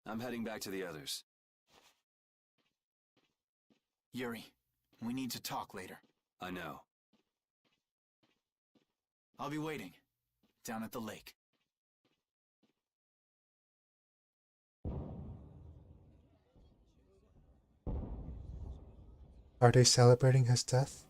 I'm heading back to the others. Yuri, we need to talk later. I know. I'll be waiting, down at the lake. Are they celebrating his death?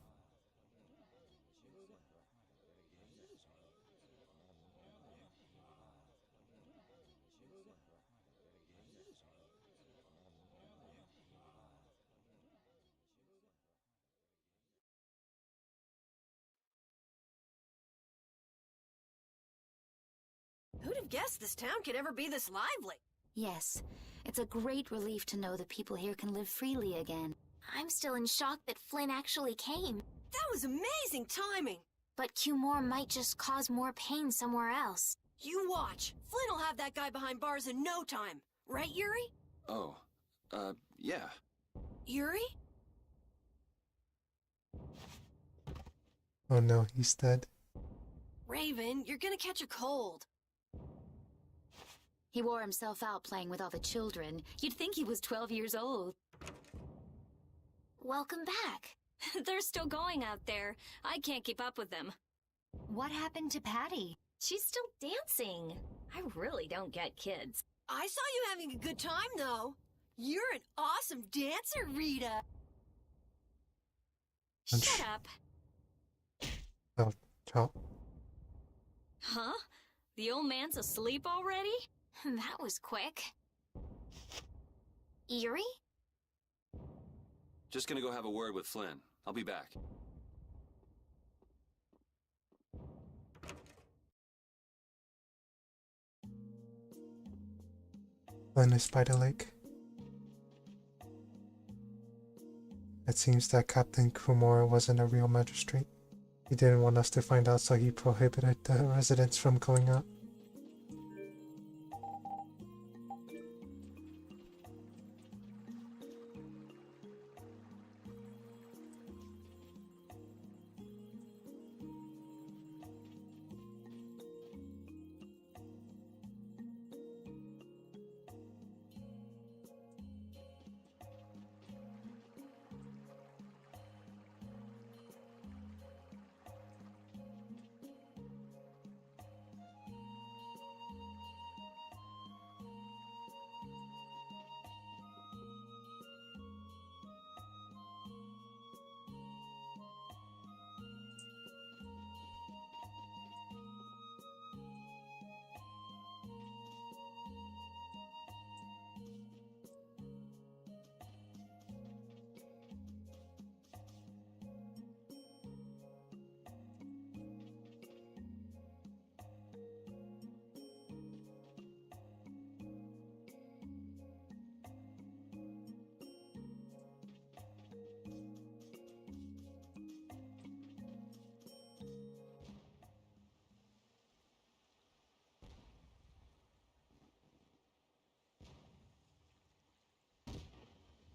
Who'd have guessed this town could ever be this lively? Yes, it's a great relief to know that people here can live freely again. I'm still in shock that Flynn actually came. That was amazing timing! But Cumor might just cause more pain somewhere else. You watch. Flynn will have that guy behind bars in no time. Right, Yuri? Oh, yeah. Yuri? Oh no, he's dead. Raven, you're gonna catch a cold. He wore himself out playing with all the children. You'd think he was 12 years old. Welcome back. They're still going out there. I can't keep up with them. What happened to Patty? She's still dancing. I really don't get kids. I saw you having a good time, though. You're an awesome dancer, Rita. Shut up. Oh, ciao. Huh? The old man's asleep already? That was quick. Yuri? Just gonna go have a word with Flynn. I'll be back. Flynn is by the lake. It seems that Captain Cumor wasn't a real magistrate. He didn't want us to find out, so he prohibited the residents from going out.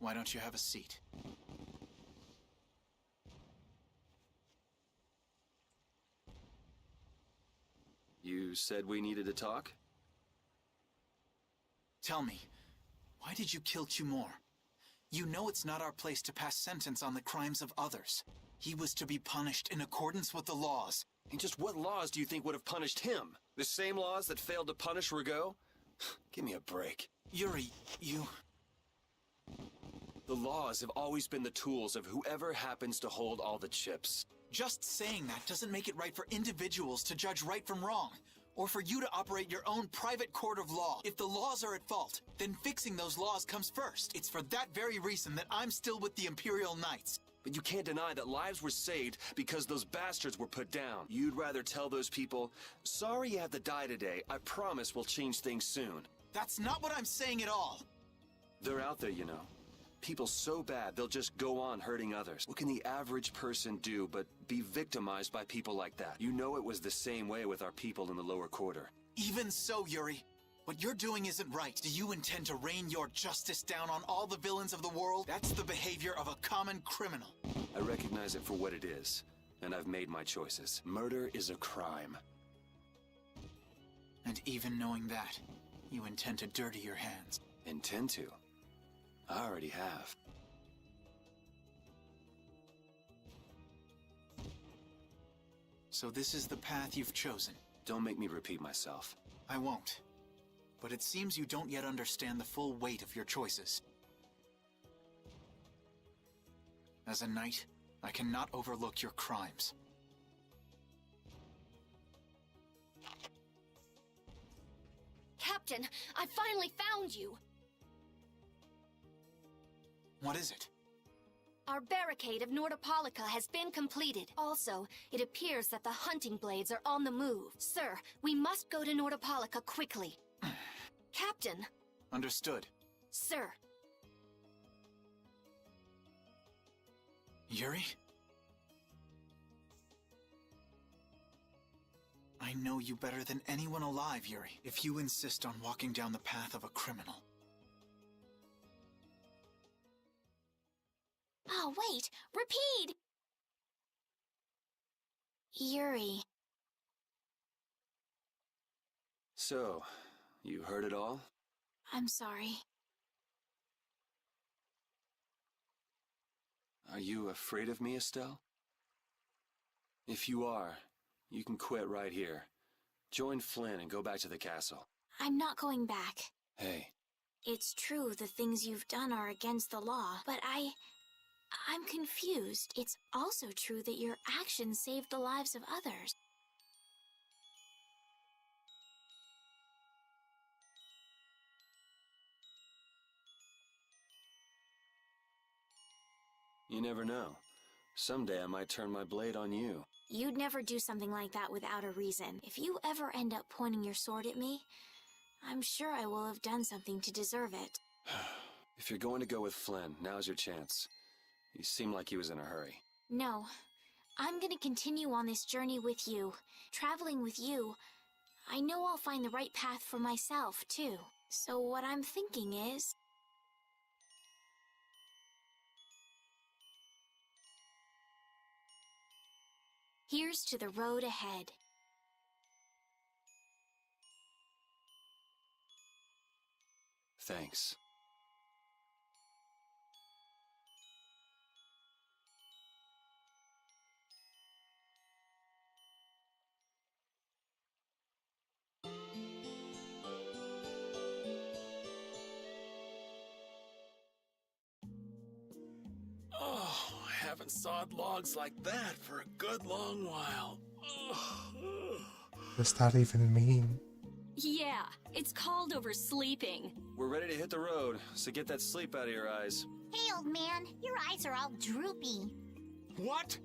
Why don't you have a seat? You said we needed to talk? Tell me, why did you kill Cumore? You know it's not our place to pass sentence on the crimes of others. He was to be punished in accordance with the laws. And just what laws do you think would have punished him? The same laws that failed to punish Rigaud? Give me a break. Yuri, you... The laws have always been the tools of whoever happens to hold all the chips. Just saying that doesn't make it right for individuals to judge right from wrong, or for you to operate your own private court of law. If the laws are at fault, then fixing those laws comes first. It's for that very reason that I'm still with the Imperial Knights. But you can't deny that lives were saved because those bastards were put down. You'd rather tell those people, sorry you had to die today, I promise we'll change things soon. That's not what I'm saying at all. They're out there, you know. People so bad, they'll just go on hurting others. What can the average person do but be victimized by people like that? You know it was the same way with our people in the lower quarter. Even so, Yuri, what you're doing isn't right. Do you intend to rain your justice down on all the villains of the world? That's the behavior of a common criminal. I recognize it for what it is, and I've made my choices. Murder is a crime. And even knowing that, you intend to dirty your hands. Intend to? I already have. So this is the path you've chosen. Don't make me repeat myself. I won't. But it seems you don't yet understand the full weight of your choices. As a knight, I cannot overlook your crimes. Captain, I finally found you! What is it? Our barricade of Nordopolica has been completed. Also, it appears that the hunting blades are on the move. Sir, we must go to Nordopolica quickly. Captain! Understood. Sir! Yuri? I know you better than anyone alive, Yuri. If you insist on walking down the path of a criminal. Oh, wait! Repeat! Yuri. So, you heard it all? I'm sorry. Are you afraid of me, Estelle? If you are, you can quit right here. Join Flynn and go back to the castle. I'm not going back. Hey. It's true the things you've done are against the law, but I'm confused. It's also true that your actions saved the lives of others. You never know. Someday I might turn my blade on you. You'd never do something like that without a reason. If you ever end up pointing your sword at me, I'm sure I will have done something to deserve it. If you're going to go with Flynn, now's your chance. You seem like he was in a hurry. No. I'm gonna continue on this journey with you. Traveling with you, I know I'll find the right path for myself, too. So what I'm thinking is... here's to the road ahead. Thanks. Oh, I haven't sawed logs like that for a good long while. What does that even mean? Yeah, it's called oversleeping. We're ready to hit the road, so get that sleep out of your eyes. Hey, old man, your eyes are all droopy. What?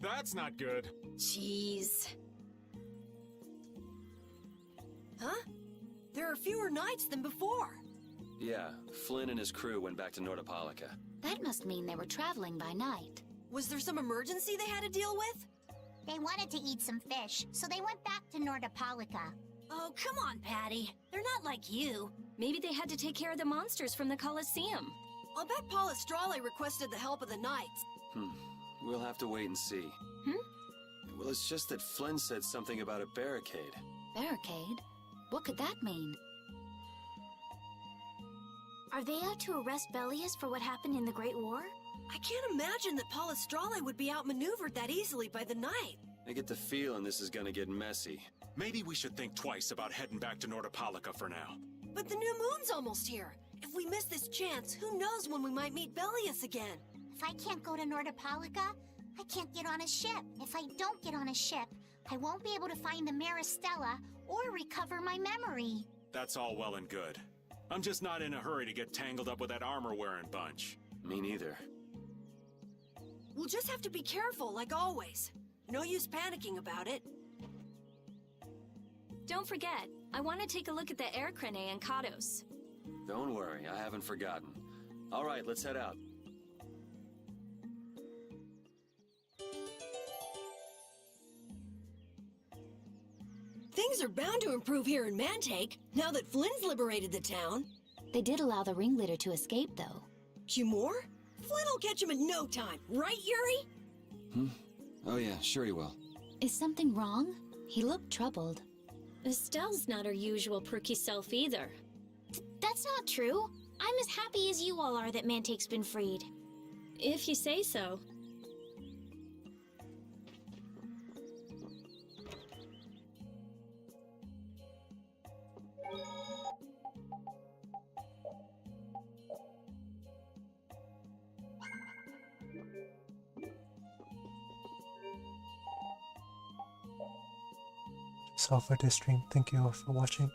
That's not good. Jeez. Huh? There are fewer knights than before. Yeah, Flynn and his crew went back to Nordopolica. That must mean they were traveling by night. Was there some emergency they had to deal with? They wanted to eat some fish, so they went back to Nordopolica. Oh, come on, Patty. They're not like you. Maybe they had to take care of the monsters from the Colosseum. I'll bet Paul Estrale requested the help of the Knights. We'll have to wait and see. Well, it's just that Flynn said something about a barricade. Barricade? What could that mean? Are they out to arrest Bellius for what happened in the Great War? I can't imagine that Paul Estrale would be outmaneuvered that easily by the Knight. I get the feeling this is gonna get messy. Maybe we should think twice about heading back to Nordopolica for now. But the new moon's almost here. If we miss this chance, who knows when we might meet Bellius again? If I can't go to Nordopolica, I can't get on a ship. If I don't get on a ship, I won't be able to find the Maristella or recover my memory. That's all well and good. I'm just not in a hurry to get tangled up with that armor-wearing bunch. Me neither. We'll just have to be careful, like always. No use panicking about it. Don't forget, I want to take a look at the air crane and Kados. Don't worry, I haven't forgotten. All right, let's head out. Things are bound to improve here in Mantake, now that Flynn's liberated the town. They did allow the ringleader to escape, though. Humor? Flynn will catch him in no time, right, Yuri? Oh yeah, sure he will. Is something wrong? He looked troubled. Estelle's not her usual perky self either. That's not true. I'm as happy as you all are that Mantake's been freed. If you say so. That's all for this stream. Thank you all for watching.